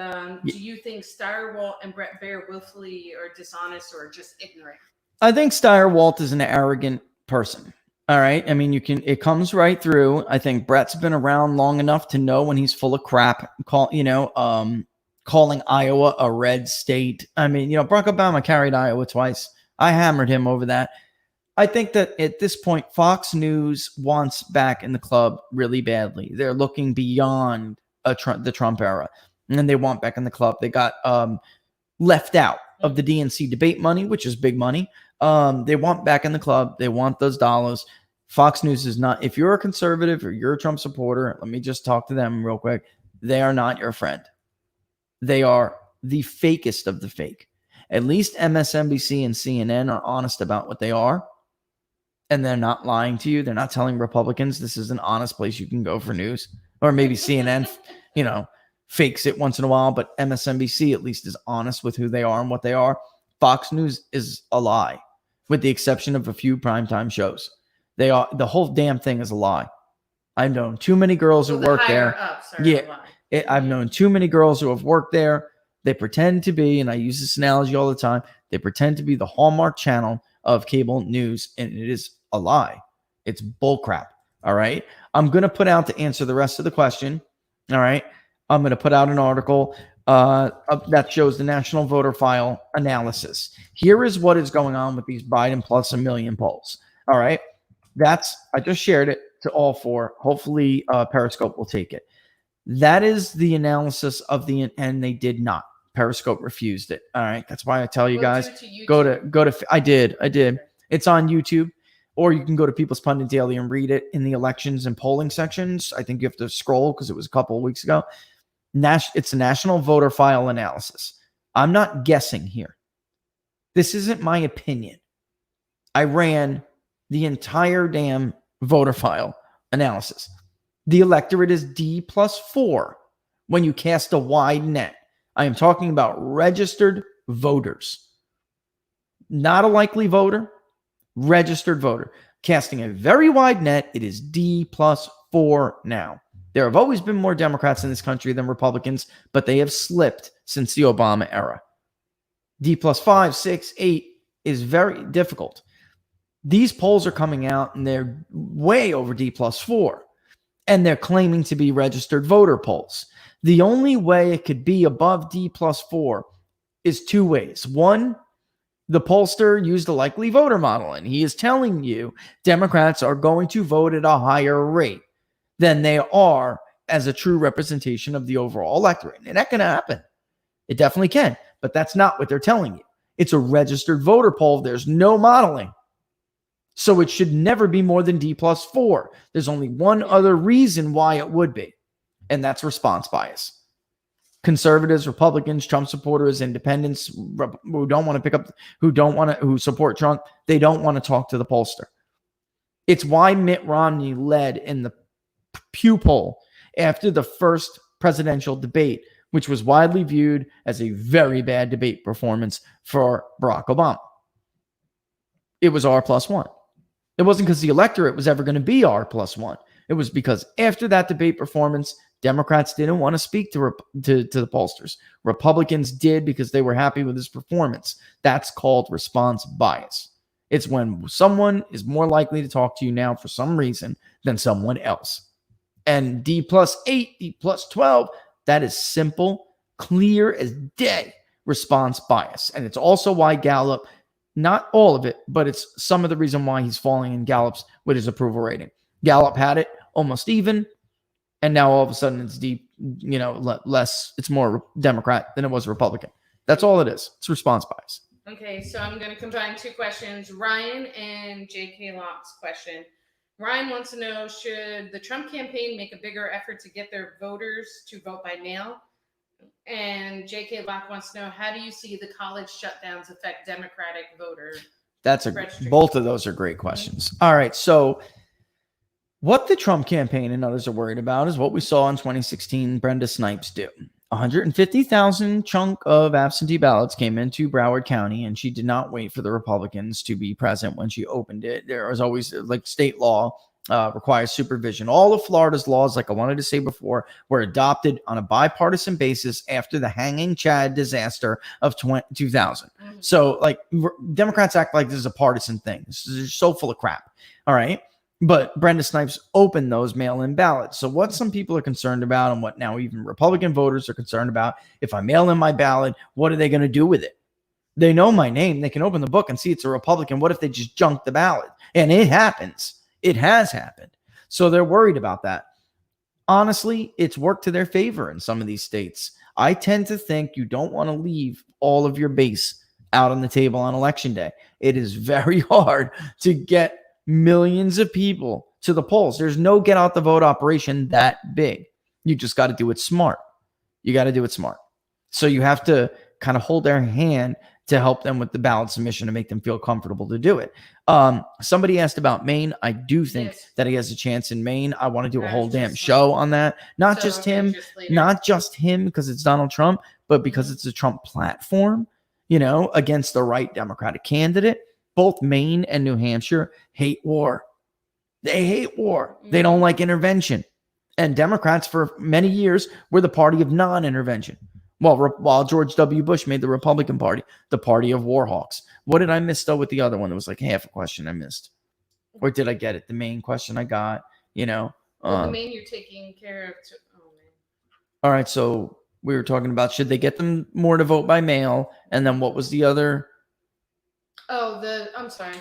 do you think Stirewalt and Brett Baer willfully are dishonest or just ignorant? I think Stirewalt is an arrogant person. All right. I mean, it comes right through. I think Brett's been around long enough to know when he's full of crap, calling Iowa a red state. I mean, Barack Obama carried Iowa twice. I hammered him over that. I think that at this point, Fox News wants back in the club really badly. They're looking beyond the Trump era, and they want back in the club. They got left out of the DNC debate money, which is big money. They want back in the club. They want those dollars. Fox News is not, if you're a conservative or you're a Trump supporter, let me just talk to them real quick. They are not your friend. They are the fakest of the fake. At least MSNBC and CNN are honest about what they are. And they're not lying to you. They're not telling Republicans this is an honest place you can go for news. Or maybe CNN, fakes it once in a while. But MSNBC at least is honest with who they are and what they are. Fox News is a lie, with the exception of a few primetime shows. The whole damn thing is a lie. I've known too many girls who work there. I've known too many girls who have worked there. They pretend to be, and I use this analogy all the time, they pretend to be the Hallmark Channel of cable news, and it is a lie. It's bullcrap. All right. I'm going to put out, to answer the rest of the question. All right. I'm going to put out an article that shows the national voter file analysis. Here is what is going on with these Biden plus a million polls. All right. I just shared it to all four. Hopefully Periscope will take it. That is the analysis of and they did not. Periscope refused it. All right. That's why I tell you guys, go to, I did. It's on YouTube, or you can go to People's Pundit Daily and read it in the elections and polling sections. I think you have to scroll because it was a couple of weeks ago. It's a national voter file analysis. I'm not guessing here. This isn't my opinion. I ran the entire damn voter file analysis. The electorate is D+4 when you cast a wide net. I am talking about registered voters. Not a likely voter, registered voter. Casting a very wide net, it is D+4 now. There have always been more Democrats in this country than Republicans, but they have slipped since the Obama era. D plus 5, 6, 8 is very difficult. These polls are coming out and they're way over D plus 4, and they're claiming to be registered voter polls. The only way it could be above D plus 4 is two ways. One, the pollster used a likely voter model, and he is telling you Democrats are going to vote at a higher rate than they are as a true representation of the overall electorate. And that can happen. It definitely can, but that's not what they're telling you. It's a registered voter poll. There's no modeling. So it should never be more than D plus 4. There's only one other reason why it would be, and that's response bias. Conservatives, Republicans, Trump supporters, independents who don't want to pick up, who support Trump, they don't want to talk to the pollster. It's why Mitt Romney led in the Pew poll after the first presidential debate, which was widely viewed as a very bad debate performance for Barack Obama. It was R plus 1. It wasn't because the electorate was ever going to be R plus 1. It was because after that debate performance, Democrats didn't want to speak to the pollsters. Republicans did because they were happy with his performance. That's called response bias. It's when someone is more likely to talk to you now for some reason than someone else. And D plus 8, D plus 12, that is simple, clear as day response bias. And it's also why Gallup, not all of it, but it's some of the reason why he's falling in Gallup's with his approval rating. Gallup had it almost even, and now all of a sudden it's less, it's more Democrat than it was Republican. That's all it is. It's response bias. Okay, so I'm going to combine two questions, Ryan and J.K. Locke's question. Ryan wants to know, should the Trump campaign make a bigger effort to get their voters to vote by mail? And J.K. Locke wants to know, how do you see the college shutdowns affect Democratic voter registration? Both of those are great questions. All right, so what the Trump campaign and others are worried about is what we saw in 2016 Brenda Snipes do. 150,000 chunk of absentee ballots came into Broward County, and she did not wait for the Republicans to be present when she opened it. There was always, like, state law requires supervision. All of Florida's laws, like I wanted to say before, were adopted on a bipartisan basis after the hanging Chad disaster of 2000. Mm-hmm. So, like, Democrats act like this is a partisan thing. This is so full of crap. All right. But Brenda Snipes opened those mail-in ballots. So what some people are concerned about, and what now even Republican voters are concerned about, if I mail in my ballot, what are they going to do with it? They know my name. They can open the book and see it's a Republican. What if they just junk the ballot? And it happens. It has happened. So they're worried about that. Honestly, it's worked to their favor in some of these states. I tend to think you don't want to leave all of your base out on the table on election day. It is very hard to get millions of people to the polls. There's no get out the vote operation that big. You just got to do it smart. You got to do it smart. So you have to kind of hold their hand to help them with the ballot submission to make them feel comfortable to do it. Somebody asked about Maine. I do think that he has a chance in Maine. I want to do a whole damn show on that. Not just him, because it's Donald Trump, but because it's a Trump platform, against the right Democratic candidate. Both Maine and New Hampshire hate war. They hate war. They don't like intervention. And Democrats for many years were the party of non-intervention. While George W. Bush made the Republican Party the party of war hawks. What did I miss, though, with the other one? There was like half a question I missed. Or did I get it? The main question I got, the main you're taking care of. All right, so we were talking about, should they get them more to vote by mail? And then what was the other? I'm sorry.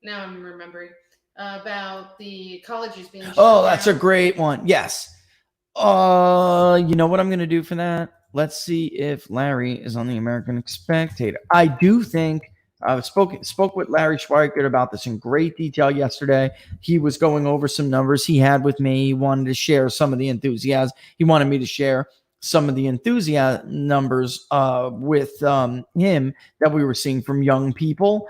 Now I'm remembering about the colleges being shut down. That's a great one. Yes. You know what I'm going to do for that? Let's see if Larry is on the American Spectator. I do think I spoke with Larry Schweikert about this in great detail yesterday. He was going over some numbers he had with me. He wanted to share some of the enthusiasm. He wanted me to share some of the enthusiasm numbers with him that we were seeing from young people.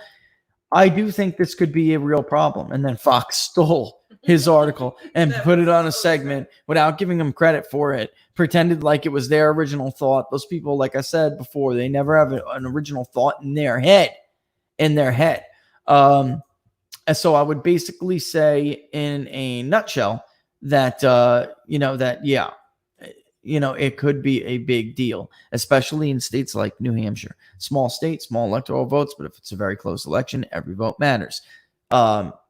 I do think this could be a real problem. And then Fox stole his article and put it on a segment without giving him credit for it, pretended like it was their original thought. Those people, like I said before, they never have an original thought in their head. And so I would basically say, in a nutshell, that, it could be a big deal, especially in states like New Hampshire. Small state, small electoral votes, but if it's a very close election, every vote matters.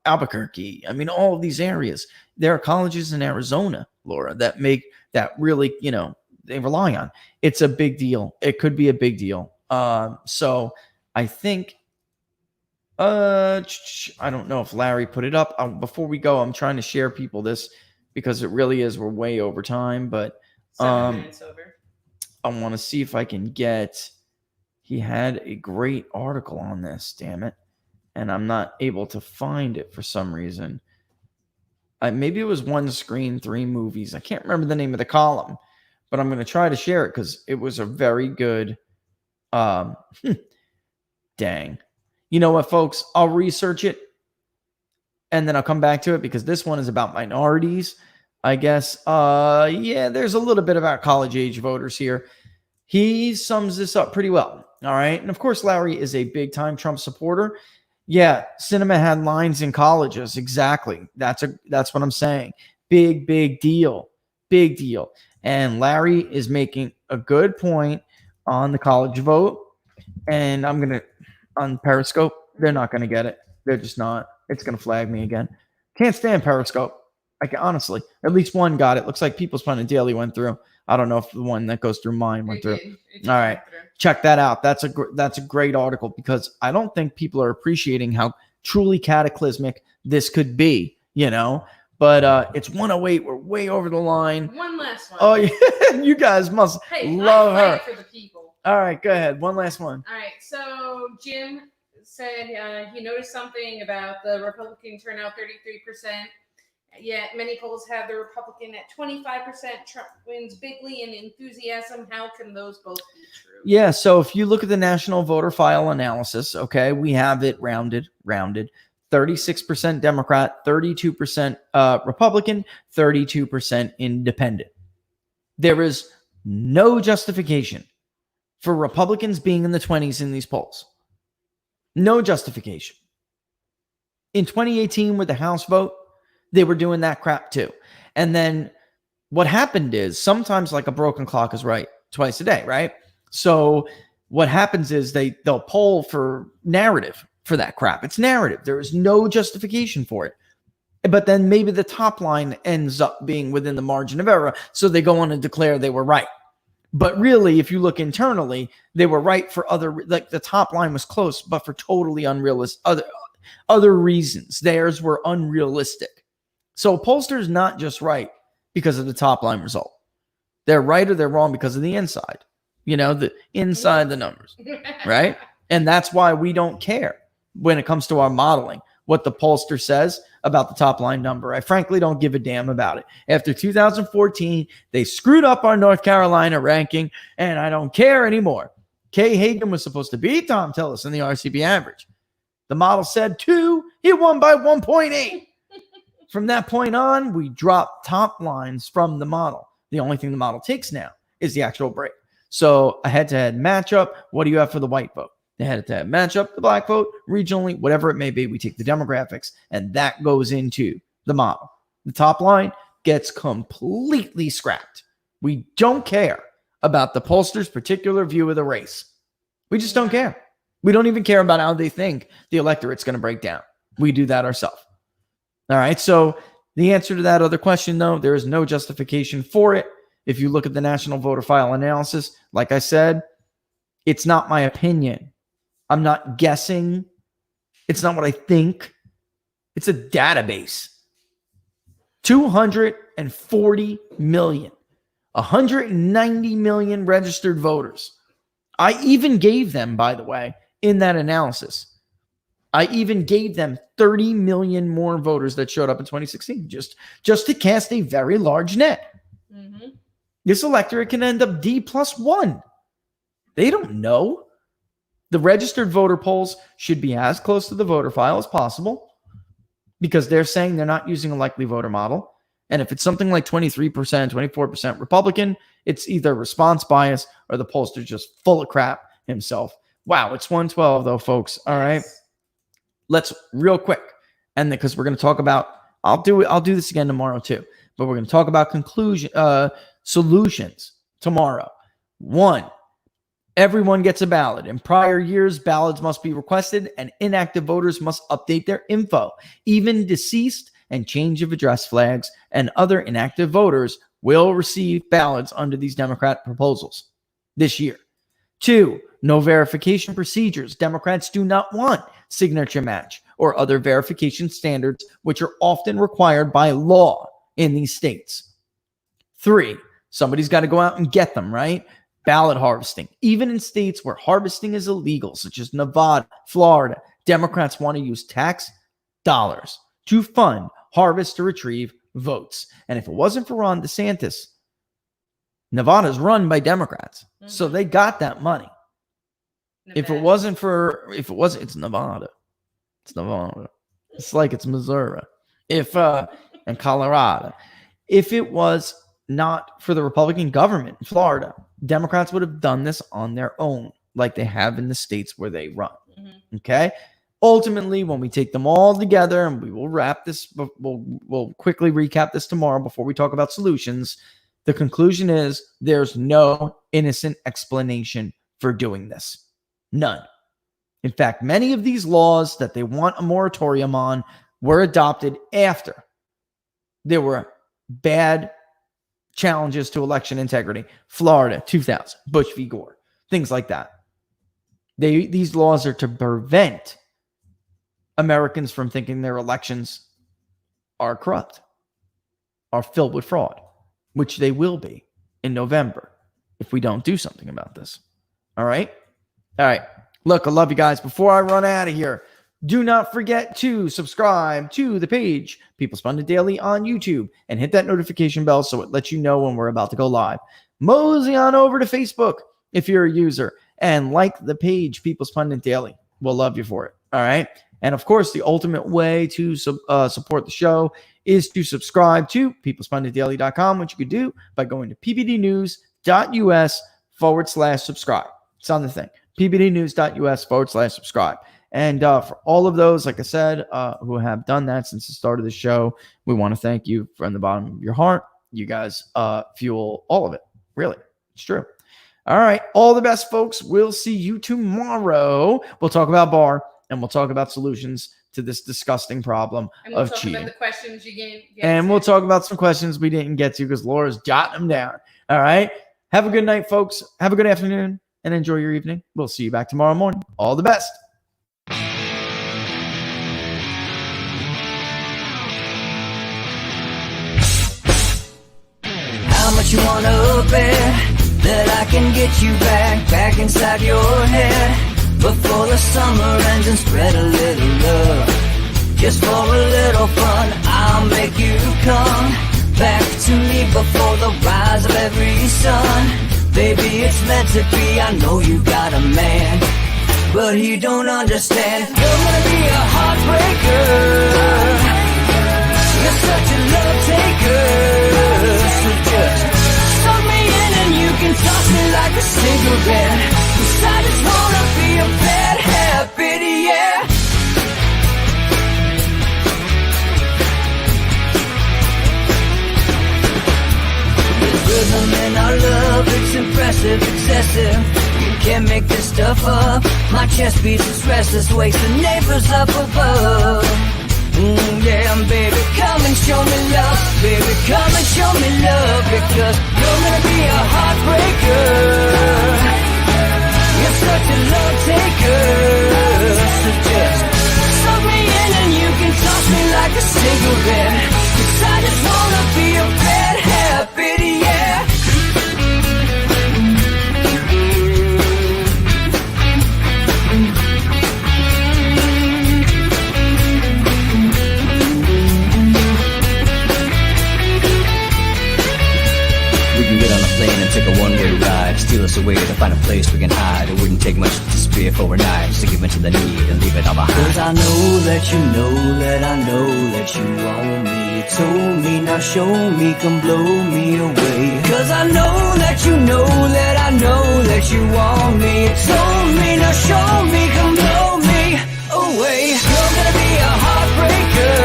Albuquerque, I mean, all of these areas. There are colleges in Arizona, Laura, that really, they rely on. It's a big deal. It could be a big deal. So I think, I don't know if Larry put it up. Before we go, I'm trying to share people this because it really is, we're way over time, but 7 minutes over. I want to see if I can get, he had a great article on this, damn it. And I'm not able to find it for some reason. Maybe it was One Screen, 3 Movies. I can't remember the name of the column, but I'm going to try to share it because it was a very good, dang. You know what, folks? I'll research it and then I'll come back to it because this one is about minorities, I guess. There's a little bit about college age voters here. He sums this up pretty well. All right. And of course, Larry is a big time Trump supporter. Yeah. Cinema had lines in colleges. Exactly. That's what I'm saying. Big deal. Big deal. And Larry is making a good point on the college vote. And I'm going to, on Periscope, they're not going to get it. They're just not. It's going to flag me again. Can't stand Periscope. I can honestly, at least one got it. Looks like People's Pundit Daily went through. I don't know if the one that goes through mine went through. All right. Check that out. That's a great article because I don't think people are appreciating how truly cataclysmic this could be, but it's 108. We're way over the line. One last one. Oh, yeah. You guys must love her. For the people. All right. Go ahead. One last one. All right. So Jim said he noticed something about the Republican turnout, 33%. Yet many polls have the Republican at 25%. Trump wins bigly in enthusiasm. How can those both be true? Yeah, so if you look at the national voter file analysis, okay, we have it rounded. 36% Democrat, 32% Republican, 32% independent. There is no justification for Republicans being in the 20s in these polls. No justification. In 2018 with the House vote, they were doing that crap too. And then what happened is sometimes like a broken clock is right twice a day, right? So what happens is they'll poll for narrative for that crap. It's narrative. There is no justification for it. But then maybe the top line ends up being within the margin of error. So they go on and declare they were right. But really, if you look internally, they were right for the top line was close, but for totally unrealistic, other reasons. Theirs were unrealistic. So a pollster is not just right because of the top line result. They're right or they're wrong because of the inside. The inside the numbers, right? And that's why we don't care when it comes to our modeling, what the pollster says about the top line number. I frankly don't give a damn about it. After 2014, they screwed up our North Carolina ranking, and I don't care anymore. Kay Hagan was supposed to beat Tom Tillis in the RCB average. The model said 2. He won by 1.8. From that point on, we dropped top lines from the model. The only thing the model takes now is the actual break. So a head-to-head matchup, what do you have for the white vote? The head-to-head matchup, the black vote, regionally, whatever it may be, we take the demographics, and that goes into the model. The top line gets completely scrapped. We don't care about the pollster's particular view of the race. We just don't care. We don't even care about how they think the electorate's going to break down. We do that ourselves. All right, so the answer to that other question, though, there is no justification for it. If you look at the national voter file analysis, like I said, it's not my opinion. I'm not guessing. It's not what I think. It's a database. 240 million, 190 million registered voters. I even gave them, by the way, in that analysis, I even gave them 30 million more voters that showed up in 2016, just to cast a very large net. Mm-hmm. This electorate can end up D+1. They don't know. The registered voter polls should be as close to the voter file as possible because they're saying they're not using a likely voter model. And if it's something like 23%, 24% Republican, it's either response bias or the pollster just full of crap himself. Wow, it's 112 though, folks. All right. Let's real quick. And because we're going to talk about, I'll do this again tomorrow too. but we're going to talk about solutions tomorrow. 1, everyone gets a ballot. In prior years, ballots must be requested and inactive voters must update their info. Even deceased and change of address flags and other inactive voters will receive ballots under these Democrat proposals this year. 2, no verification procedures. Democrats do not want signature match or other verification standards, which are often required by law in these states. 3, somebody's got to go out and get them, right? Ballot harvesting. Even in states where harvesting is illegal, such as Nevada, Florida, Democrats want to use tax dollars to fund harvest to retrieve votes. And if it wasn't for Ron DeSantis, Nevada's run by Democrats. So they got that money. Nevada. It's Nevada. It's Nevada. It's like it's Missouri. And Colorado. If it was not for the Republican government in Florida, Democrats would have done this on their own, like they have in the states where they run. Mm-hmm. Okay? Ultimately, when we take them all together, and we will wrap this, we'll quickly recap this tomorrow before we talk about solutions. The conclusion is there's no innocent explanation for doing this. None. In fact, many of these laws that they want a moratorium on were adopted after there were bad challenges to election integrity. Florida, 2000, Bush v. Gore, things like that. These laws are to prevent Americans from thinking their elections are corrupt, are filled with fraud, which they will be in November if we don't do something about this. All right? All right. Look, I love you guys. Before I run out of here, do not forget to subscribe to the page, People's Pundit Daily on YouTube, and hit that notification bell so it lets you know when we're about to go live. Mosey on over to Facebook if you're a user, and like the page, People's Pundit Daily. We'll love you for it. All right? And of course, the ultimate way to support the show is to subscribe to peoplespunditdaily.com, which you could do by going to pbdnews.us/subscribe. It's on the thing. pbdnews.us/subscribe. And for all of those, like I said, who have done that since the start of the show, we want to thank you from the bottom of your heart. You guys fuel all of it. Really. It's true. All right. All the best, folks. We'll see you tomorrow. We'll talk about Barr, and we'll talk about solutions to this disgusting problem of cheating. And we'll talk about the questions you didn't get to. And we'll talk about some questions we didn't get to because Laura's jotting them down. All right. Have a good night, folks. Have a good afternoon, and enjoy your evening. We'll see you back tomorrow morning. All the best. How much you wanna bet that I can get you back inside your head before the summer ends and spread a little love. Just for a little fun, I'll make you come back to me before the rise of every sun. Baby, it's meant to be. I know you got a man, but he don't understand. You're gonna be a heartbreaker. You're such a love taker. So just suck me in and you can toss me like a cigarette. 'Cause I just wanna be a bad habit, yeah. There's rhythm in our love, it's impressive, excessive. You can't make this stuff up. My chest beats, it's restless, wakes the neighbors up above. Yeah, baby, come and show me love. Baby, come and show me love. Because you're gonna be a heartbreaker. You're such a love taker. So just suck me in and you can toss me like a cigarette. 'Cause I just wanna be a bad habit, yeah. Take a one-way ride, steal us away to find a place we can hide. It wouldn't take much to spear overnight, just to give in to the need and leave it all behind. 'Cause I know that you know that I know that you want me. You told me, now show me, come blow me away. 'Cause I know that you know that I know that you want me. You told me, now show me, come blow me away. You're gonna be a heartbreaker.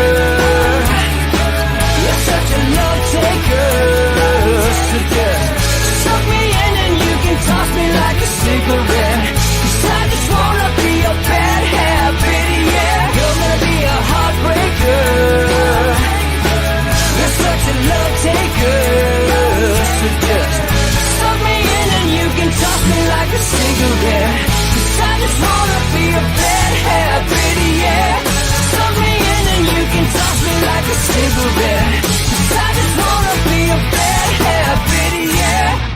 You're such a love taker. for